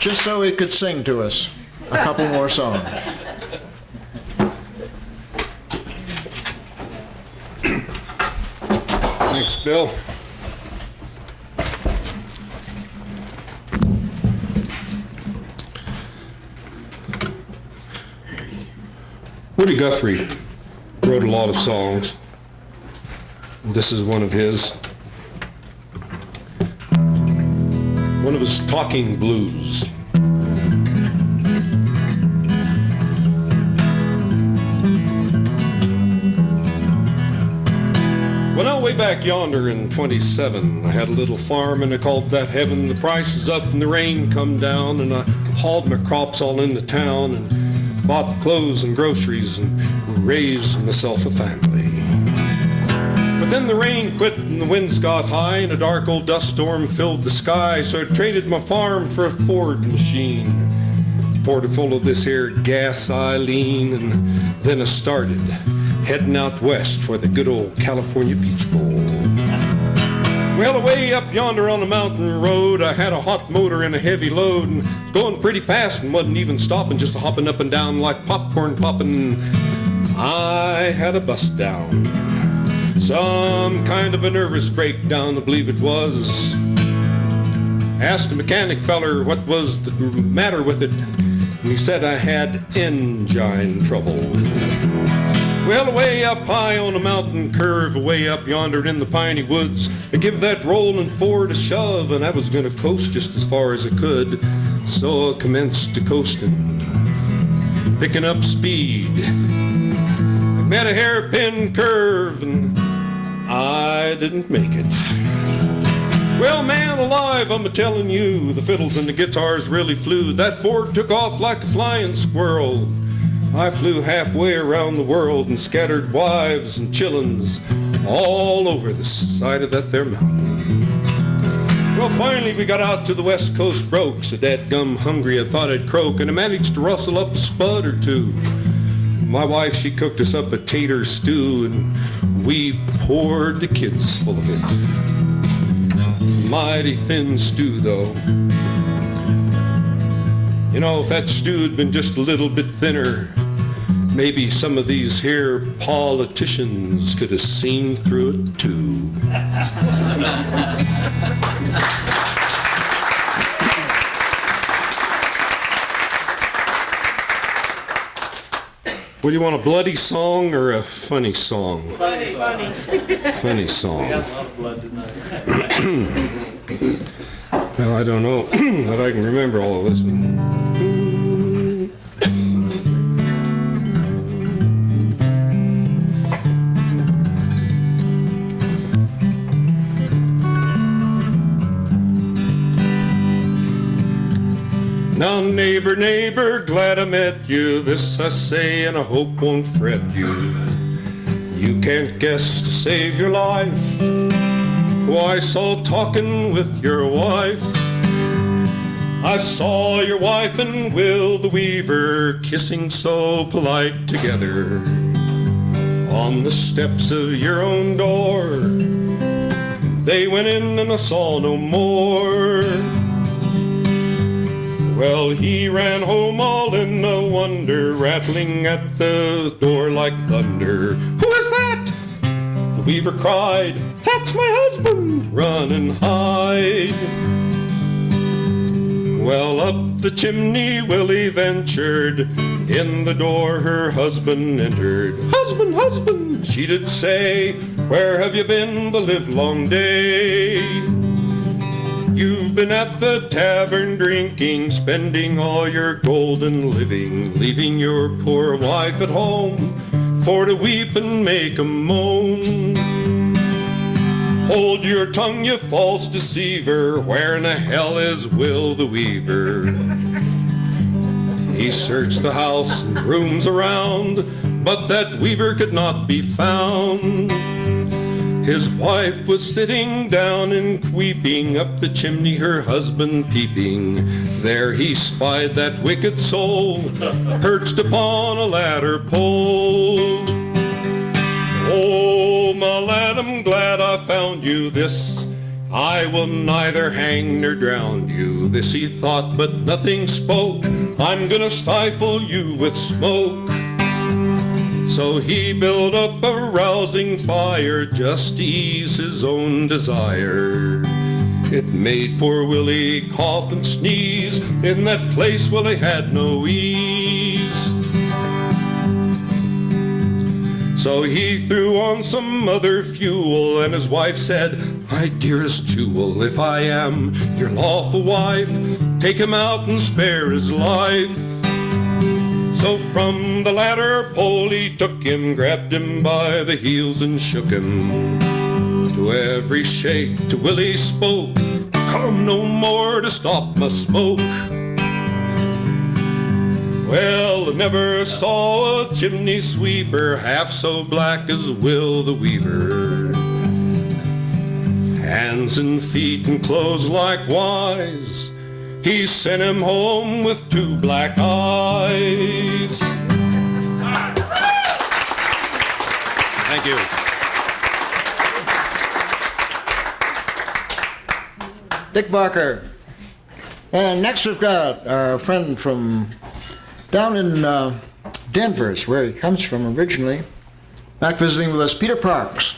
Just so he could sing to us a couple more songs.
Thanks, Bill. Woody Guthrie wrote a lot of songs. This is one of his. One of his talking blues. Well, way back yonder in 27, I had a little farm and I called that heaven. The price is up and the rain come down, and I hauled my crops all into town and bought clothes and groceries and raised myself a family. But then the rain quit and the winds got high and a dark old dust storm filled the sky, so I traded my farm for a Ford machine. Poured it full of this here gasoline, and then I started heading out west for the good old California Peach Bowl. Well, away up yonder on the mountain road, I had a hot motor and a heavy load, and was going pretty fast and wasn't even stopping, just hopping up and down like popcorn popping. I had a bust down, some kind of a nervous breakdown, I believe it was. Asked the mechanic feller what was the matter with it, and he said I had engine trouble. Well, away up high on a mountain curve, away up yonder in the piney woods, I give that rolling Ford a shove, and I was gonna coast just as far as I could. So I commenced to coasting, picking up speed. I met a hairpin curve, and I didn't make it. Well, man alive, I'm a-telling you, the fiddles and the guitars really flew. That Ford took off like a flying squirrel. I flew halfway around the world and scattered wives and chillins all over the side of that there mountain. Well, finally we got out to the west coast broke, so dadgum hungry I thought I'd croak, and I managed to rustle up a spud or two. My wife, she cooked us up a tater stew, and we poured the kids full of it. Mighty thin stew, though. You know, if that stew'd been just a little bit thinner, maybe some of these here politicians could have seen through it, too. What do you want, a bloody song or a funny song?
Funny.
Funny song.
We got a lot of blood tonight.
Well, I don't know that I can remember all of this. Now, neighbor, neighbor, glad I met you. This I say, and I hope won't fret you. You can't guess to save your life who I saw talking with your wife. I saw your wife and Will the Weaver kissing so polite together on the steps of your own door. They went in and I saw no more. Well, he ran home all in a wonder, rattling at the door like thunder. Who is that? The Weaver cried. That's my husband. Run and hide. Well, up the chimney Willie ventured. In the door her husband entered. Husband, husband, she did say, where have you been the livelong day? You've been at the tavern drinking, spending all your golden living, leaving your poor wife at home for to weep and make a moan. Hold your tongue, you false deceiver, where in the hell is Will the Weaver? He searched the house and rooms around, but that Weaver could not be found. His wife was sitting down and weeping, up the chimney her husband peeping. There he spied that wicked soul, perched upon a ladder pole. Oh, my lad, I'm glad I found you. This I will neither hang nor drown you. This he thought, but nothing spoke. I'm gonna stifle you with smoke. So he built up a rousing fire just to ease his own desire. It made poor Willie cough and sneeze. In that place, Willie had no ease. So he threw on some other fuel, and his wife said, my dearest jewel, if I am your lawful wife, take him out and spare his life. So from the ladder pole he took him, grabbed him by the heels and shook him. To every shake to Willie spoke, come no more to stop my smoke. Well, I never saw a chimney sweeper half so black as Will the Weaver. Hands and feet and clothes likewise, he sent him home with two black eyes. Thank you.
Dick Barker. And next we've got our friend from down in Denver, is where he comes from originally. Back visiting with us, Peter Parks.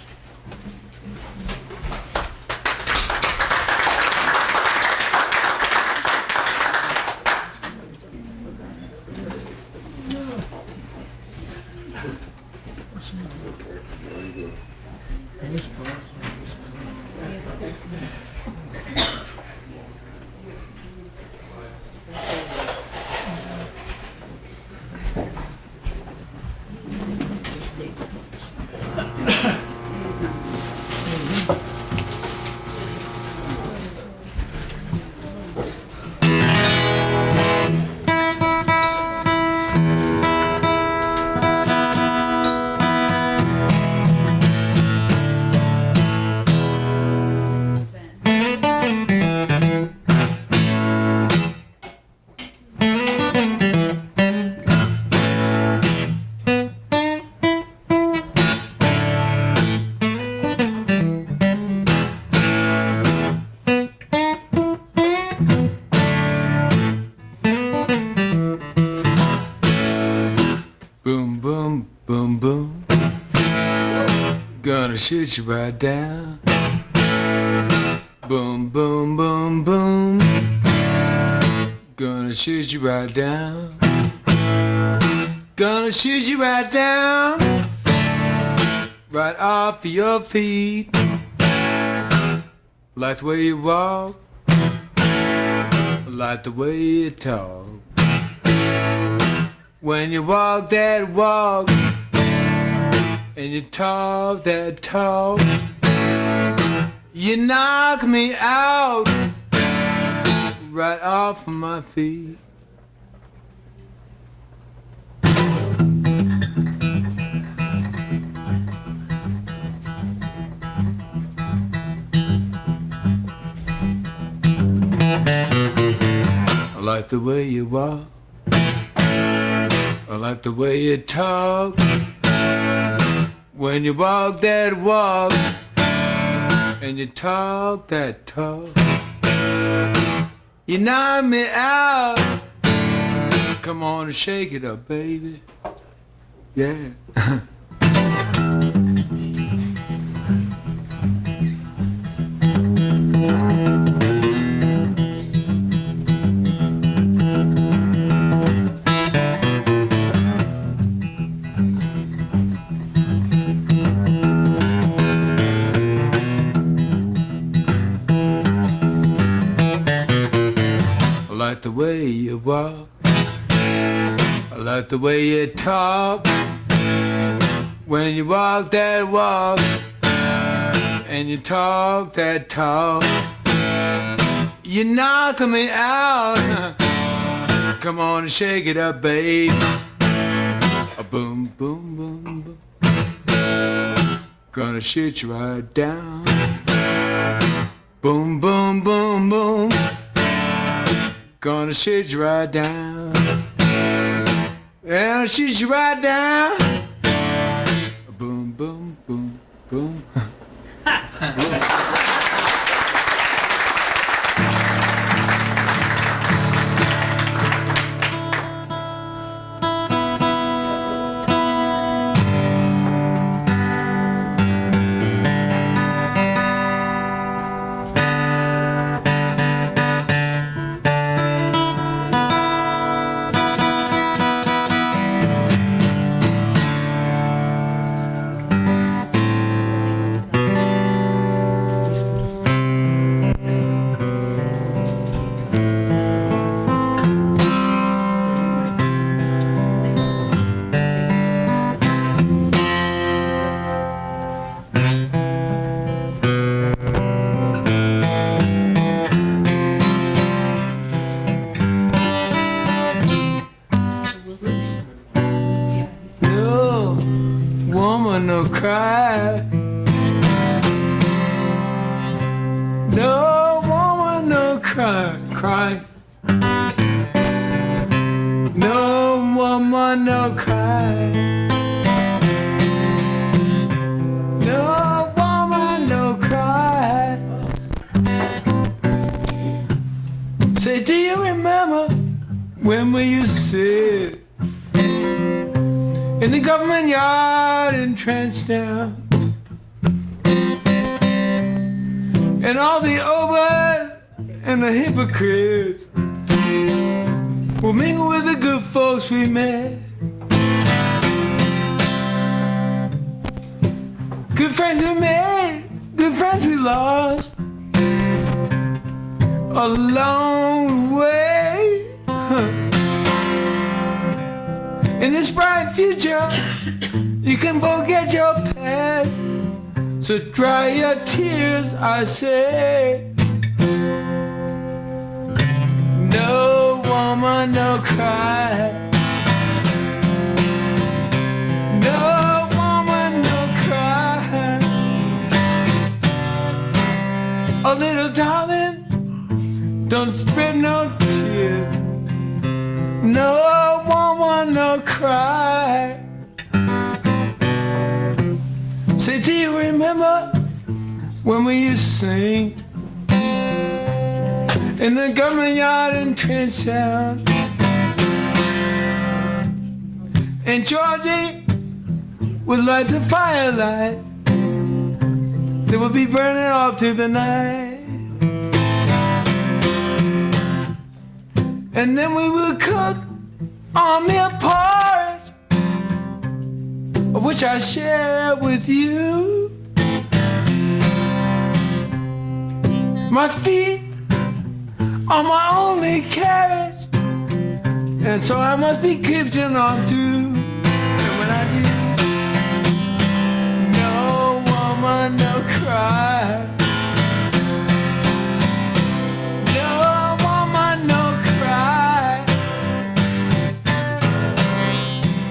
shoot you right down. Boom, boom, boom, boom. Gonna shoot you right down. Gonna shoot you right down. Right off of your feet. Like the way you walk. Like the way you talk. When you walk that walk. And you talk that talk. You knock me out. Right off of my feet. I like the way you walk. I like the way you talk. When you walk that walk. And you talk that talk. You knock me out. Come on and shake it up, baby. Yeah. I like the way you walk. I like the way you talk. When you walk that walk. And you talk that talk. You knock me out. Come on and shake it up, babe. A boom, boom, boom, boom. Gonna shoot you right down. Boom, boom, boom, boom. Gonna shoot you right down. Yeah, shoot you right down. Boom, boom, boom, boom. No cry. No woman, no cry, cry. No woman, no cry. No woman, no cry. Say, do you remember when we used to sit in the government yard in Trenchtown? And all the obas and the hypocrites will mingle with the good folks we met. Good friends we made, good friends we lost along the way. In this bright future, you can forget your past. So dry your tears, I say. No woman, no cry. No woman, no cry. Oh, little darling, don't spread no tear. No woman, no cry. Say, do you remember when we used to sing in the government yard in Trenchtown? And Georgie would light the firelight
that will be burning all through the night. And then we will cook on meal porridge, which I share with you. My feet are my only carriage, and so I must be keeping on through. And when I do, no woman, no cry. No woman, no cry.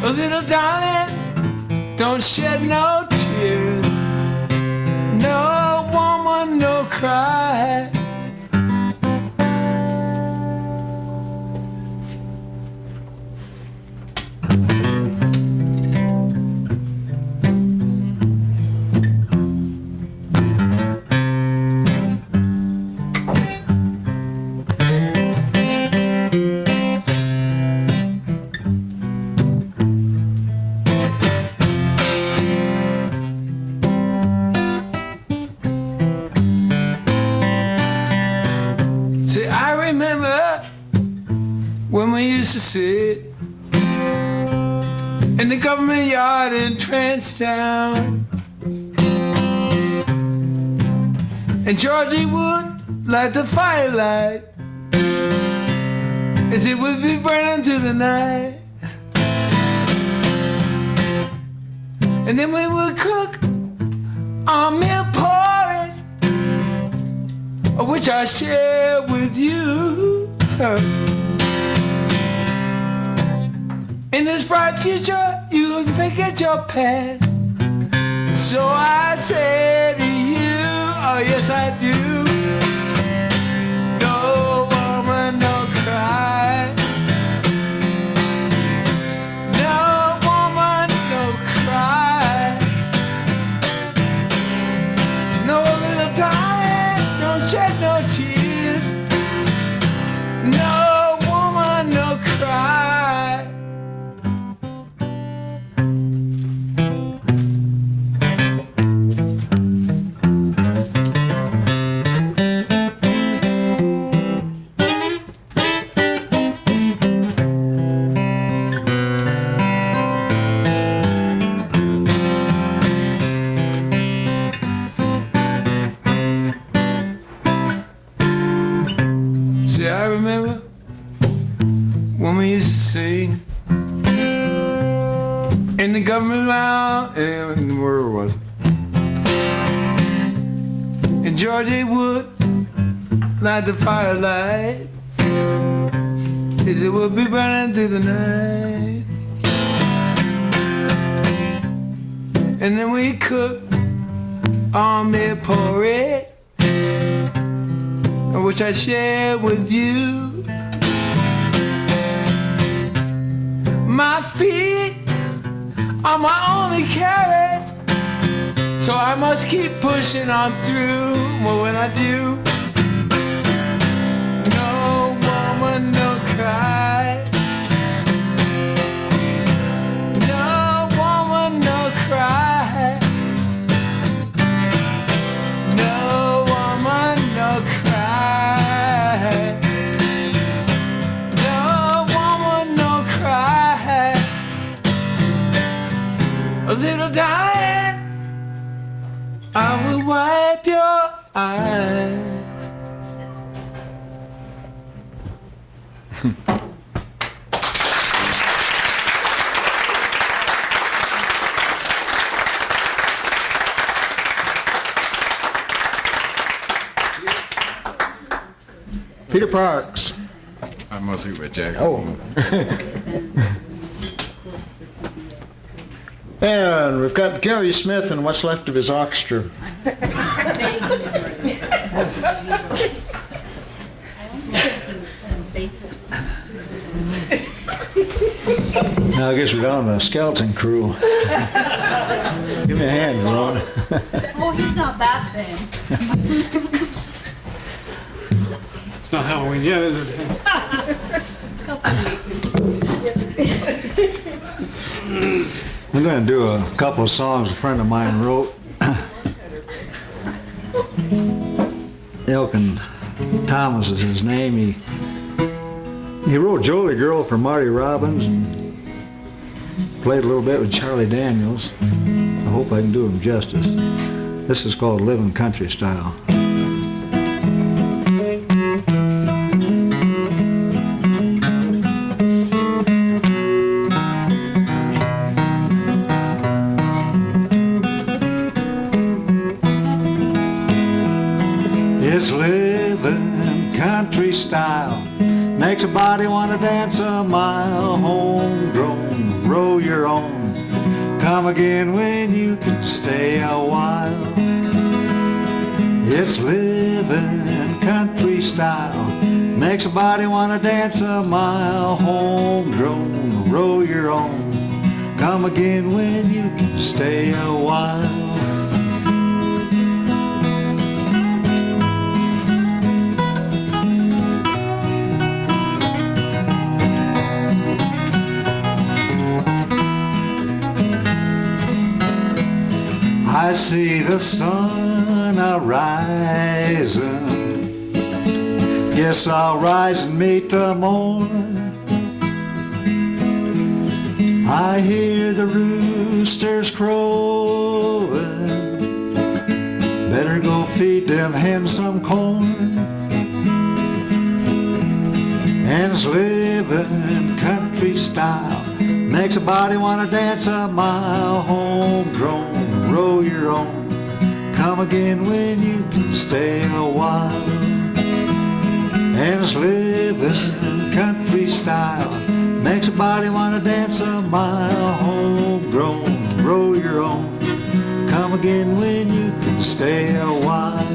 Oh, little darling, don't shed no tears. No woman, no cry. When we used to sit in the government yard in Transtown, and Georgie would light the firelight as it would be burning through the night. And then we would cook our meal porridge, which I share with you. In this bright future, you'll forget your past. So I say to you, oh yes I do. No woman, no cry. No woman, no cry. No little darling, don't shed no tears. No woman, no cry. See, I remember when we used to sing in the government lounge, and where was it? And Georgie would light the firelight as it would be burning through the night. And then we cooked on their porridge, which I share with you. My feet are my only carriage, so I must keep pushing on through. Well, when I do, no woman, no cry. No woman, no cry. No woman, no cry. No woman, no cry. A little darling, I will wipe your eyes.
Peter Parks.
I'm mostly with Jack.
Oh. And we've got Gary Smith and what's left of his orchestra. Now I guess we don't have a skeleton crew. Give me a hand, Ron.
Oh, he's not that thin.
It's not Halloween yet, is it?
I'm going to do a couple of songs a friend of mine wrote. Elkin Thomas is his name. He wrote Jolie Girl for Marty Robbins and played a little bit with Charlie Daniels. I hope I can do him justice. This is called Living Country Style. It's living country style, makes a body want to dance a mile. Homegrown, row your own, come again when you can stay a while. It's living country style, makes a body want to dance a mile. Homegrown, row your own, come again when you can stay a while. I see the sun a-rising, guess I'll rise and meet the morn. I hear the roosters crowing, better go feed them hens some corn. And it's living country style, makes a body want to dance a mile. Homegrown, row your own, come again when you can stay a while. And it's living country style, makes a body want to dance a mile. Homegrown, row your own, come again when you can stay a while.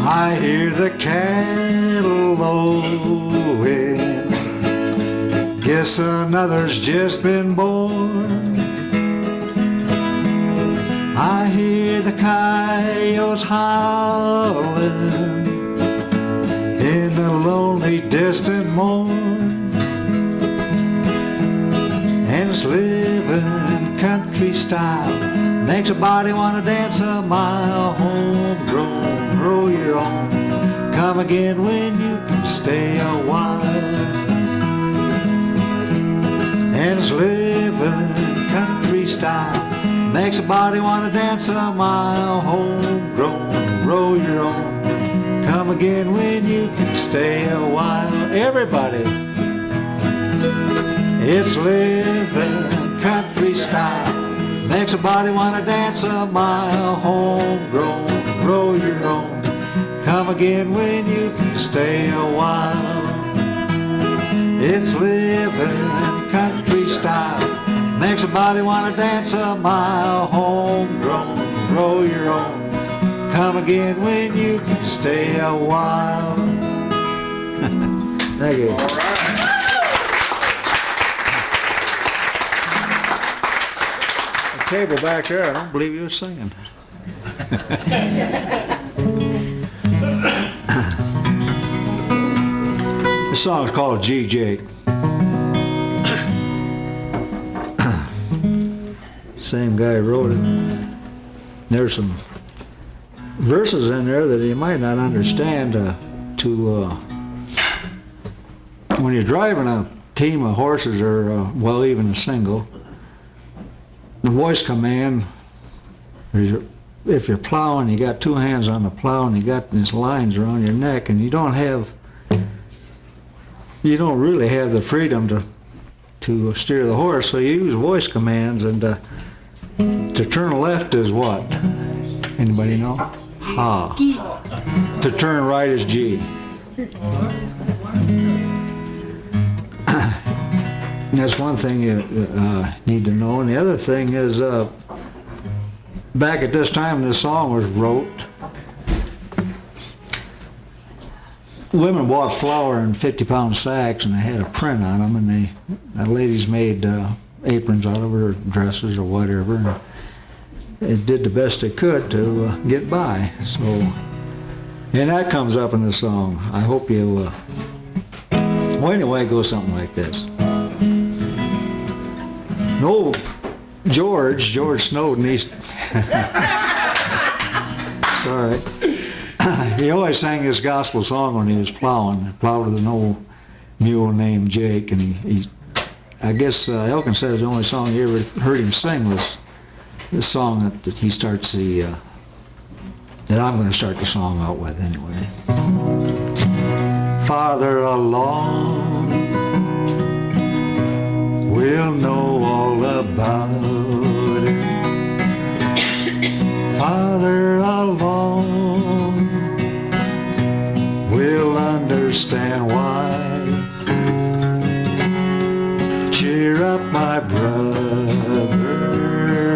I hear the cattle lowing, guess another's just been born. I hear the coyotes howling in the lonely distant morn. And it's living country style, makes a body want to dance a mile. Homegrown, grow your own, come again when you can stay a while. And it's living country style, makes a body want to dance a mile. Homegrown, row your own, come again when you can stay a while. Everybody, it's living country style, makes a body want to dance a mile. Homegrown, grow your own, come again when you can stay a while. It's living country style, makes a body want to dance a mile. Homegrown, grow your own, come again when you can stay a while. Thank you.
All right.
Table back there, I don't believe you were singing. This song's called G. Jake. Same guy wrote it. There's some verses in there that you might not understand when you're driving a team of horses or, well, even a single. The voice command, if you're plowing, you got two hands on the plow and you got these lines around your neck, and you don't really have the freedom to steer the horse, so you use voice commands. And to turn left is what? Anybody know? Ha. To turn right is G. That's one thing you need to know. And the other thing is, back at this time this song was wrote, women bought flour in 50-pound sacks, and they had a print on them, and the ladies made aprons out of it, or dresses, or whatever. And it did the best they could to get by. So, and that comes up in the song. I hope you. Well, anyway, it goes something like this. No, George Snowden. He's sorry. He always sang this gospel song when he was plowing. Plowed with an old mule named Jake, and he I guess Elkin says the only song he ever heard him sing was the song that he starts that I'm going to start the song out with anyway. Farther along, we'll know all about it. Farther along, we'll understand why. Cheer up, my brother,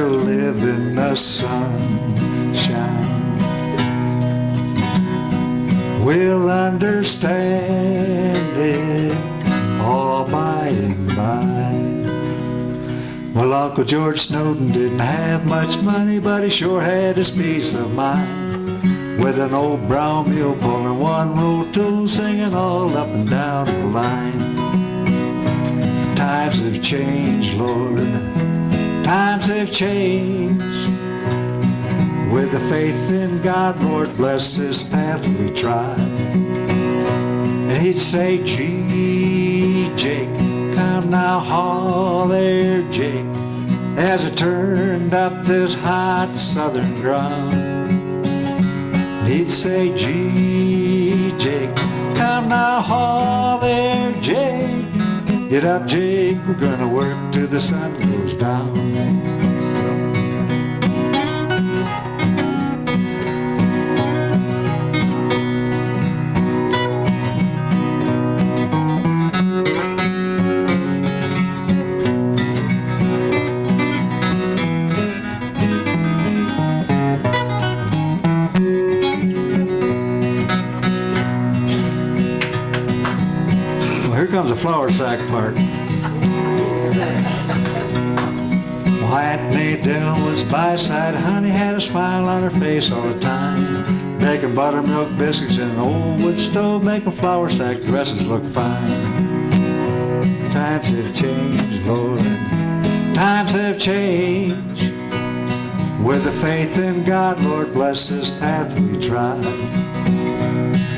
live in the sunshine. We'll understand it all by and by. Well, Uncle George Snowden didn't have much money, but he sure had his peace of mind. With an old brown mule pulling one row tool, singing all up and down the line. Times have changed, Lord, times have changed. With the faith in God, Lord, bless this path we trod. And he'd say, gee, Jake, come now, haul there, Jake, as I turned up this hot southern ground. And he'd say, gee, Jake, come now, haul there, Jake, get up, Jake, we're gonna work till the sun goes down. Comes the flour sack part. White Nadell was by side, honey had a smile on her face all the time. Making buttermilk biscuits in an old wood stove, making flour sack dresses look fine. Times have changed, Lord, times have changed. With the faith in God, Lord, bless this path we trod.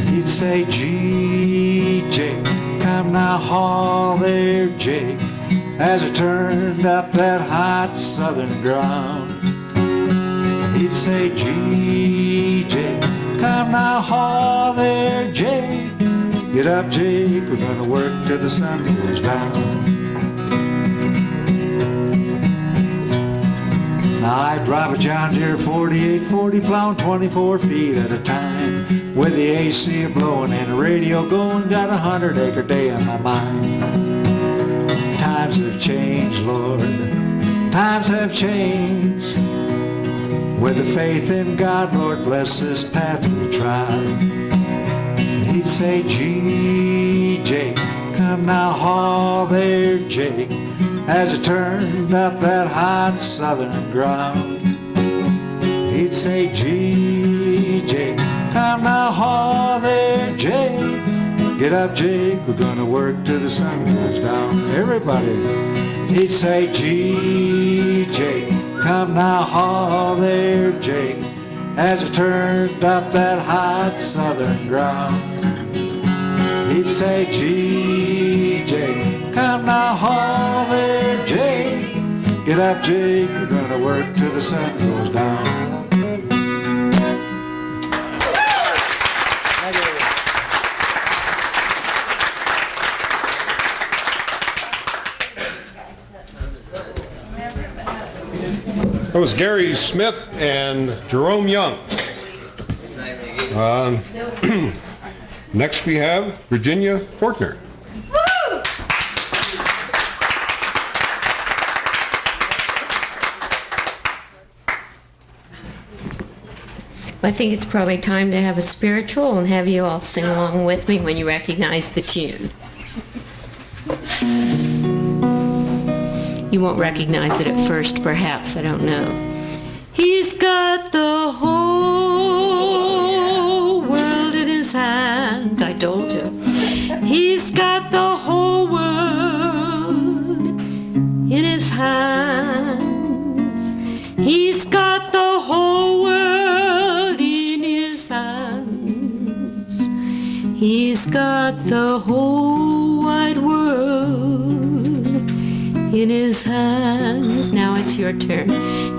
He'd say, gee, Jake, come now, haul there, Jake, as I turned up that hot southern ground. He'd say, gee, Jake, come now, haul there, Jake, get up, Jake, we're gonna work till the sun goes down. Now I drive a John Deere 4840, plowing 24 feet at a time. With the AC blowing and the radio going, got 100-acre day on my mind. Times have changed, Lord, times have changed. With the faith in God, Lord, bless this path we trod. He'd say, gee, Jake, come now, haul there, Jake, as I turned up that hot southern ground. He'd say, gee, Jake, come now, haul there, Jake, get up, Jake, we're gonna work till the sun goes down. Everybody. He'd say, gee, Jake, come now, haul there, Jake, as I turned up that hot southern ground. He'd say, gee, Jake, come now, haul there, Jake, get up, Jake, we're gonna work till the sun goes down.
That was Gary Smith and Jerome Young. Next we have Virginia Fortner.
I think it's probably time to have a spiritual and have you all sing along with me when you recognize the tune. You won't recognize it at first, perhaps, I don't know. He's got the whole world in his hands, I told you. He's got the whole world in his hands. He's got the whole world in his hands. He's got the whole wide world in his hands. Now it's your turn.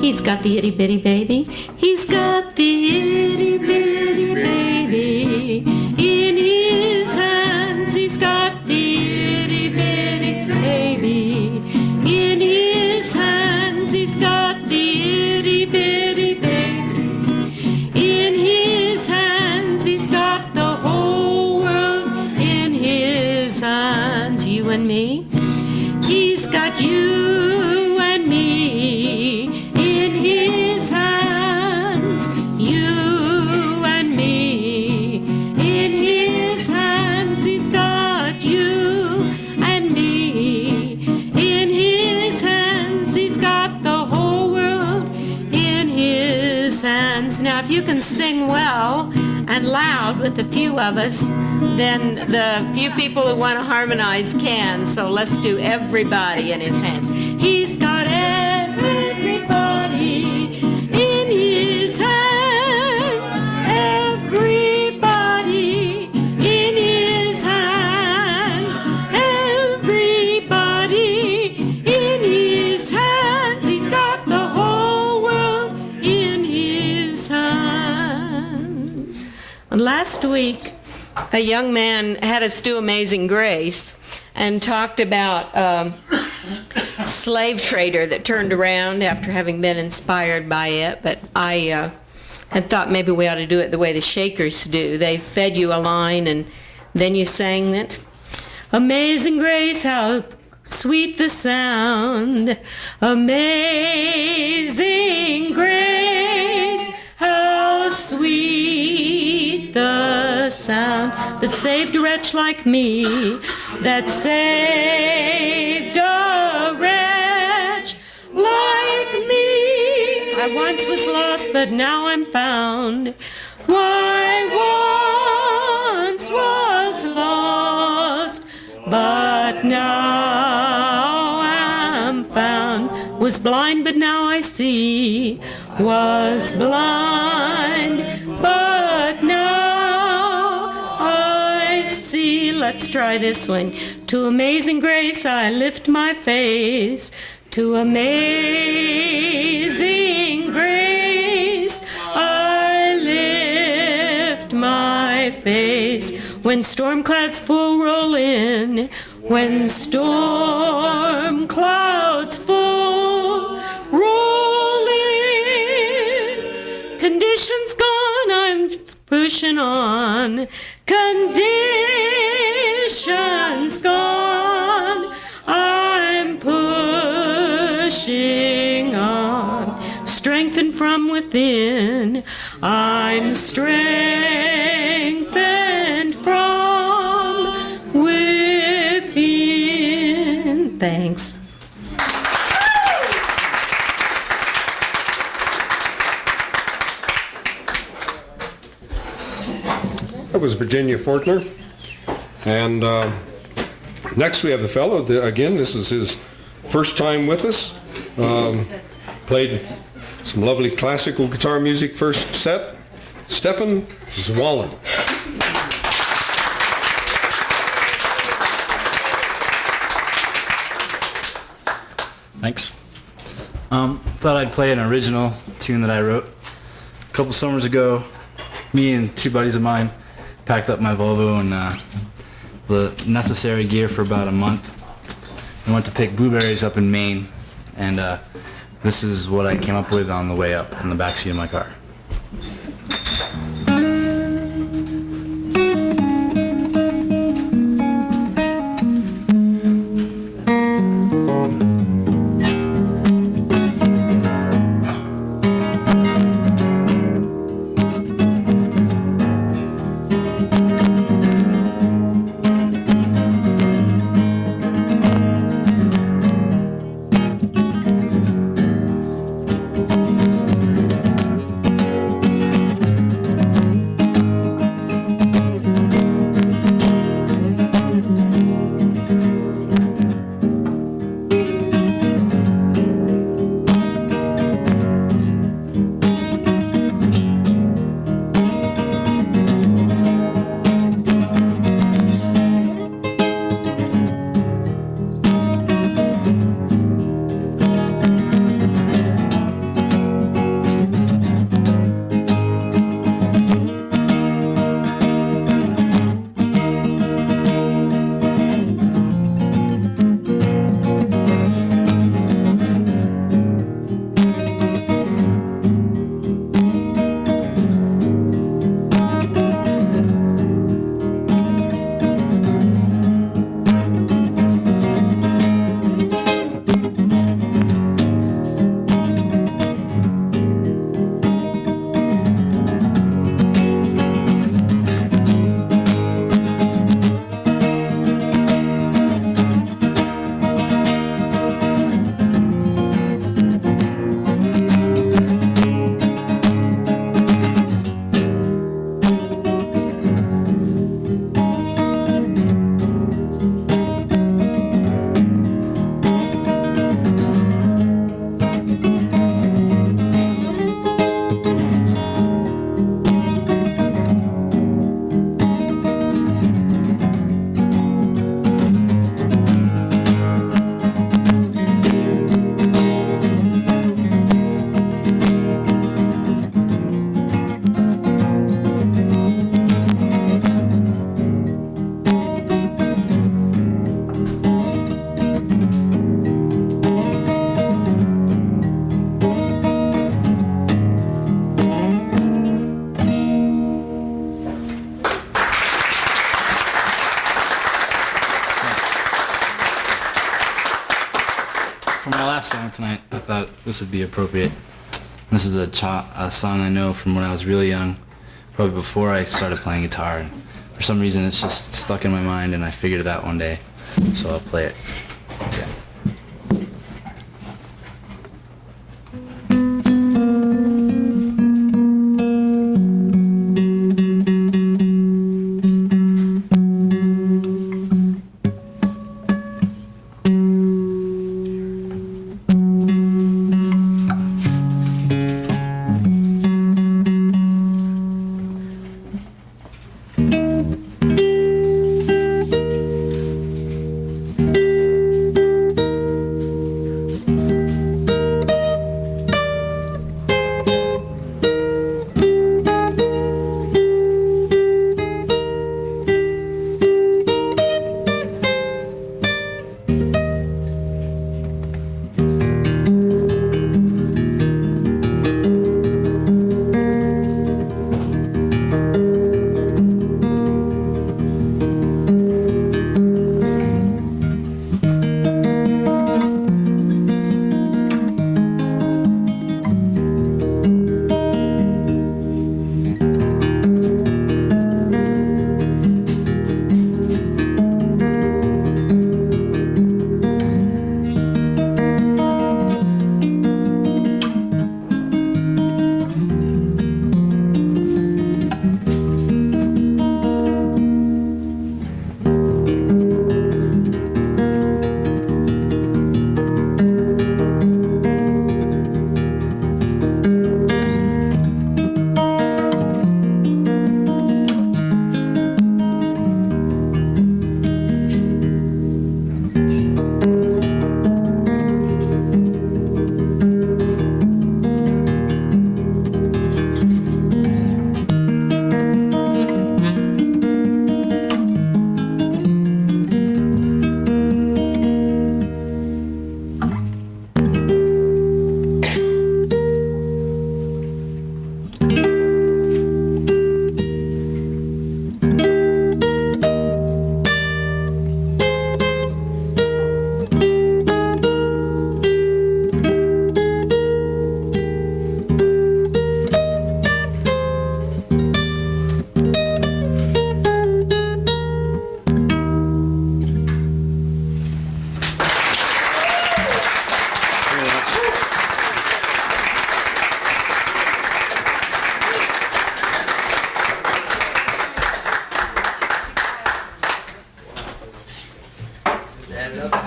He's got the itty bitty baby. He's got the itty bitty baby in his hands. He's got the itty bitty baby in his hands. He's got the itty bitty baby in his hands. He's got the whole world in his hands. You and me. He's got you and me in his hands. You and me in his hands. He's got you and me in his hands. He's got the whole world in his hands. Now, if you can sing well and loud with a few of us, then the few people who want to harmonize can. So let's do everybody in his hands. He's got everybody in his hands. Everybody in his hands. Everybody in his hands. He's got the whole world in his hands. Last week, a young man had us do Amazing Grace and talked about a slave trader that turned around after having been inspired by it, but I had thought maybe we ought to do it the way the Shakers do. They fed you a line and then you sang it. Amazing Grace, how sweet the sound. Amazing Grace, how sweet the sound that saved a wretch like me, that saved a wretch like me. I once was lost, but now I'm found. Why, once was lost, but now am found. Was blind, but now I see. Was blind, but now I see. Let's try this one. To Amazing Grace I lift my face. To Amazing Grace I lift my face. When storm clouds full roll in, when storm clouds full roll in, conditions gone, I'm pushing on. Conditions gone, I'm pushing on. Strengthened from within, I'm strengthened from within. Thanks.
That was Virginia Fortner. And next we have the fellow, again, this is his first time with us. Played some lovely classical guitar music first set. Stefan Zwallen.
Thanks. Thought I'd play an original tune that I wrote a couple summers ago. Me and two buddies of mine packed up my Volvo and the necessary gear for about a month. We went to pick blueberries up in Maine, and this is what I came up with on the way up in the backseat of my car. thought this would be appropriate. This is a song I know from when I was really young, probably before I started playing guitar. And for some reason, it's just stuck in my mind, and I figured it out one day, so I'll play it. Yeah.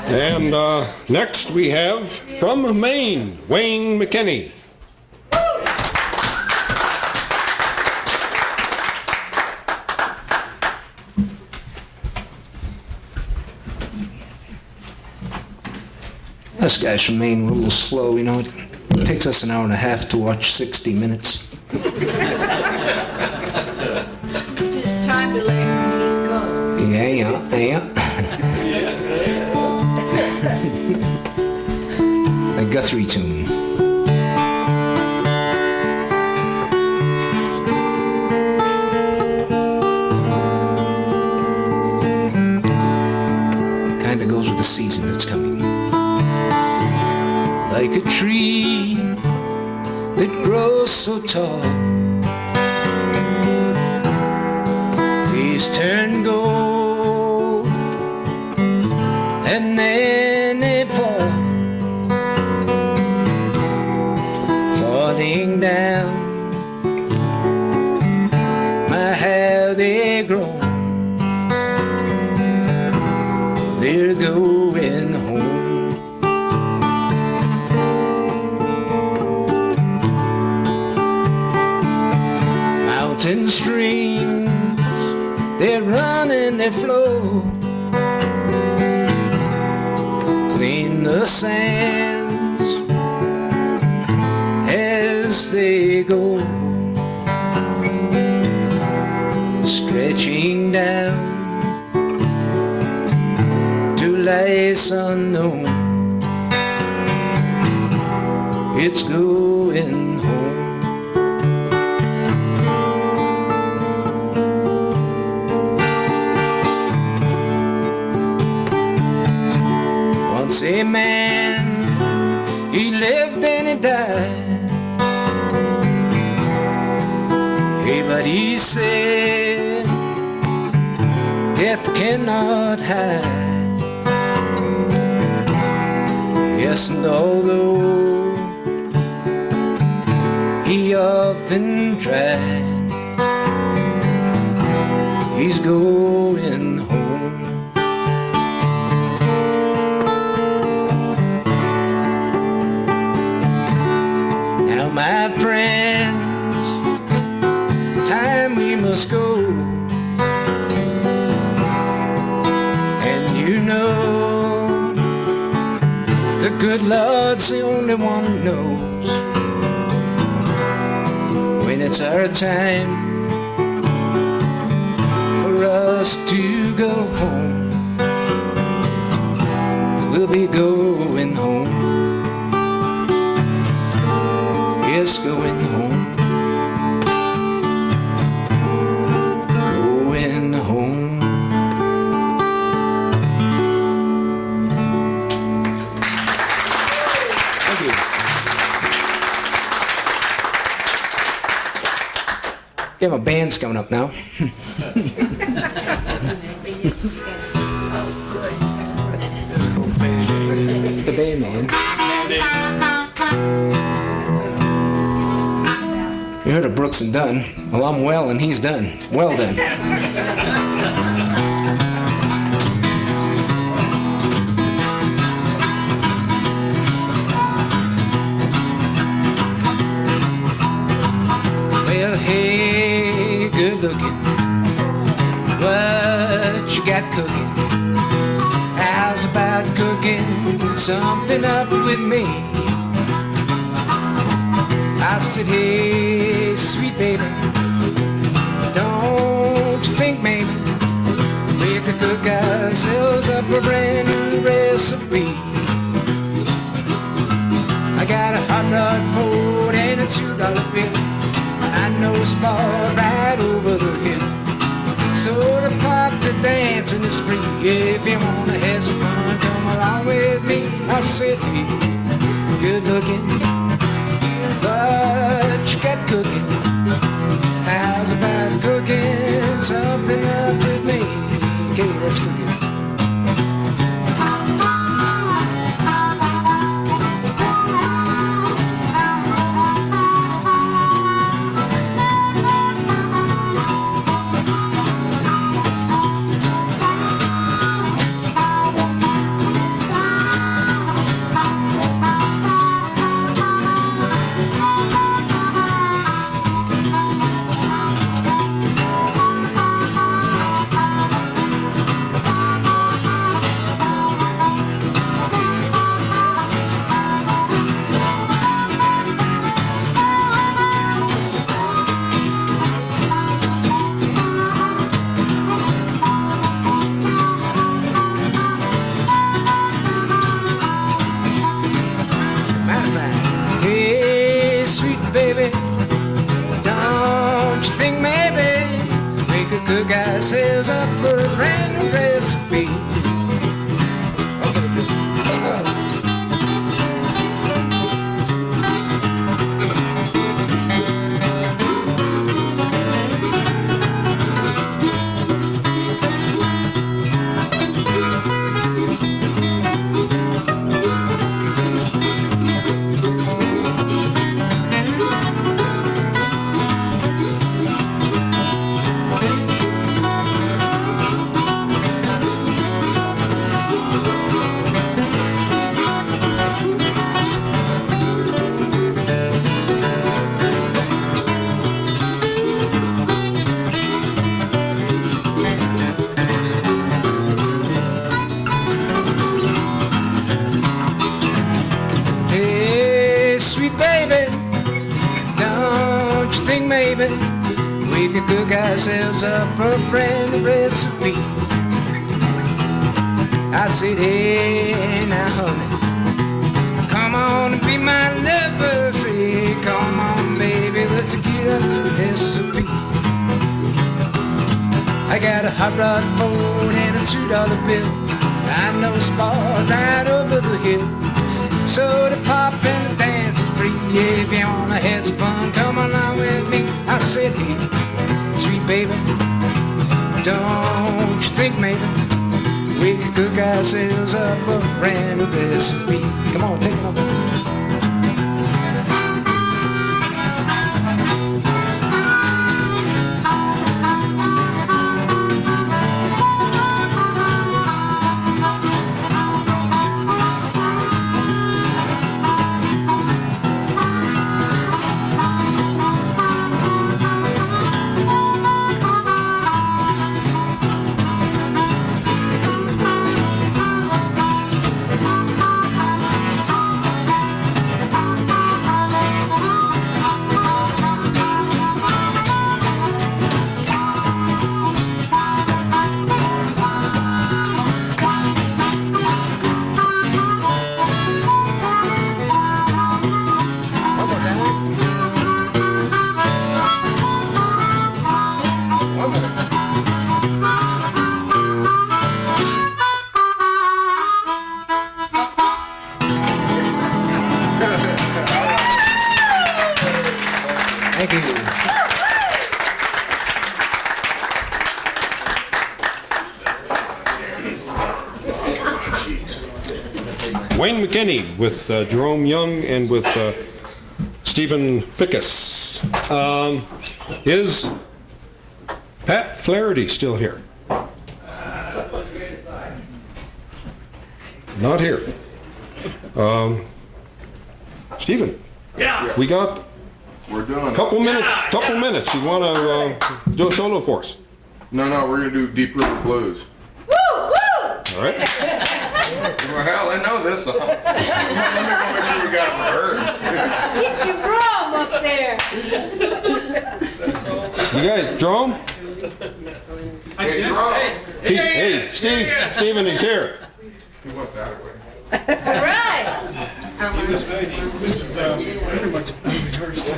And next we have from Maine, Wayne McKinney.
Us guys from Maine, we're a little slow, you know. It takes us an hour and a half to watch 60 Minutes.
Time delay from the East Coast.
Yeah. A Guthrie tune. Kinda goes with the season that's coming. Like a tree that grows so tall, these turn gold and then they fall, falling down. My, how they grow, they're going home. Mountain streams, they run and they flow, clean the sands as they go, stretching down to lies unknown. It's going home. Once a man, he lived he died. Hey, but he said death cannot hide. Yes, and although he often tried, he's going home. Now, my friends, time we must go. And you know, the good Lord's the only one who knows when it's our time for us to go home. We'll be going home. Yes, going home. Going home. Thank you. Yeah, my band's coming up now. The band, man. You heard of Brooks and Dunn. Well, I'm well and he's done. Well done. Well, hey, good looking. What you got cooking? How's about cooking something up with me? I said, hey, sweet baby, don't you think maybe we could cook ourselves up a brand new recipe? I got a hot rod Ford and a $2 bill. I know a spot right over the hill. So the pop, the dancing is free. If you wanna have some fun, come along with me. I said, hey, good looking. What you got cooking? How's about cooking something up with me? Okay, let's cook it. Cook ourselves up for a brand new recipe. Maybe we could cook ourselves up a brand new recipe. I said, hey, now honey, come on and be my lover. Say, come on, baby, let's get a new recipe. I got a hot rod Ford and a $2 bill. I know a spot right over the hill. So the pop and the dance is free. Yeah, if you wanna have some fun, come along with me. I said, hey, sweet baby, don't you think maybe we could cook ourselves up a brand new recipe? Come on, take it over. Thank you.
Wayne McKinney with Jerome Young and with Stephen Pickus. Is Pat Flaherty still here? Not here. Stephen?
Yeah.
We got
We're doing
couple minutes. You want to do a solo for us?
No, we're going to do Deep River Blues.
Woo! Woo!
All right.
Well, hell, I know this song. Let me go make sure we got it for her.
Get your drum up there.
You guys, Jerome?
Hey, Jerome.
Hey, Stephen is here.
He went that way.
All right.
This is pretty much unrehearsed.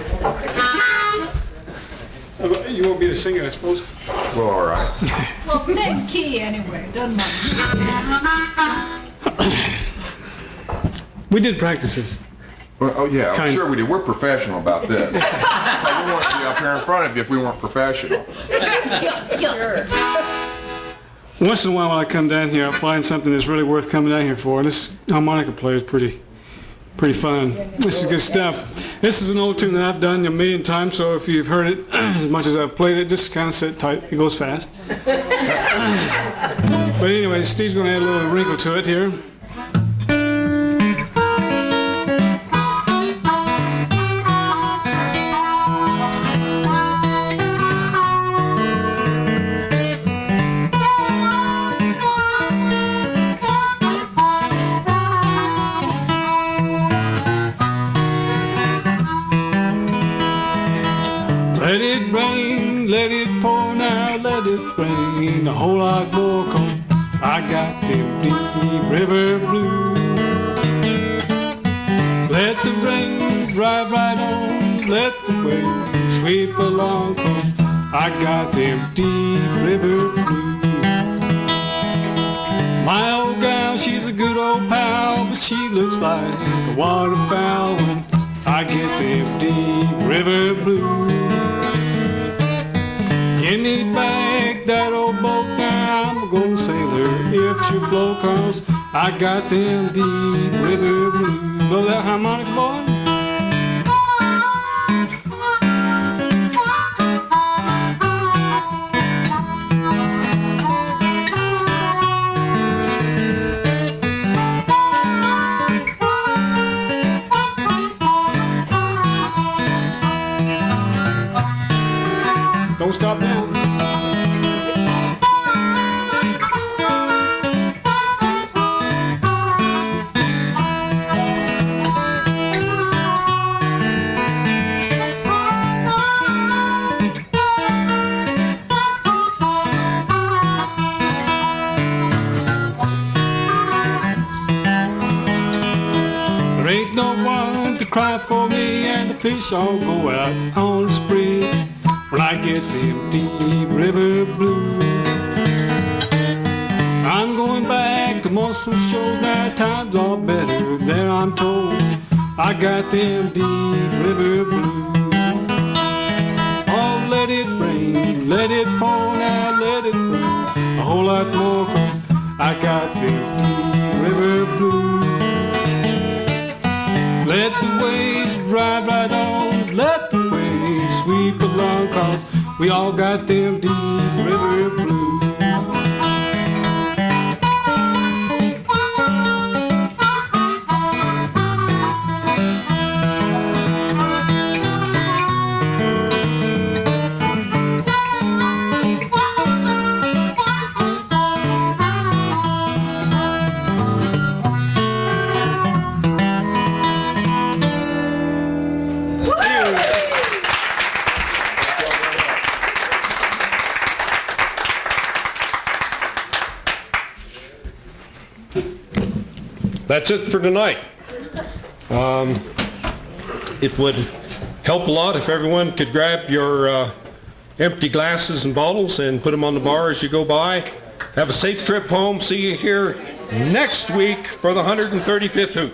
You won't be the singer, I suppose.
Well, all right.
Well, same key anyway. Doesn't matter.
We did practices.
Well, oh, yeah, I'm sure we did. We're professional about this. Like, we wouldn't be up here in front of you if we weren't professional.
Once in a while when I come down here, I find something that's really worth coming down here for. This harmonica player is pretty fun. This is good stuff. This is an old tune that I've done a million times, so if you've heard it as much as I've played it, just kind of sit tight. It goes fast. But anyway, Steve's going to add a little wrinkle to it here. Let it rain, let it pour now, let it rain a whole lot more, 'cause I got them deep river blues. Let the rain drive right on, let the waves sweep along, 'cause I got them deep river blues. My old gal, she's a good old pal, but she looks like a waterfowl when I get them deep river blues. Give me back that old boat now, I'm gonna sail her if she float, 'cause I got them deep river blues. Blow that harmonica, boy. Don't stop now. There ain't no one to cry for me, and the fish all go out on the spree when I get them deep river blues. I'm going back to Muscle shows now, times are better there, I'm told. I got them deep river blues. Oh, let it rain, let it pour now, let it rain a whole lot more, 'cause I got them deep river blues. Let the waves drive right on, let the waves sweep along, 'cause we all got them deep river blues.
That's it for tonight. It would help a lot if everyone could grab your empty glasses and bottles and put them on the bar as you go by. Have a safe trip home. See you here next week for the 135th Hoot.